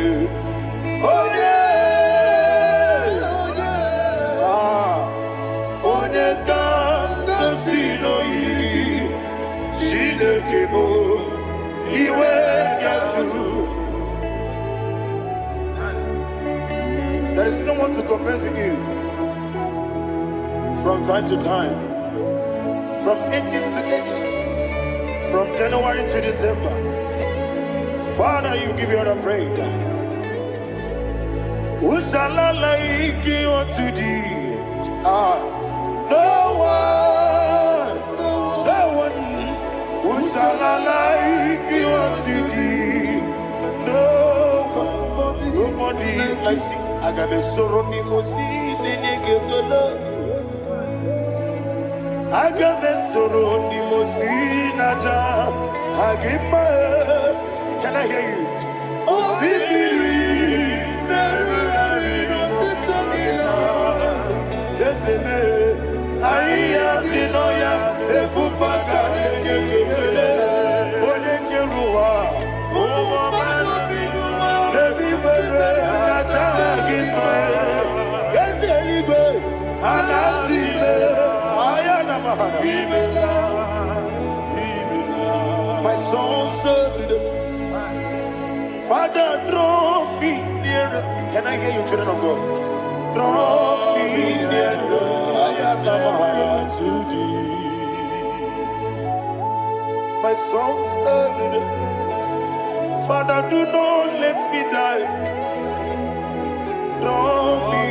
Onye kam kasino irigi. Chineke mo iwe ngatu. There is no one to compare with you. From time to time, from ages to ages, from January to December, Father, you give you all the praise. Who shall I like you unto thee? No one. Who shall I like you unto thee? No one, nobody like you. I got a sorrow, Agamesoro di Mosinaja Agima. Can I hear you? Osibiri Merari Motamina Yeseme Aya Dinoya Efufaka Nekele Onekerua Omano Bigua Rebi Bere Atagima Yeselibe Anasile my soul served. Father, draw me nearer. Can I hear you, children of God? Draw me nearer. I am to thee. My soul served. Father, do not let me die. Draw me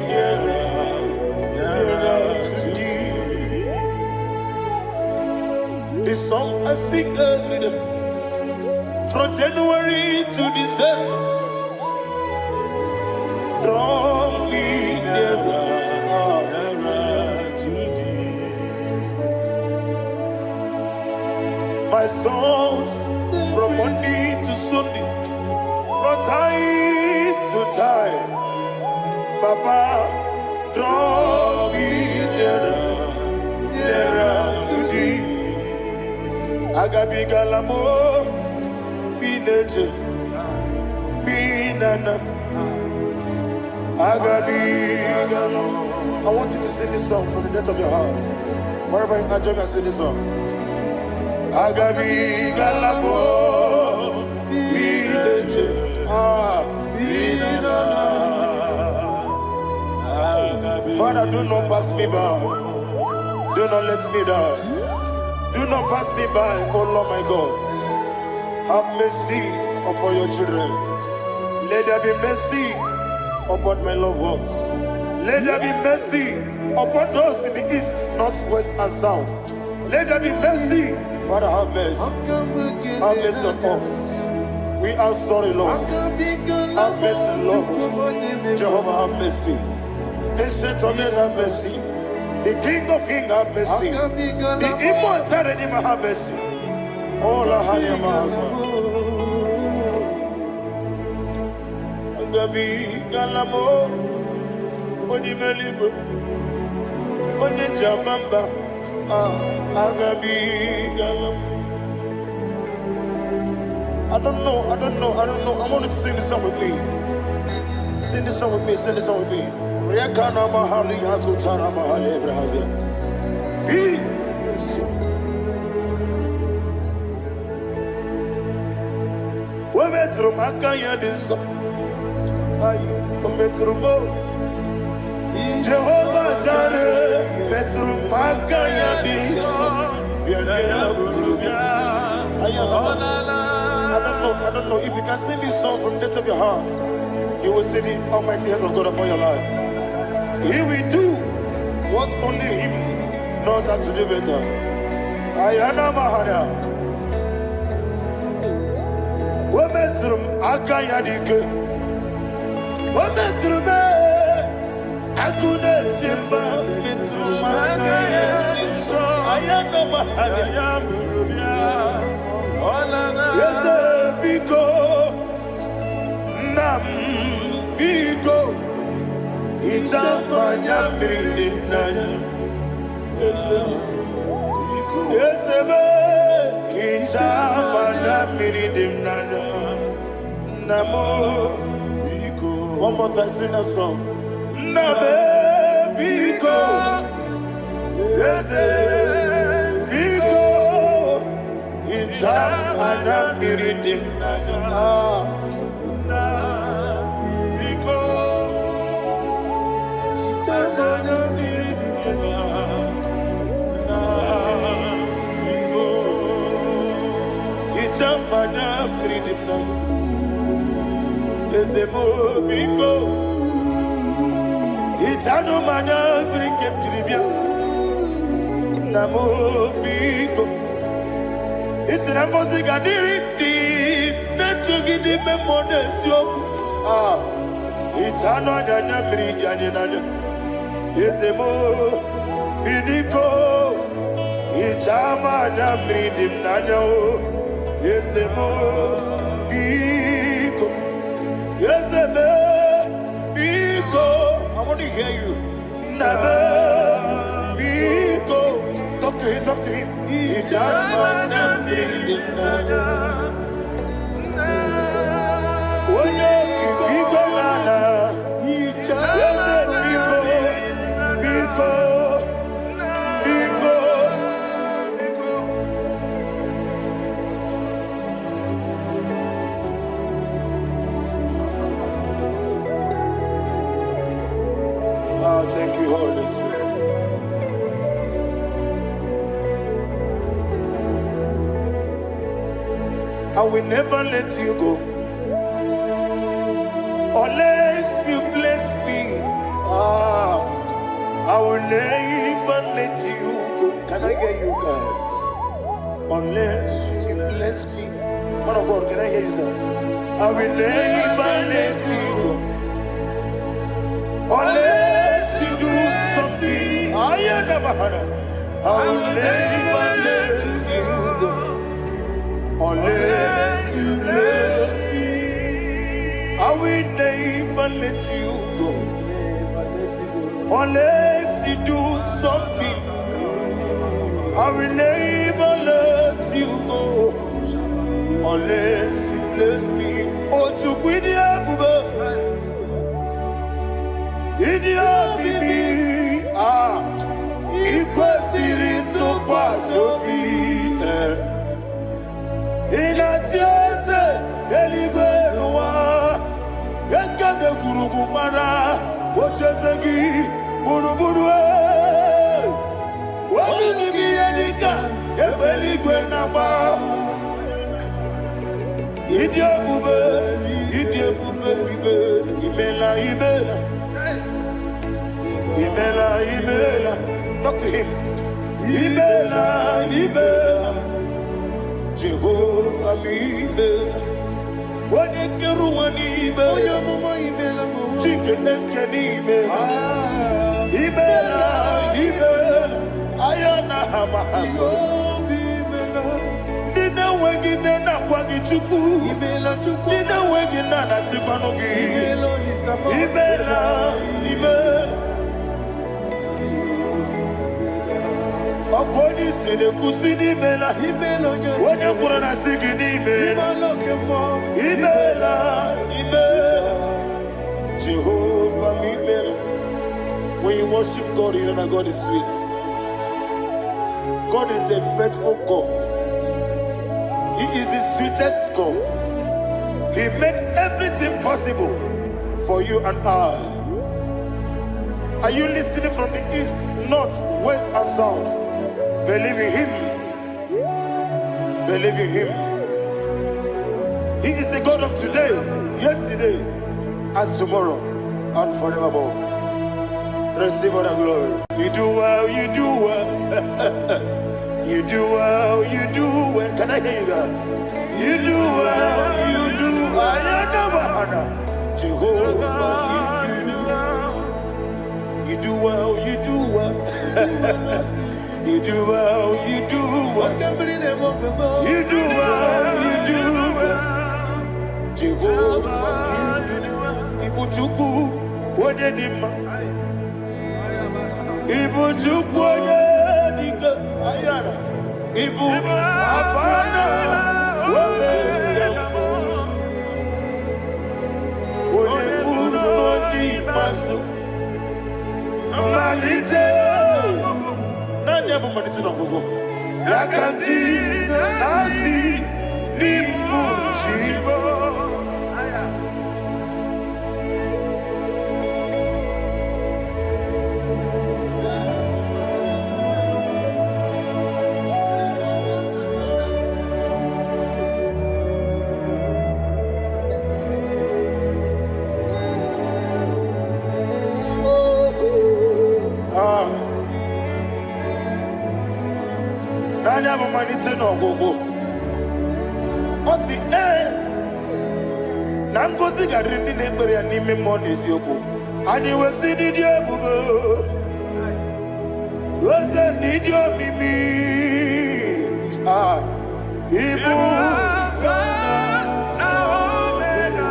nearer. This song I sing every day, from January to December. Draw me nearer to thee. My songs from Monday to Sunday, from time to time. Papa, draw me nearer to thee. Agabi galamo, binete, binana. Agabi galamo. I want you to sing this song from the depth of your heart. Wherever you are, join me and sing this song. Agabi galamo, binete, binana. Father, do not pass me by. Do not let me die. Do not pass me by, oh Lord my God. Have mercy upon your children. Let there be mercy upon my loved ones. Let there be mercy upon those in the east, north, west, and south. Let there be mercy. Father, have mercy. Have mercy on us. We are sorry, Lord. Have mercy, Lord. Jehovah, have mercy. Ancient of days, have mercy. The King of Kings, have mercy. The immortal Redeemer, have mercy. Oh, la hania maza. Agabi galamo, oni meligo, oni jabamba. Agabi galam. I don't know. I want you to sing this song with me. Sing this song with me. Sing this song with me. Rekana mahali azutana mahali Brazil. We metro makaya diso. Ayo, we metro mo. Jehovah Jireh, metro makaya diso. I don't know if you can sing this song from the depth of your heart. You will see the almighty hands of God upon your life. He will do what only Him knows how to do better. Ayana Mahana. Wometrum Akayadike. Wometrum Akuna Jimba Mitrum Akayadike. Ayana Mahana. Yes, Biko Nam Biko Itamanya Mirinaya. Yes, Itamanya Mirinaya. Namo Biko. One more time, sing a song. Nabe Biko. Yes, Biko. Itamanya Mirinaya. Biko. Itamanya Mirinaya. Biko. Itamanya Mirinaya. Ezemo Biko. Itano mana brinkem tribia. Namo Biko. Isina ngozi gadiri di nechugi di memonesio. Itano nyanya mridi anyana. Ezemo Biko. Itama na mridi nanya. Ezemo Biko. Ezemo Biko. I want to hear you. Nabe Biko. Talk to him, talk to him. Ijamana Mirinaya. Oye Kikibanana. Yes, Biko. Biko. Biko. Biko. Oh, thank you, Holy Spirit. I will never let you go unless you bless me. I will never let you go. Can I hear you guys? Unless you bless me. Man of God, can I hear you, sir? I will never let you go unless you do something. I will never let you go unless you bless me. I will never let you go unless you do something. I will never let you go unless you bless me. Oh, to quit Idia bibi ikwesiri ntụkwasị inatieze eluigwe n'ụwa ekede kwurugwu gbara ocheze gị gburugburu obibi gị ihe dịka ebe eluigwe na-agba ịdị ebube bibe imela imela. Imela, Imela, talk to him. Imela, Imela, Jehovah, Imela. When you get one Imela, chicken escani Imela. Imela, Imela, Ayana Hamahaso. Dina wegina na kwagi chuku. Dina wegina na sipanogi. Imela, Imela. Okoni sene kusini mela. Wone kurana sikini mela. Imela, Imela. Jehovah Imela. When you worship God, you know that God is sweet. God is a faithful God. He is the sweetest God. He made everything possible for you and I. Are you listening from the east, north, west, and south? Believe in Him. Believe in Him. He is the God of today, yesterday, and tomorrow, and forevermore. Receive all the glory. You do well, you do well. You do well, you do well. Can I hear you guys? You do well, you do well. Jehovah, you do well, you do well. You do well, you do well. You do well, you do well. Jehovah, you do well. Ibuchuku, what did him? Ibuchuku, what did Ayana? Ibu, Afana, Masu, Malite, Nanya Bumaniti no Gogo, Yakanti, Nasi, Nibu, Chibo. Nanya Bumaniti no Gogo. Osi, Nangozi Garini Nebere and Nime Monis Yoko. And you will see the devil. Was a need your mimi. Ibu. Alpha and Omega.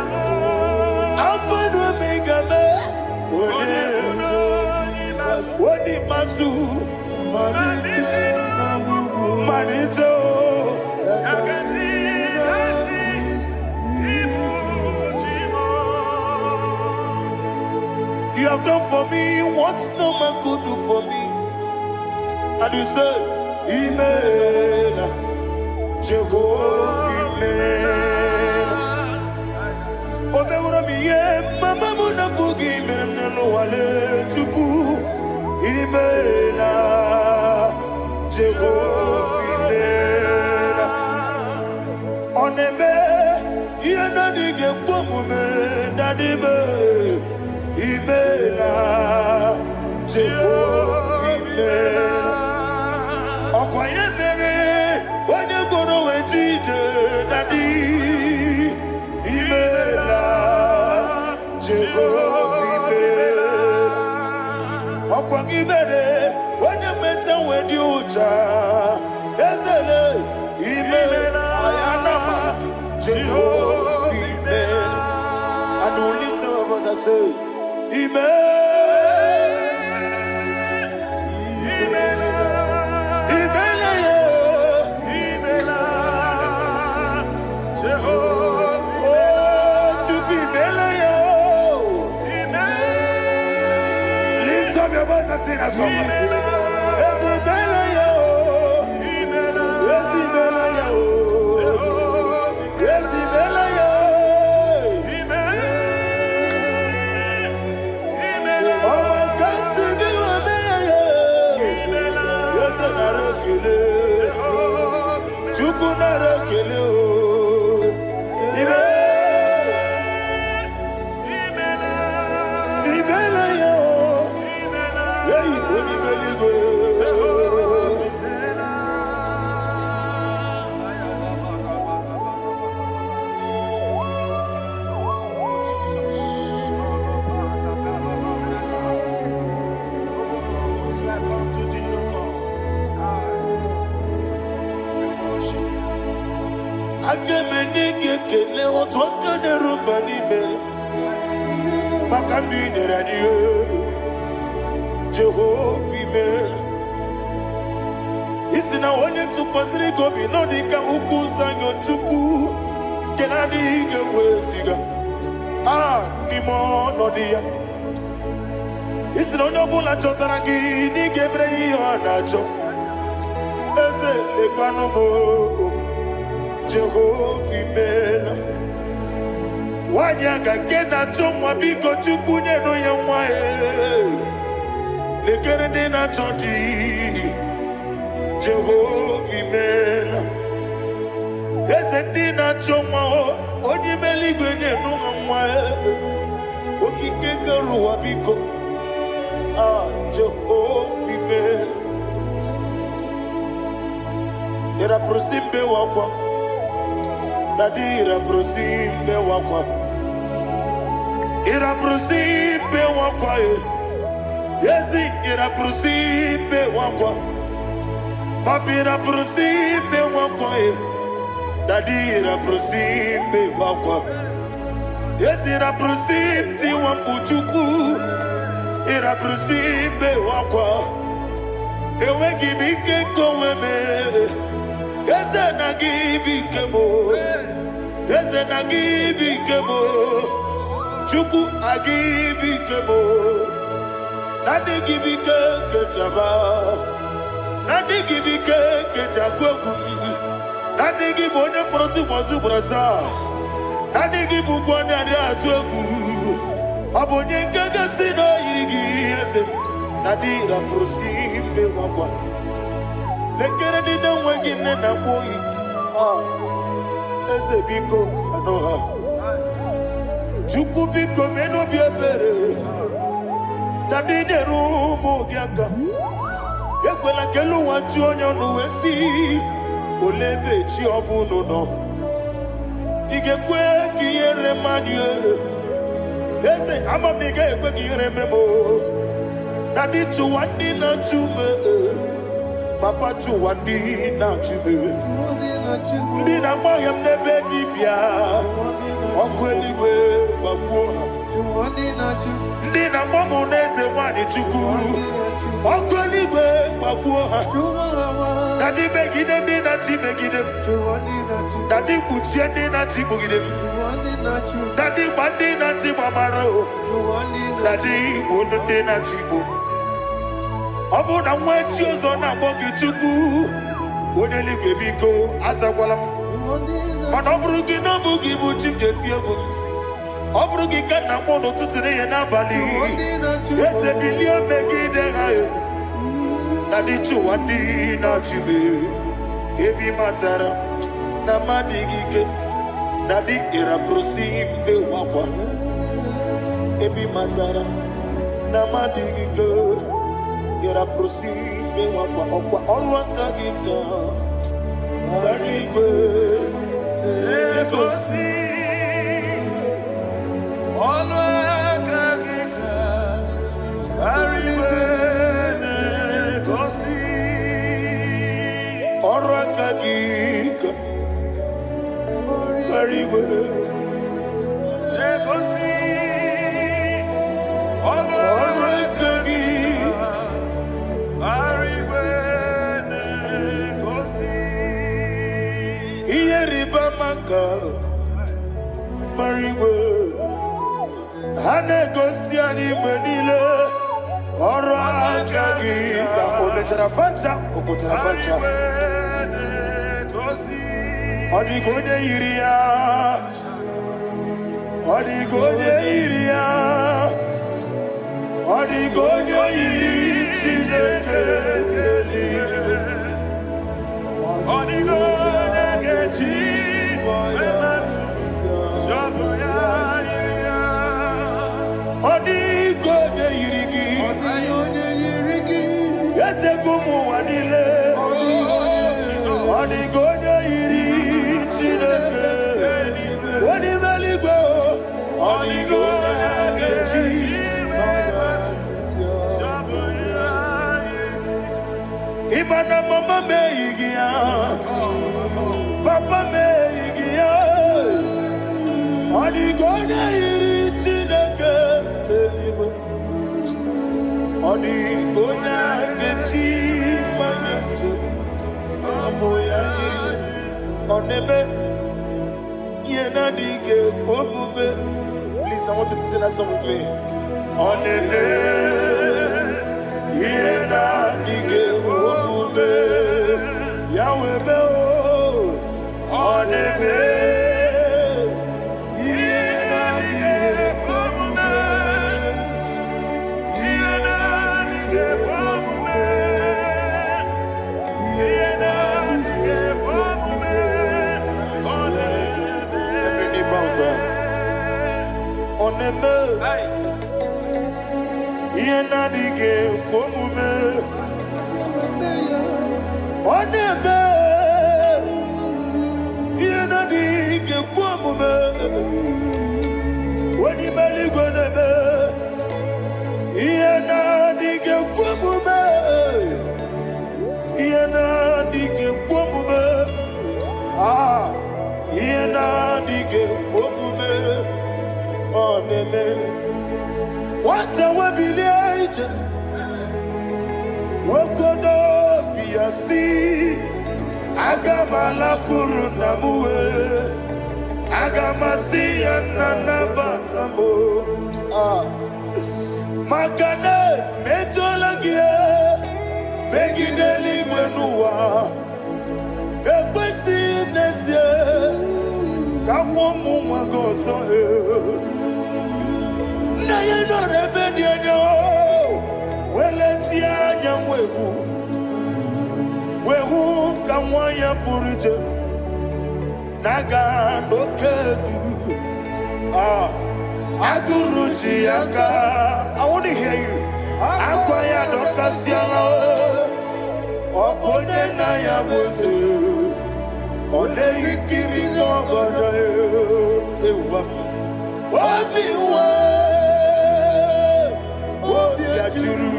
What did Masu? Manito. You have done for me what no man could do for me. And you say, Amen. Jehovah, Amen. Obewura miye, mama muna bugi mirnelo wale tuku. Amen. Jehovah, Amen. Onebe, yena dige kumume, nadibe. Imela, Jehovah, Imela. Okoye mere, wanye goro wejije nadi. Imela, Jehovah, Imela. Okoye mere, wanye meta wedi ucha. Ezele, Imela, ayanama, Jehovah, Imela. And only two of us are say. Amen. Amen. Amen. Jehovah. Oh, to be Amen. Lift up your voice and sing a song. Jehovah, Amen. Isina onye tupasiri gobi no dika ukuza nyochuku kenadi gewesiga nimo no dia. Isina onye bula chotara gi ni gebre anacho eze lekano mo Jehovah, Amen. Wanyaga kena chomwa biko chuku neno ya mwae lekere dena choti Jehovah, Amen. Eze dina chomwa oni meligwe neno mwae okike keruwa biko Jehovah, ira prosimbe wakwa, dadi ira prosimbe wakwa, ira prosimbe wakwa, yesi ira prosimbe wakwa, papi ira prosimbe wakwa, dadi ira prosimbe wakwa, yesi ira prosimti wambuchuku, ira prosimbe wakwa, ewe gibike koweme. Eze na gibi kebo, eze na gibi kebo, chuku agibi kebo, nadi gibi kejaba, nadi gibi kejagwegu, nadi gibi one proti wazu brasa, nadi gibi bwane ade atwegu, abonye gaga sino irigi eze, nadi ra prosimbe wakwa. Lekere di na wegine na boy. Eze biko sanoha. Chuku biko meno biebere. Dadi ne rumo giaka. Ekwela kelu wanchu onyo nuwesi. Olebe chi obu no. Igekwe kiyere manye. Eze amamiga ekwe kiyere memo. Dadi chuwandi na chume. Papa chuwandi na chube, ndi na moyam nebe dibia, okweligwe babuha. Ndi na momo neze wani chuku, okweligwe babuha. Dadi begide ndi na chi begide, dadi buchie ndi na chi bugide, dadi bandi na chi mamaro, dadi bono ndi na chi bo. Obu na mwechi ozo na bogi chuku Oneli gebiko azakwala Mana obrugi no bugi buchi mjeti egu Obrugi kana mono tutire ye na bali Yese bilio megide hayo Nadi chuwandi na chibe Ebi matara na madigike Nadi ira prosimbe wakwa Ebi matara na madigike Ira prosimbe wakwa okwa olwaka gita Barigwe Egosi Olwaka gita Barigwe Egosi Olwaka gita Barigwe Egosi Olwaka gita Mariwe Hane gosi ani menile Oro agagi Ka oneterafacha Okoterafacha Odigonye iria Odigonye iria Odigonye iri Chineke Odigonye geji Odigonye irigi Yete kumu wanile Odigonye iri Chineke Odimeligwe Odigonye geji Imana mama meigia Papa meigia Odigonye iri Chineke Telibu Odigonye geji Manyetu Saboya iri Oneme Yena dige Pobume. Please, I want you to sing that song with me. Oneme Yena dige Pobume Yahweh Beo Oneme Yenadige komume Oneme Yenadige komume Onimeli goneme Yenadige komume Yenadige komume Yenadige komume Oneme What a webillage Wokodo biasi Agamala kurunamue Agamasi ananabatambo Makane metolagie Begideli mwenua Ekwesi nesie Kamwomu mwagoso Na yeno rebedienyo Weletia nyamwehu Wehu kamwaya purije Naga nokegu Aguruji aka I want to hear you Akwaya dokasiala Okone na yabuze Ode ikiri nobada Ewa Obiwa Obiajuru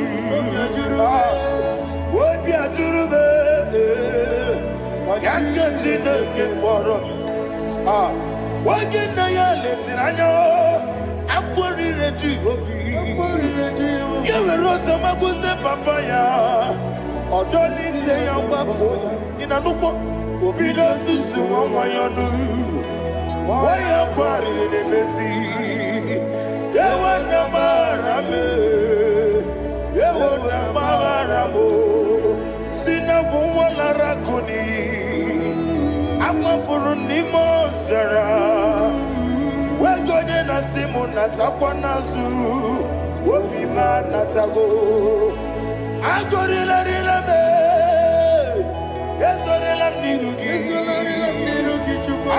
Obiajuru be Yakachine kekboro Wagina ya letirano Akwari reji obi Yewe rosa magunte papaya Odolite ya wakoya Inanupo Obido susu wamayanu Waya kwari nemezi Yewe namarame Yewe namaramo Sina wala rakuni Ama furuni mozara Wegone na simu natakwa nazu Wopima natago Agorila rila me Yezorila mnirugi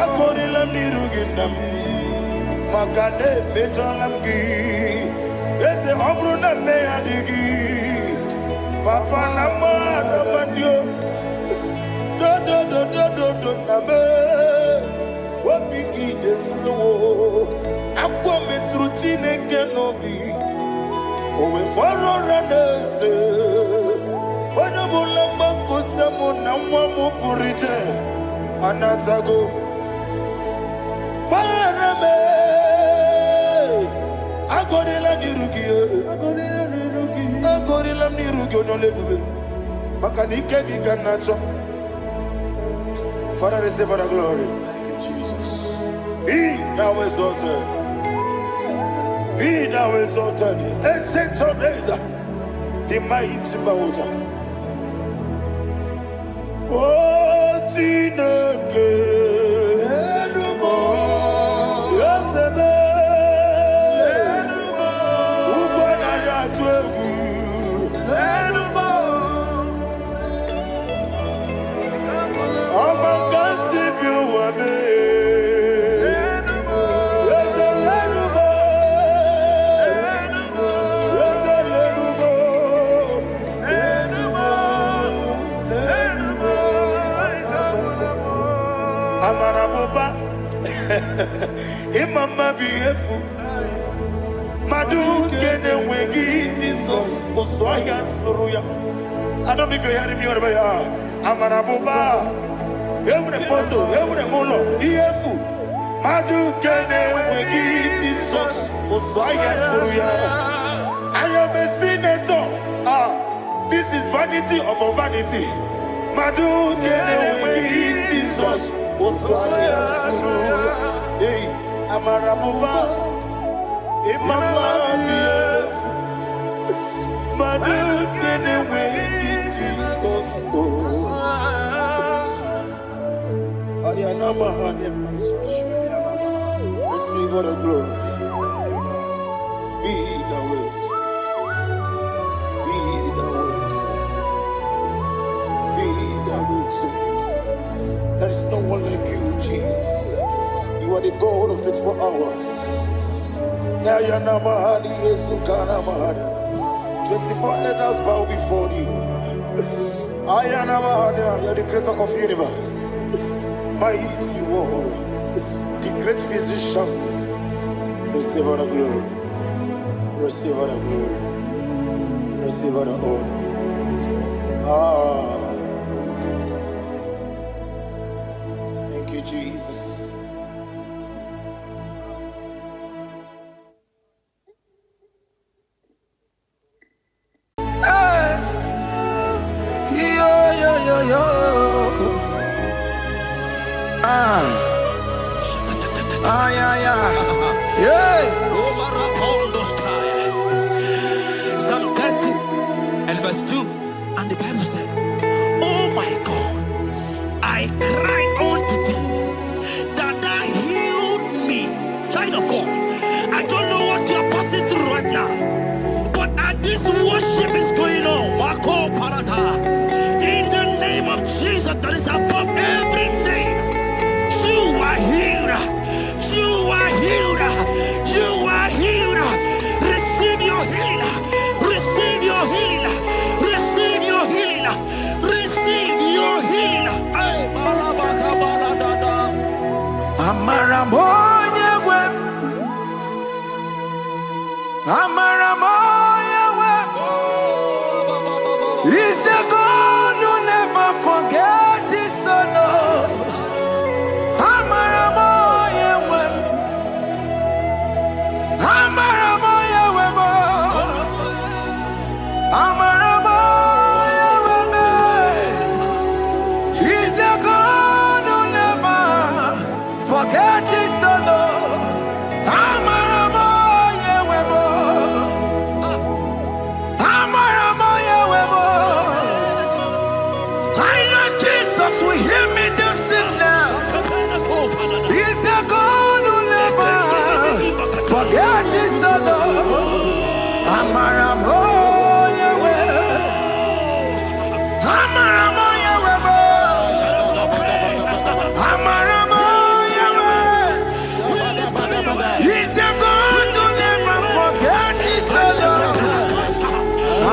Agorila mnirugi nam Makane metolamgi Yeze obru na meyadigi Papa na mara mandio Do na me Wopiki de mrewo Akwa metruchine kenobi Owe boro ranese Wana bula makuta muna mwamu purije Anatago Barame Agorila nirugi Agorila nirugi onolebube Makanike gikanacho Father, receive the glory. Thank you, Jesus. Be thou exalted. Be thou exalted. Ancient of days, the mighty mountain. Oh, Tineke. Amaraboba, Imama beautiful. Madu kene wengi Jesus, Osoya Suruya. I don't know if you're hearing me wherever you are. Amaraboba, every photo, every molo, beautiful. Madu kene wengi Jesus, Osoya Suruya. I am a senator. This is vanity of a vanity. Madu kene wengi Jesus. Hey, Amaraboba, Imama beautiful. Madu kene wengi Jesus. Receive all the glory. Be the way. Be the way. Be the way. There is no one like you, Jesus. You are the God of 24 hours. 24 elders bow before you. I am Amahania, you're the creator of the universe. Mighty you are, the great physician. Receive all the glory, receive all the glory, receive all the honor. Thank you, Jesus. Psalm 30 and verse 2, and the Bible said, oh my God, I cried unto thee, that thou healed me. Child of God, I don't know what you are passing through right now, but as this worship is going on, Wako Parata, in the name of Jesus that is above every name, you are healed. You are healed. You are healed. Receive your healing. Receive your healing. Receive your healing. Receive your healing. Ay, balabaka baladada. Amaramoya web. Amaramoya web. He's the God who never forgets his son. Amaramoya web. Amaramoya web. Amaramoya web. He's the God who never forgets his son. Amaramoya web. Amaramoya web. I know Jesus will hear me the sickness. He's the God who never forget his son. Amaramoya web. Amaramoya web. Amaramoya web. He's the God who never forget his son.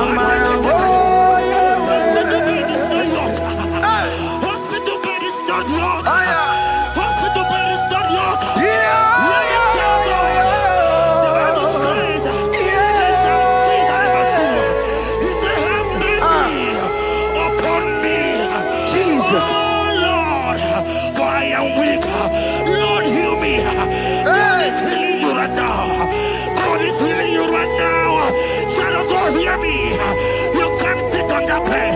Amaramoya web. Hospital bed is not yours. Ah, yeah. Hospital bed is not yours. Yeah, Let me tell you, the Bible says, he said, have mercy upon me. Jesus. Oh Lord, for I am weak. Lord, heal me. God is healing you right now. God is healing you right now. Child of God, hear me. You can't sit on that bed.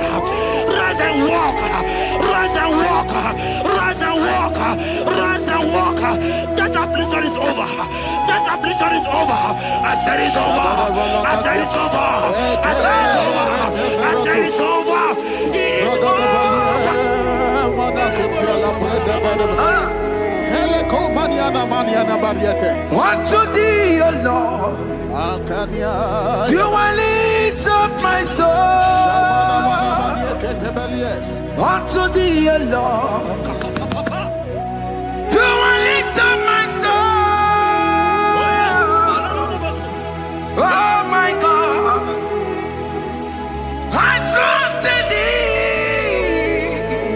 Rise and walk. Rise and walk. Rise and walk. Rise and walk. That affliction is over. That affliction is over. I said it's over. I said it's over. I said it's over. I said it's over. It's Unto thee, O Lord, do I lift up my soul. Unto thee, O Lord, do I lift up my soul. Oh my God, I trust in thee.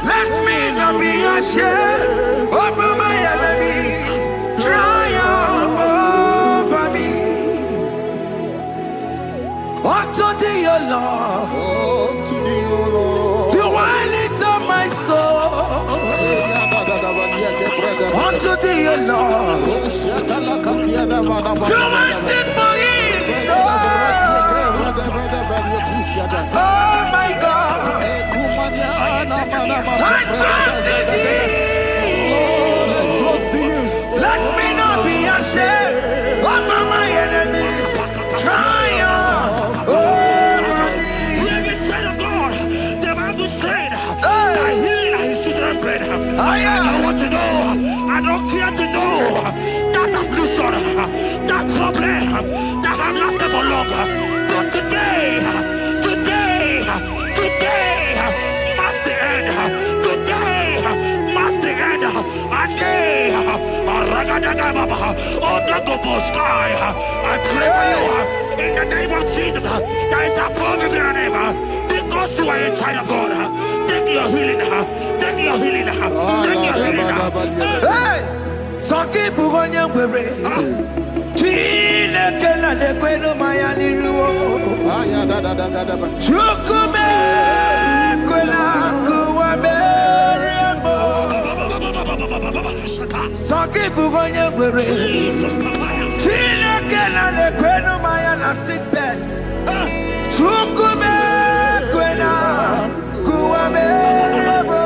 Let me not be ashamed over my enemy. Triumph over me. Unto thee, O Lord, do I lift up my soul. Unto thee, O Lord, do I sing for him. Oh my God, I trust in thee. Let me not be ashamed over my enemies. Triumph over me. Hear me, child of God. The Bible said, that healing is children's bread. I don't want to know. I don't care to know. That affliction, that problem, that have lasted for long. But today, must the end. Today, must the end. A day, I pray for you. In the name of Jesus, there is a power in your name. Because you are a child of God, take your healing. Take your healing. Take your healing. Hey! Saki bugonya bere. Chine kena de kwenu mayani ruo. Chukume kwena kuwa merembo. Saki bugonya bere. Chine kena de kwenu mayana sick bed. Chukume kwena kuwa merembo.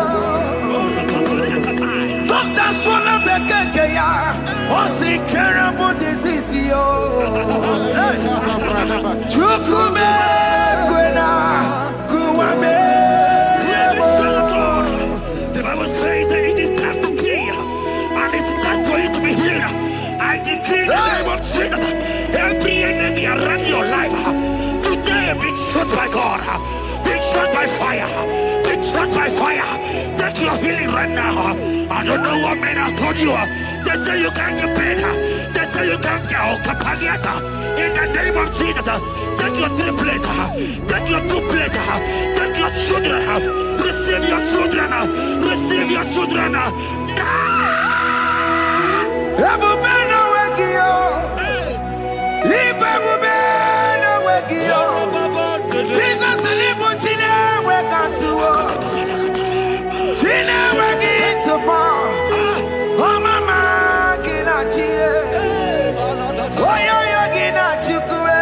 Doctor swallow bekeke ya. What's incurable disease yo? Chukume kwena kuwame. The Bible says that it is time to kill, and it is time for you to be healed. I decree in the name of Jesus, every enemy around your life today be shot by God, be shot by fire, be shot by fire. Take your healing right now. I don't know what men have told you. They say you can't get paid. They say you can't get Kapagata. In the name of Jesus, take your triplet, take your duplet, take your children, receive your children, receive your children. Ebubena wegio. Ibebubena wegio. Jesus ilibutine wekantuo. Tine wegi intubo. Oh mama gina chie. Oh yo yo gina chukwe.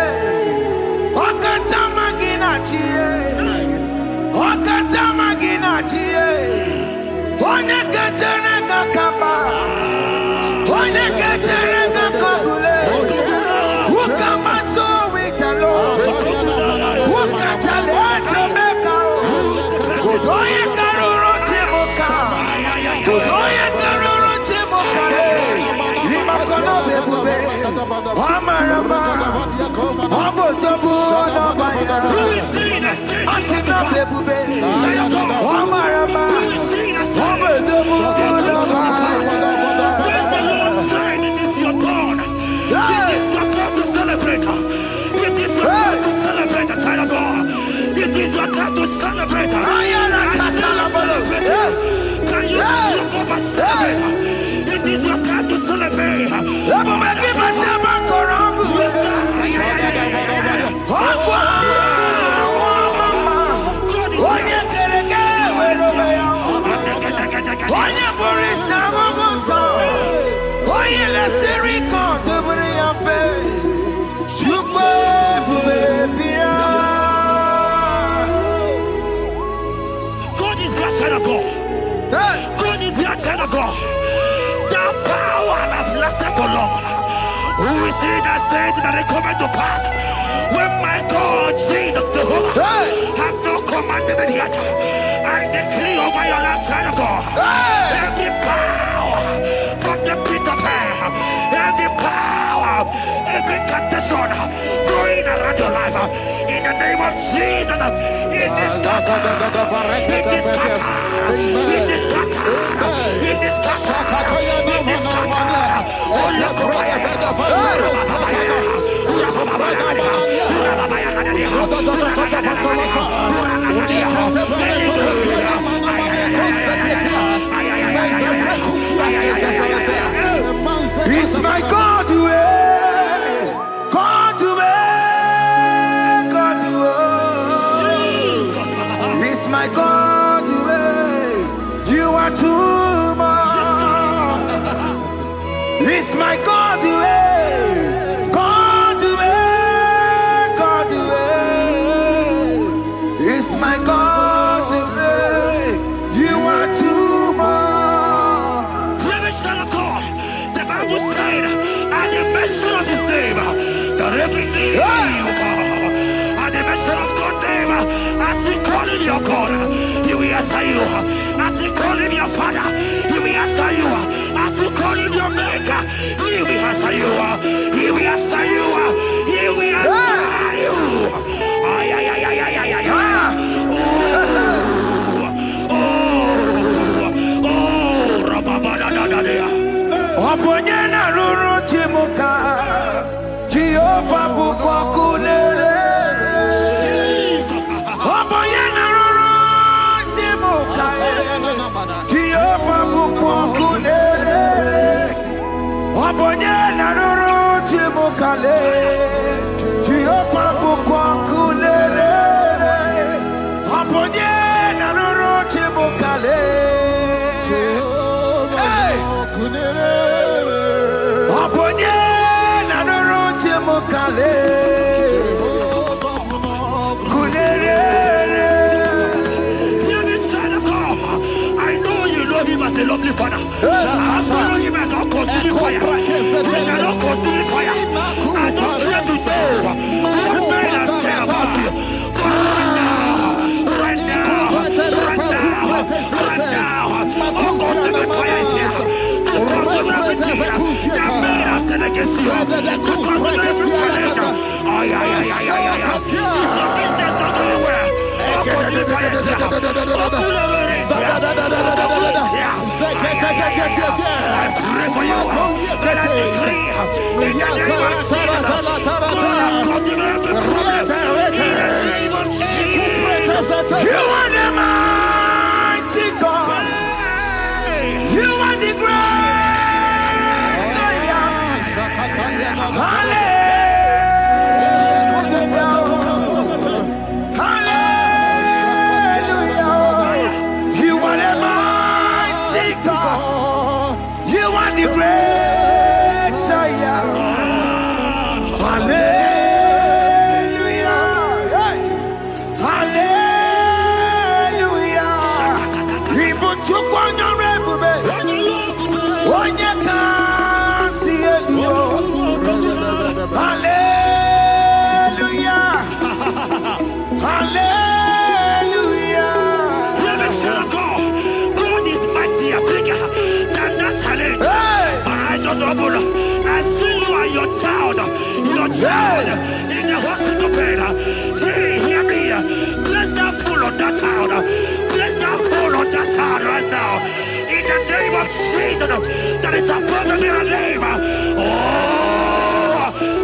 Oh katama gina chie. Oh katama gina chie. Oh nyeketene kakamba. Oh nyeketene kakogule. Ukamato witalo. Ukatale Jamaica. Godoye karuro timoka. Godoye karuro timoka. Imakono bebube. Amarama. Abotobu onabaya. Asina bebube. Amarama. Abotobu onabaya. It is your turn. It is your turn to celebrate. It is your turn to celebrate, child of God. It is your turn to celebrate. Can you celebrate? It is your turn to celebrate. God is your child of God. God is your child of God. The power that lasted for long. Who is he that said that it coming to pass? When my God, Jesus, Jehovah, have not commanded it yet. I decree over your life, child of God. Every power from the pit of hell, every power, every condition going around your life, in the name of Jesus, it is scattered. It is scattered. It is scattered. It is scattered. It is scattered. Oh, look It's my God to God to God to It's my God to you are too much. It's my God to God to God to It's my God to you are too much. Son of God, the Bible said, at the mention of his name, that every knee will bow. At the mention of God's name, as he call him your God, he will answer you. As he call him your Father, he will answer you. As he call him your Maker, he will answer you. He will answer you. He will answer you. Ay, ay, ay, ay, ay, ay, ay, ay. Oponyena ruru timuka Jehova bukwa kune I know you know him as a lovely father. I follow him as not consuming fire. He cannot consuming fire. I don't care to know what men have said about you. Right now, consuming fire is here. Consume everything that men have said against you. Consume every challenge. If your business not doing well, consuming fire is here. I pray for you that I decree in the name of Jesus, consume every problem. In the name of Jesus. You are the mighty God. You are the great Zion. Hallelujah. I see you and your child in the hospital bed. Hear me. Bless that fool on that child. Bless that fool on that child right now. In the name of Jesus, that is above every name. Oh,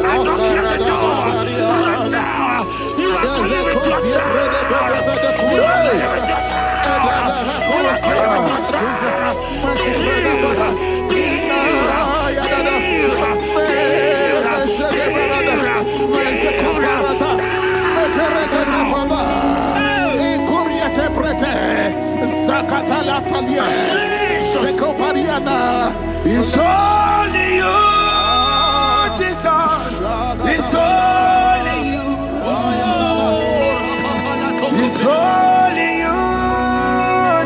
I don't hear the door. Right now, you are coming with your child. You are coming with your child. You are coming with your child. It's only you, Jesus. It's only you. It's only you,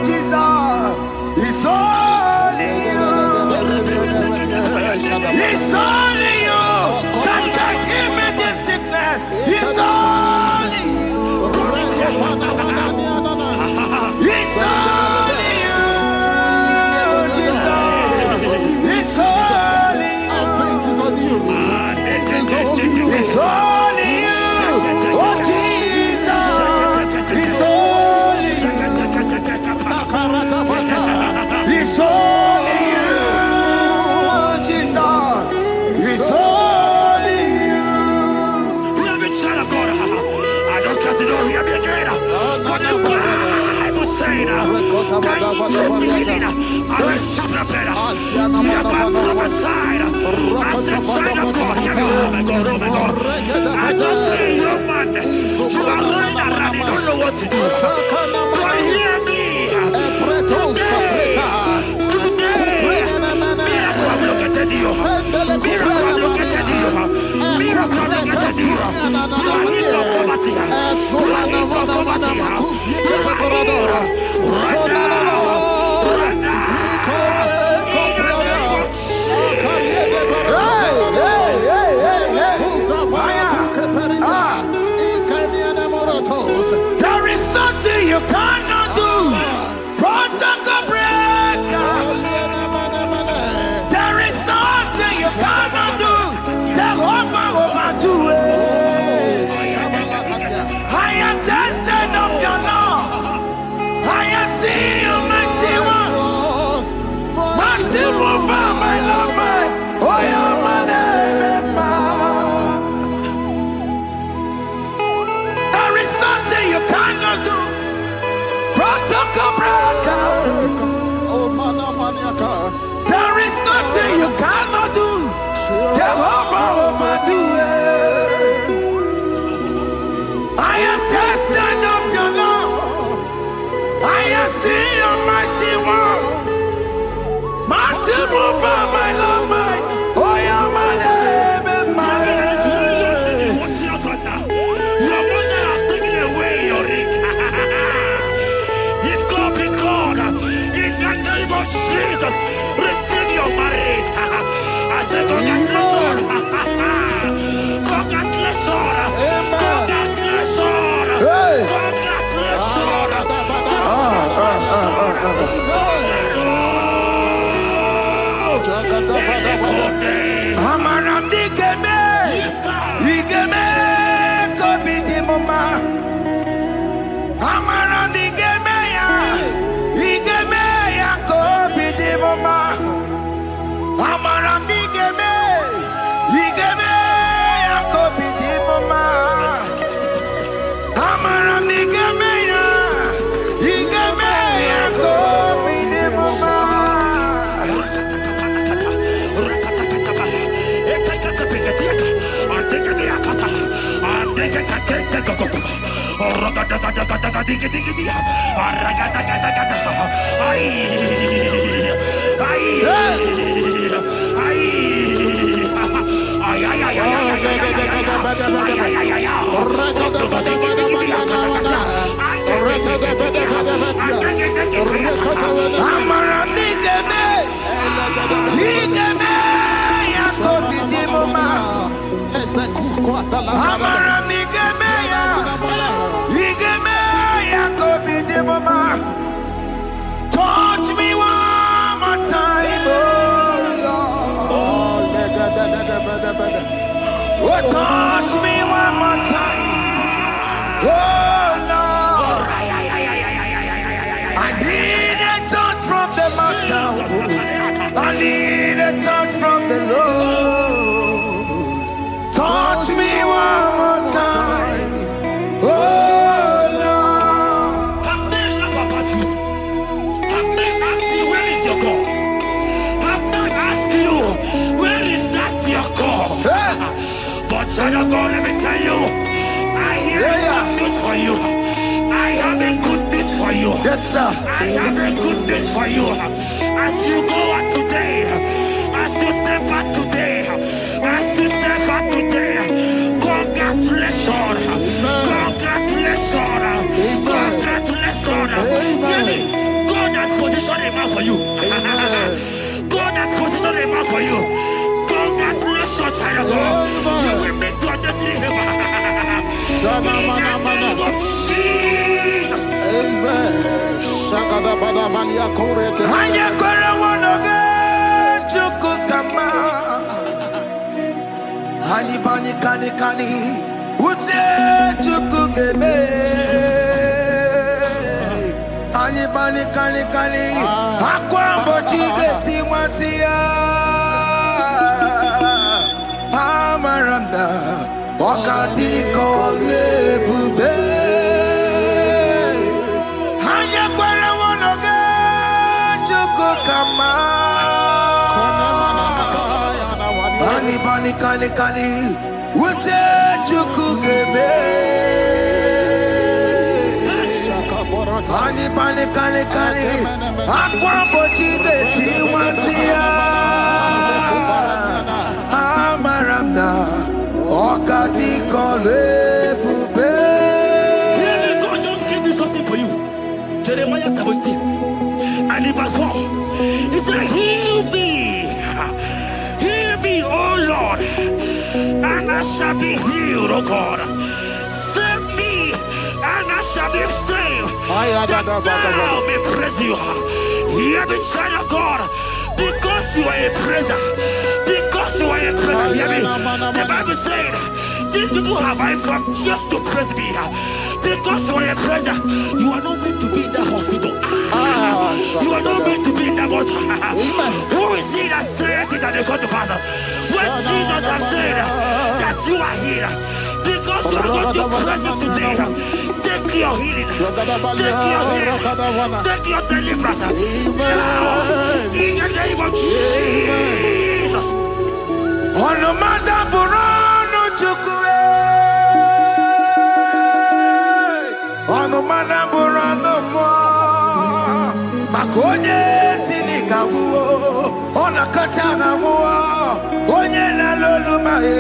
Jesus. It's only you. It's only you that can give me this sickness. It's only you. It's only you, Jesus. It's only you. It's only you. Oh, Jesus. It's only you. It's only you, Jesus. It's only you. Beloved child of God, I don't got to know, hear me again. What the Bible saying, that you beginning, I will shoot the better. You have prophesied as a child of God. Hear me, oh my God, oh my God. I just see you, man. You are running around, you don't know what to do. But hear me. There is nothing you cannot do. Protocol breaker. There is nothing you cannot do. Jehovah overdo it. I am tested of your love. I have seen you, mighty one. Mighty mover, my love, my. Oh, yeah, my name, there is nothing you cannot do. Protocol breaker. There is nothing you cannot do. Jehovah overdo it. I am tested of your love. I have seen your mighty ones. Mighty mover, my love, my. Oh, yeah, my name, my. Amaramdi keme, ikeme kobidi mama. Amaramdi keme ya, ikeme ya kobidi mama. Amaramdi keme, ikeme ya kobidi mama. Amaramdi keme ya, ikeme ya kobidi mama. Touch me one more time, oh Lord. Oh, touch me one more time, oh Lord. I need a touch from the Master. I need a touch from the Lord. Touch me one more time, oh Lord. Have men laugh about you? Have men ask you, where is your God? Have men ask you, where is that your God? But child of God, let me tell you, I hear good news for you. I have a good news for you. Yes, sir. I have a good news for you. As you go out today, as you step out today, as you step out today, congratulations. Congratulations. Congratulations. Hear me. God has positioned a man for you. God has positioned a man for you. Congratulations, child of God. You will meet your destiny. In the name of Jesus. Amen. Hanya kora wanoge chukukama. Hani bani kani kani ute chukugeme. Hani bani kani kani akwambo chigeti mwasiya. Amaranda wakati kole bube. Hanya kwara wanoge chukukama. Hani bani kani kani ute chukugeme. Hani bani kani kani akwambo chigeti mwasiya. Amaranda wakati kole bube. God just gave me something for you. Jeremiah 17 and in verse 4. He said, heal me, oh Lord, and I shall be healed, oh God. Save me, and I shall be saved, that thou may praise you. Hear me, child of God, because you are a praiser. Because you are a praiser, hear me. The Bible said, these people have I come just to praise me. Because you are a praiser, you are not meant to be in that hospital. You are not meant to be in that water. Who is it that said it and they got to pass? When Jesus has said that you are healed, because you are going to praise him today, take your healing, take your healing, take your deliverance. Now, in the name of Jesus. Onomanda burano chukwe. Onomanda burano mo. Makonye sinika wuo. Onakatana wuo. Onye na lolu mae.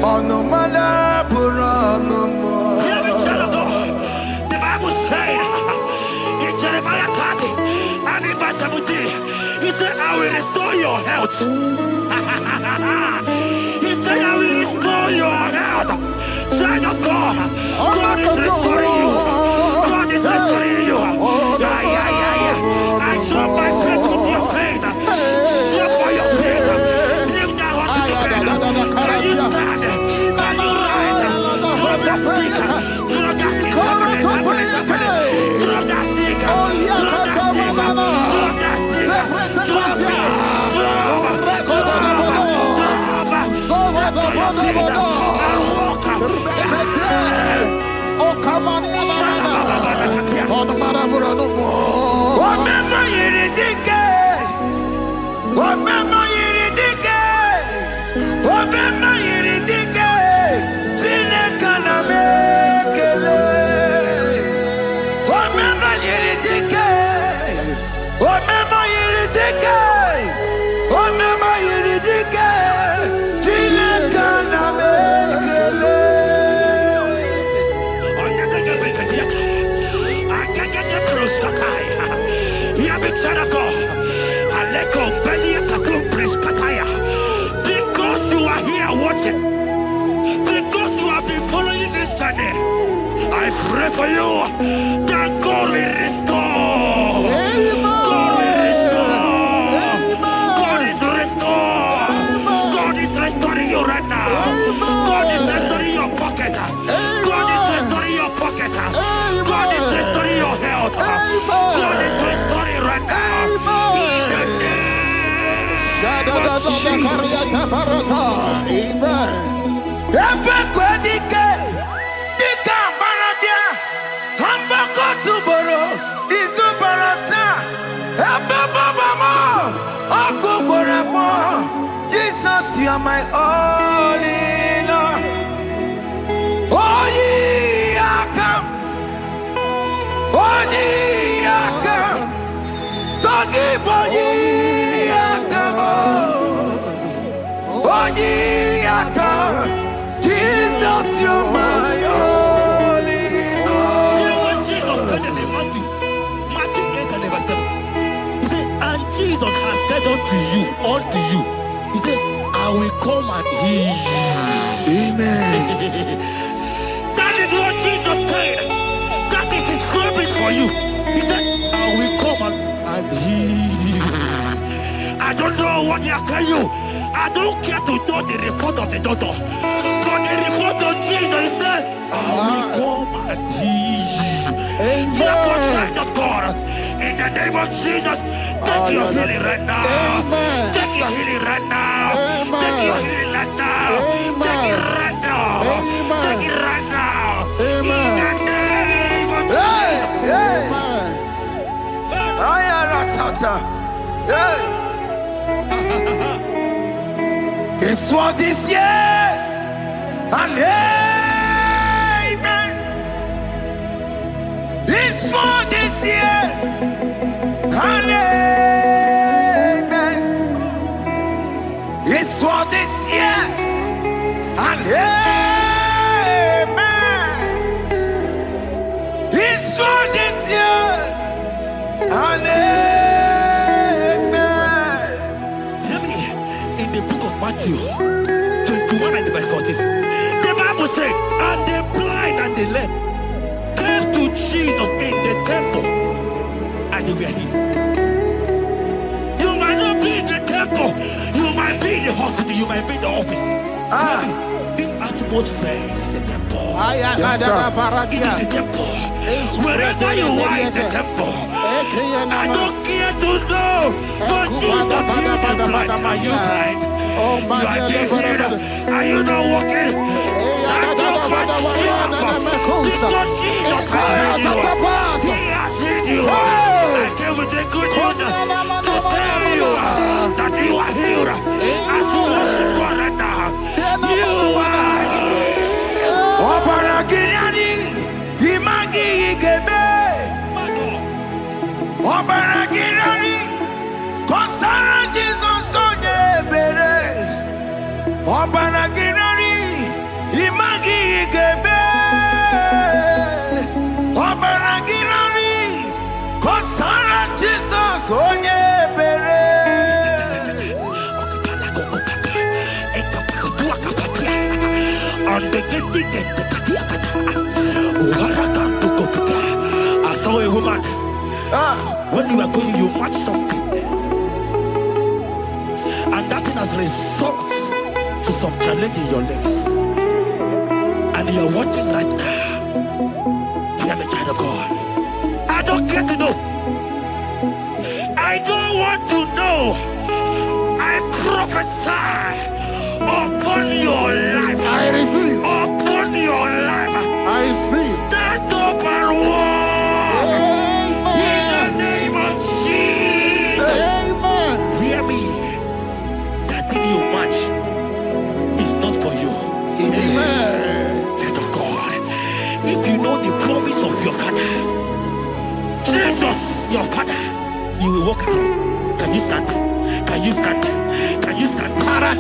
Onomanda burano mo. Hear me, child of God. The Bible said in Jeremiah 30 and in verse 17, he said, I will restore your health. He said, I will restore your health. Child of God, God is restoring you. God is restoring you. your feet and walk. Because you are here watching, because you have been following this journey, I pray for you that God will restore. God will restore. God is restoring. God is restoring you right now. God is restoring your pocket. God is restoring your pocket. God is restoring your health. God is restoring right now. Jesus, you are my all in all. Oh, yeah, come. Oh, yeah, come. Talking about yeah, come. Oh, yeah, come. Jesus, you are my all in all. You know what Jesus said in Matthew 8 and verse 7? He said, and Jesus has said unto you, he said, I will come and heal you. Amen. That is what Jesus said. That is his promise for you. He said, I will come and heal you. I don't know what they are telling you. I don't care to know the report of the doctor. But the report of Jesus, he said, I will come and heal you. Therefore, child of God, in the name of Jesus, take your healing right now. Amen. Take your healing right now. Amen. Take your healing right now. Amen. Take it right now. Amen. Take it right now. Amen. In the name of Hey, Jesus. hey. I am not tata. Hey. It's what this yes and amen. It's for this yes and amen. It's for this yes and amen. It's for this yes and amen. Hear me. In the book of Matthew 21 and verse 14, the Bible said, and the blind and the lame came to Jesus in the temple, and they were healed. You might not be in the temple, you might be in the hospital, you might be in the office. This atmosphere is the temple. Yes, sir. It is the temple. Wherever you are in the temple, I don't care to know, but Jesus healed the blind. Are you blind? You are being healed. Are you not walking? Stand up and walk. Because Jesus has healed you. He has healed you. I came with the good news to tell you that you are healed. As you worship God right now, you are I saw a woman. When you were going, you matched something, and that thing has resulted to some challenge in your legs. And you're watching right now. Hear me, child of God. I don't care to know. I don't want to know. I prophesy upon your life. making you much is not for you. Amen. Child of God, if you know the promise of your father, Jesus, your father, you will walk around. Can you stand? Can you stand? Can you stand? Can you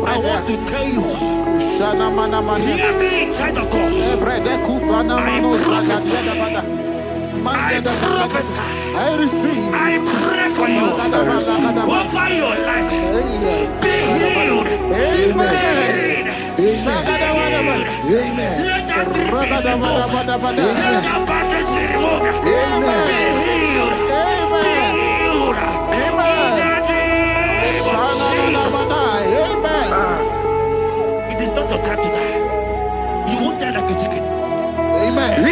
I want to tell you, hear me, child of God. I prophesy. I receive. I pray for you. Over your life. Be healed. Amen. Let that be removed. Let that bandage be removed. Be healed. Be healed. It is not your time to die. You won't die like a chicken. Amen.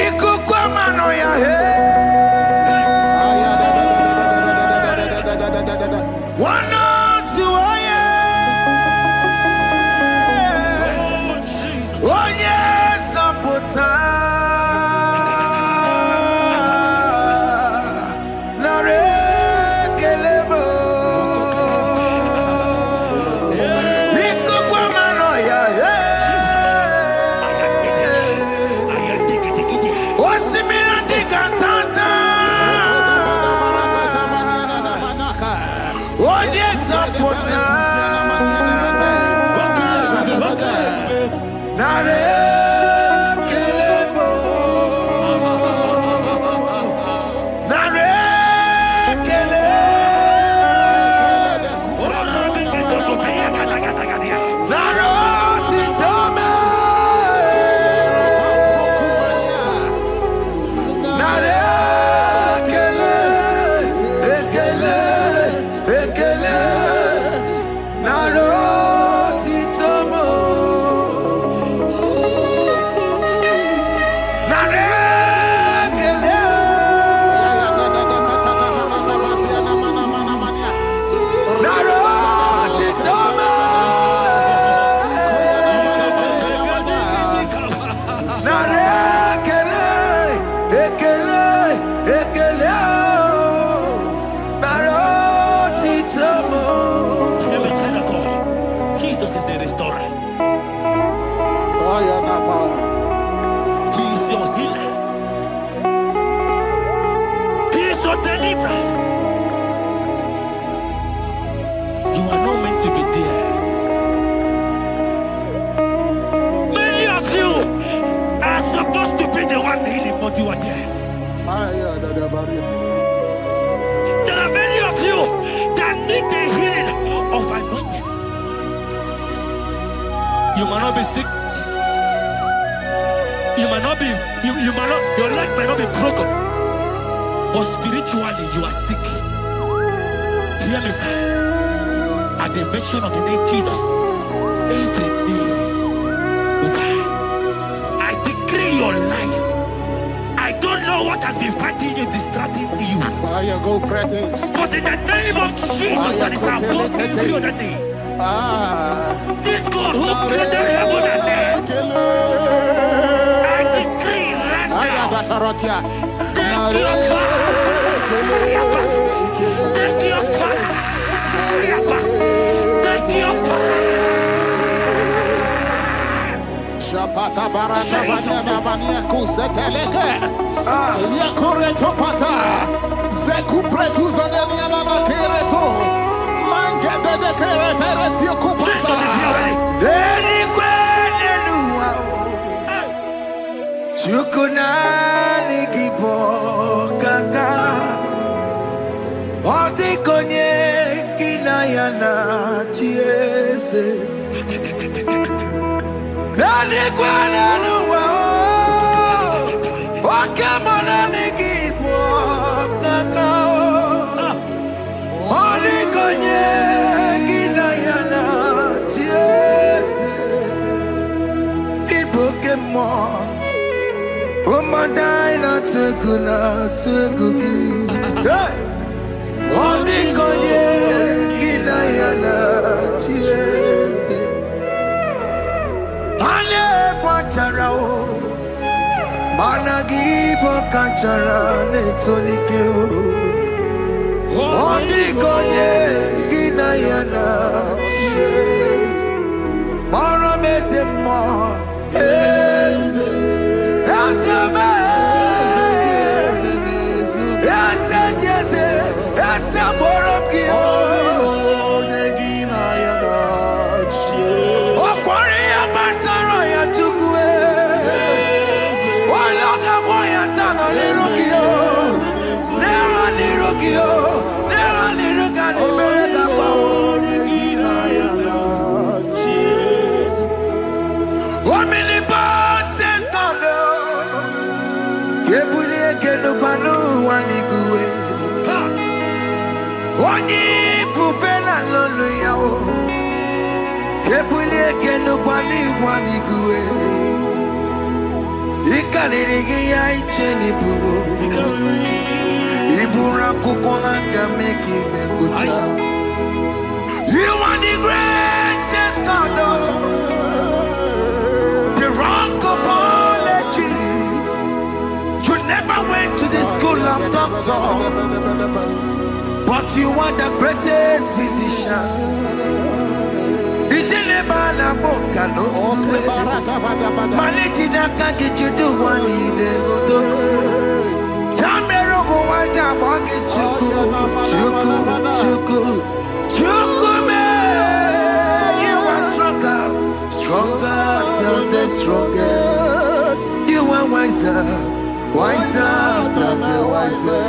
deliverance. You are not meant to be there. Many of you are supposed to be the one healing, but you are there. There are many of you that need the healing of anointing. You might not be sick. You might not be, you might not, your leg might not be broken. But spiritually you are sick. Hear me, sir. At the mention of the name Jesus, every day will die. I decree your life. I don't know what has been fighting you, distracting you. But in the name of Jesus, that is above every other name. This God who created heaven and earth, I decree right now, take your fire, take your fire, take your fire. Shapata barata banya banya kuseteleke. Yakore topata. Zeku pretu zadenia na kereto. Mangete de kerete yakupasa. Deni kwene nuwa. Chukuna nigibo kaka. Odi konye kinayana chiese. Deni kwene nuwa. Wakamona nigibo kaka. Odi konye kinayana chiese. Ibokemo. Umadaina tukuna tukugi. Odi konye kinayana chiese. Ale patarao. Managi pokachara netonike. Odi konye kinayana chiese. Mara mezemo. You are the greatest God, the rock of all ages. You never went to the school of doctor, but you are the greatest physician. Bana boka no suwe Maliki na kanki chudu wani negodoku Yamero go wanda waki chuku Chuku me You are stronger than the strongest You are wiser than the wiser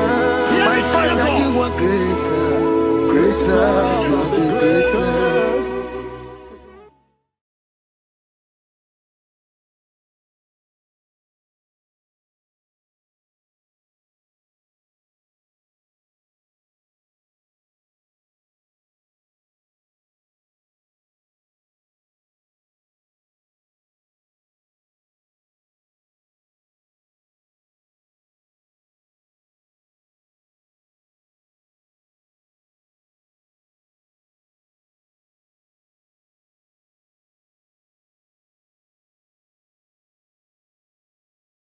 My Father, you are greater than the greater